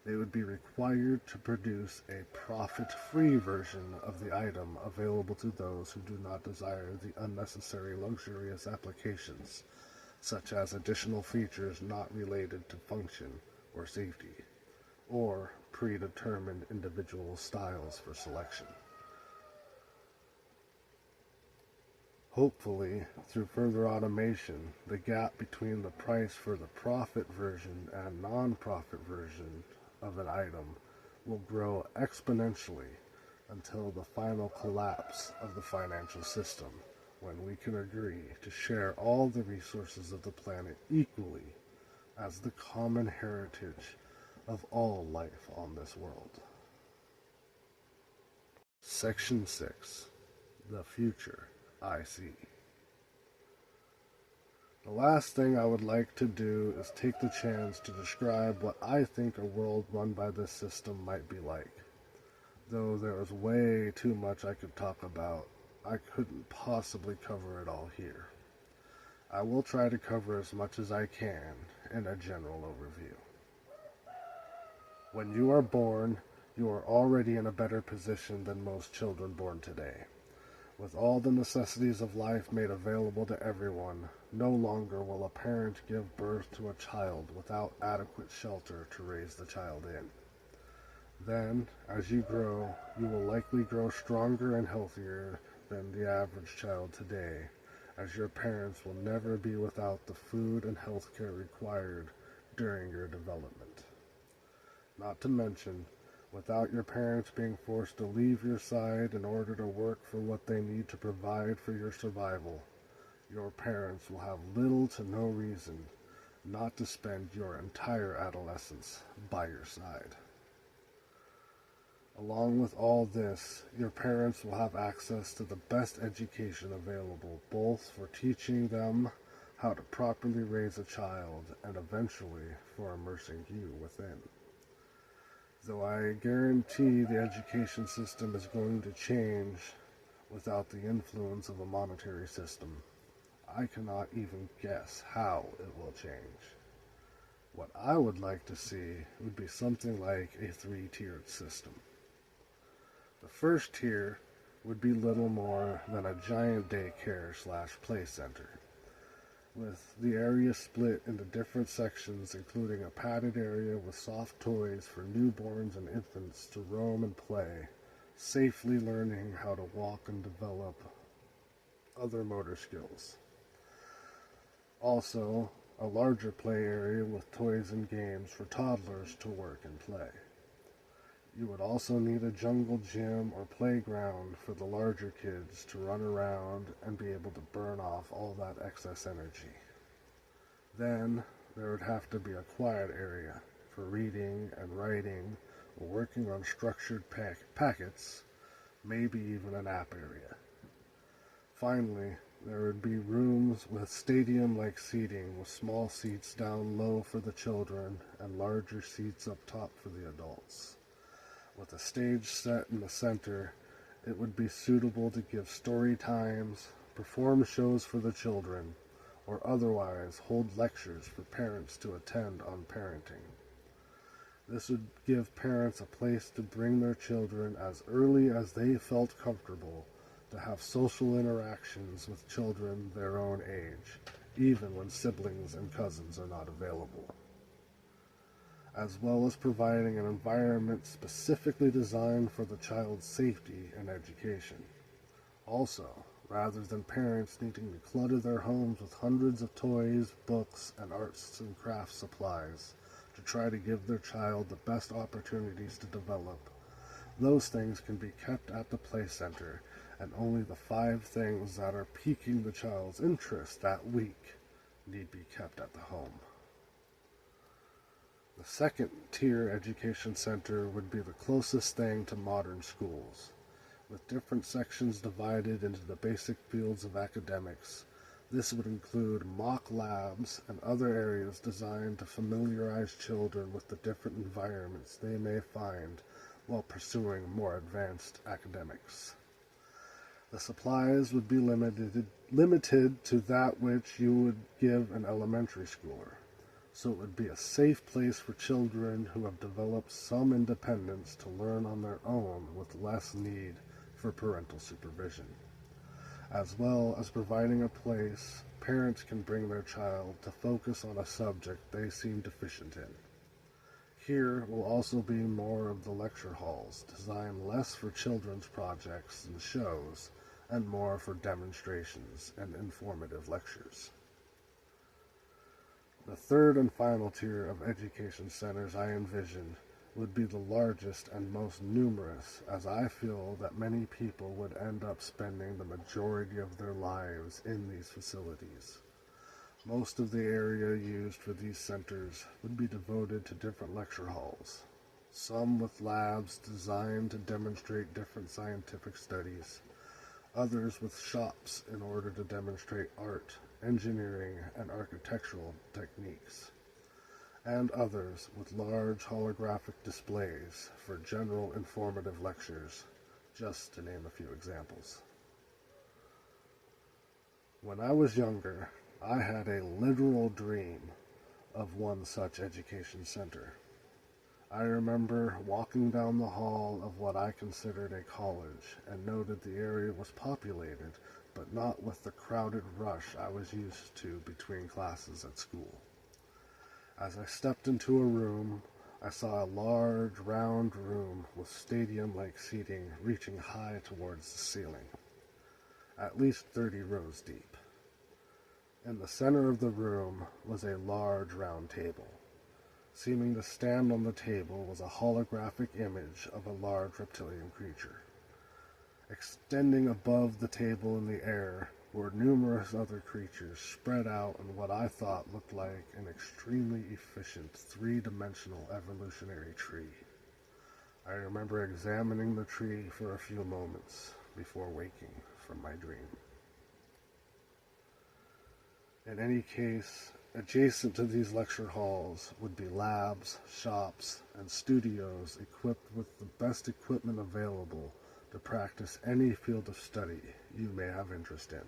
they would be required to produce a profit-free version of the item available to those who do not desire the unnecessary luxurious applications, such as additional features not related to function or safety, or predetermined individual styles for selection. Hopefully, through further automation, the gap between the price for the profit version and non-profit version of an item will grow exponentially until the final collapse of the financial system, when we can agree to share all the resources of the planet equally as the common heritage of all life on this world. Section 6. The Future I See. The last thing I would like to do is take the chance to describe what I think a world run by this system might be like. Though there is way too much I could talk about, I couldn't possibly cover it all here. I will try to cover as much as I can in a general overview. When you are born, you are already in a better position than most children born today. With all the necessities of life made available to everyone, no longer will a parent give birth to a child without adequate shelter to raise the child in. Then, as you grow, you will likely grow stronger and healthier than the average child today, as your parents will never be without the food and health care required during your development. Not to mention, without your parents being forced to leave your side in order to work for what they need to provide for your survival, your parents will have little to no reason not to spend your entire adolescence by your side. Along with all this, your parents will have access to the best education available, both for teaching them how to properly raise a child and eventually for immersing you within. Though I guarantee the education system is going to change without the influence of a monetary system, I cannot even guess how it will change. What I would like to see would be something like a 3-tiered system. The first tier would be little more than a giant daycare/play center, with the area split into different sections, including a padded area with soft toys for newborns and infants to roam and play, safely learning how to walk and develop other motor skills. Also, a larger play area with toys and games for toddlers to work and play. You would also need a jungle gym or playground for the larger kids to run around and be able to burn off all that excess energy. Then, there would have to be a quiet area for reading and writing or working on structured packets, maybe even an app area. Finally, there would be rooms with stadium-like seating with small seats down low for the children and larger seats up top for the adults. With a stage set in the center, it would be suitable to give story times, perform shows for the children, or otherwise hold lectures for parents to attend on parenting. This would give parents a place to bring their children as early as they felt comfortable to have social interactions with children their own age, even when siblings and cousins are not available, as well as providing an environment specifically designed for the child's safety and education. Also, rather than parents needing to clutter their homes with hundreds of toys, books, and arts and crafts supplies to try to give their child the best opportunities to develop, those things can be kept at the play center, and only the 5 things that are piquing the child's interest that week need be kept at the home. The The second tier education center would be the closest thing to modern schools, with different sections divided into the basic fields of academics. This would include mock labs and other areas designed to familiarize children with the different environments they may find while pursuing more advanced academics. The supplies would be limited to that which you would give an elementary schooler, so it would be a safe place for children who have developed some independence to learn on their own with less need for parental supervision, as well as providing a place parents can bring their child to focus on a subject they seem deficient in. Here will also be more of the lecture halls, designed less for children's projects and shows, and more for demonstrations and informative lectures. The third and final tier of education centers I envision would be the largest and most numerous, as I feel that many people would end up spending the majority of their lives in these facilities. Most of the area used for these centers would be devoted to different lecture halls, some with labs designed to demonstrate different scientific studies, others with shops in order to demonstrate art, engineering, and architectural techniques, and others with large holographic displays for general informative lectures, just to name a few examples. When I was younger, I had a literal dream of one such education center. I remember walking down the hall of what I considered a college and noted the area was populated, but not with the crowded rush I was used to between classes at school. As I stepped into a room, I saw a large, round room with stadium-like seating reaching high towards the ceiling, at least 30 rows deep. In the center of the room was a large round table. Seeming to stand on the table was a holographic image of a large reptilian creature. Extending above the table in the air were numerous other creatures spread out in what I thought looked like an extremely efficient three-dimensional evolutionary tree. I remember examining the tree for a few moments before waking from my dream. In any case, adjacent to these lecture halls would be labs, shops, and studios equipped with the best equipment available to practice any field of study you may have interest in.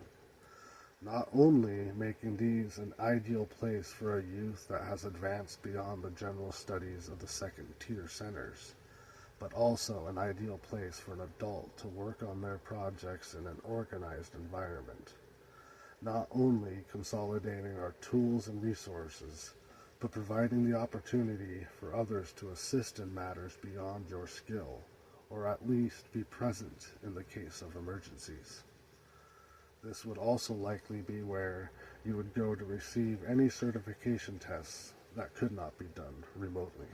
Not only making these an ideal place for a youth that has advanced beyond the general studies of the second-tier centers, but also an ideal place for an adult to work on their projects in an organized environment. Not only consolidating our tools and resources, but providing the opportunity for others to assist in matters beyond your skill, or at least be present in the case of emergencies. This would also likely be where you would go to receive any certification tests that could not be done remotely.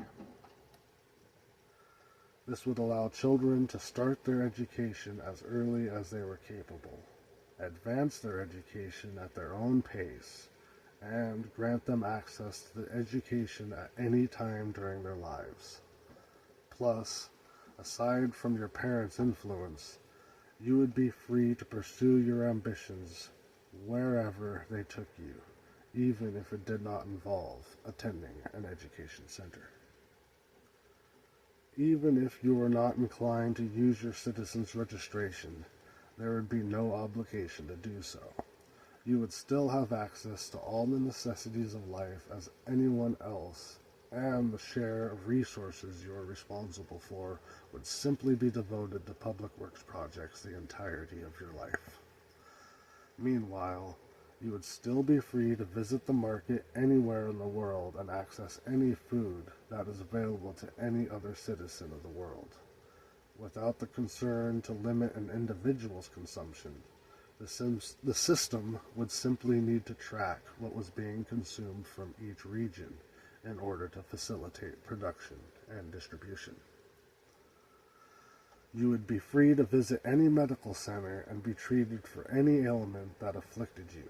This would allow children to start their education as early as they were capable, advance their education at their own pace, and grant them access to the education at any time during their lives. Plus, aside from your parents' influence, you would be free to pursue your ambitions wherever they took you, even if it did not involve attending an education center. Even if you were not inclined to use your citizen's registration, there would be no obligation to do so. You would still have access to all the necessities of life as anyone else, and the share of resources you are responsible for would simply be devoted to public works projects the entirety of your life. Meanwhile, you would still be free to visit the market anywhere in the world and access any food that is available to any other citizen of the world. Without the concern to limit an individual's consumption, the system would simply need to track what was being consumed from each region in order to facilitate production and distribution. You would be free to visit any medical center and be treated for any ailment that afflicted you.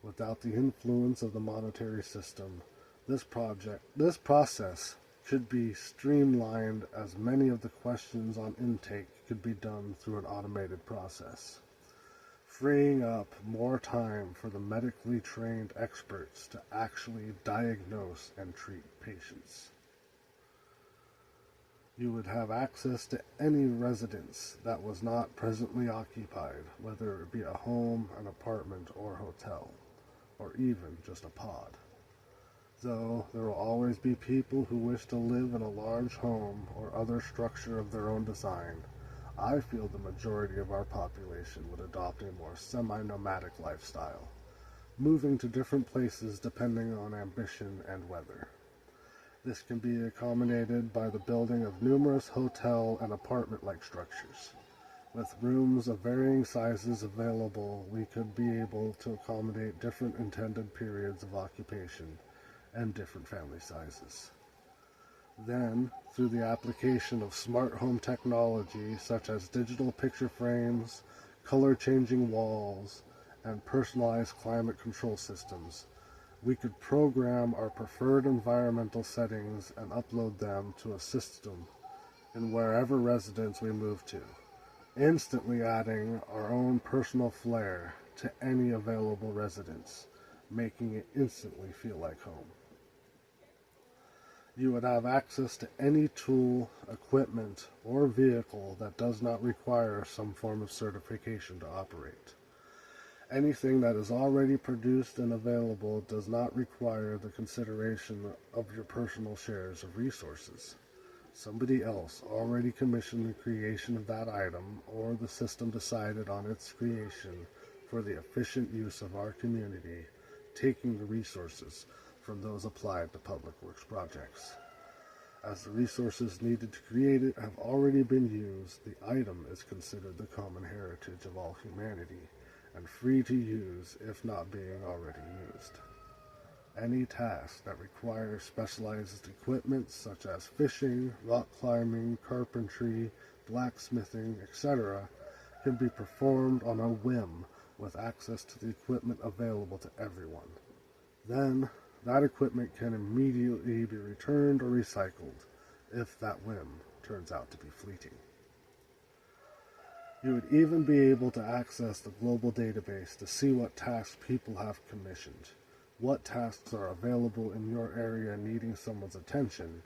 Without the influence of the monetary system, This process should be streamlined, as many of the questions on intake could be done through an automated process, freeing up more time for the medically trained experts to actually diagnose and treat patients. You would have access to any residence that was not presently occupied, whether it be a home, an apartment, or hotel, or even just a pod. Though there will always be people who wish to live in a large home or other structure of their own design, I feel the majority of our population would adopt a more semi-nomadic lifestyle, moving to different places depending on ambition and weather. This can be accommodated by the building of numerous hotel and apartment-like structures. With rooms of varying sizes available, we could be able to accommodate different intended periods of occupation and different family sizes. Then, through the application of smart home technology such as digital picture frames, color-changing walls, and personalized climate control systems, we could program our preferred environmental settings and upload them to a system in wherever residence we move to, instantly adding our own personal flair to any available residence, making it instantly feel like home. You would have access to any tool, equipment, or vehicle that does not require some form of certification to operate. Anything that is already produced and available does not require the consideration of your personal shares of resources. Somebody else already commissioned the creation of that item, or the system decided on its creation for the efficient use of our community, taking the resources from those applied to public works projects. As the resources needed to create it have already been used, the item is considered the common heritage of all humanity, and free to use if not being already used. Any task that requires specialized equipment such as fishing, rock climbing, carpentry, blacksmithing, etc. can be performed on a whim with access to the equipment available to everyone. Then, that equipment can immediately be returned or recycled if that whim turns out to be fleeting. You would even be able to access the global database to see what tasks people have commissioned, what tasks are available in your area needing someone's attention,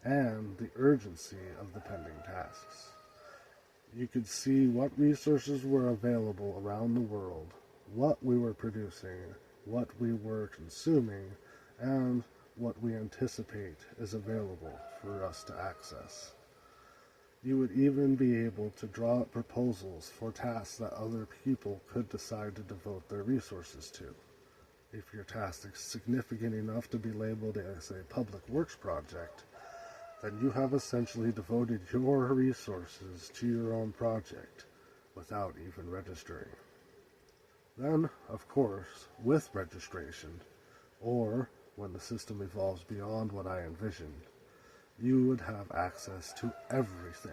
and the urgency of the pending tasks. You could see what resources were available around the world, what we were producing, what we were consuming, and what we anticipate is available for us to access. You would even be able to draw up proposals for tasks that other people could decide to devote their resources to. If your task is significant enough to be labeled as a public works project, then you have essentially devoted your resources to your own project without even registering. Then, of course, with registration, or when the system evolves beyond what I envisioned, you would have access to everything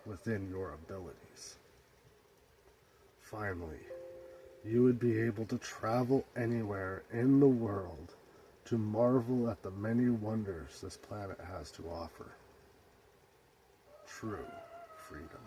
within your abilities. Finally, you would be able to travel anywhere in the world to marvel at the many wonders this planet has to offer. True freedom.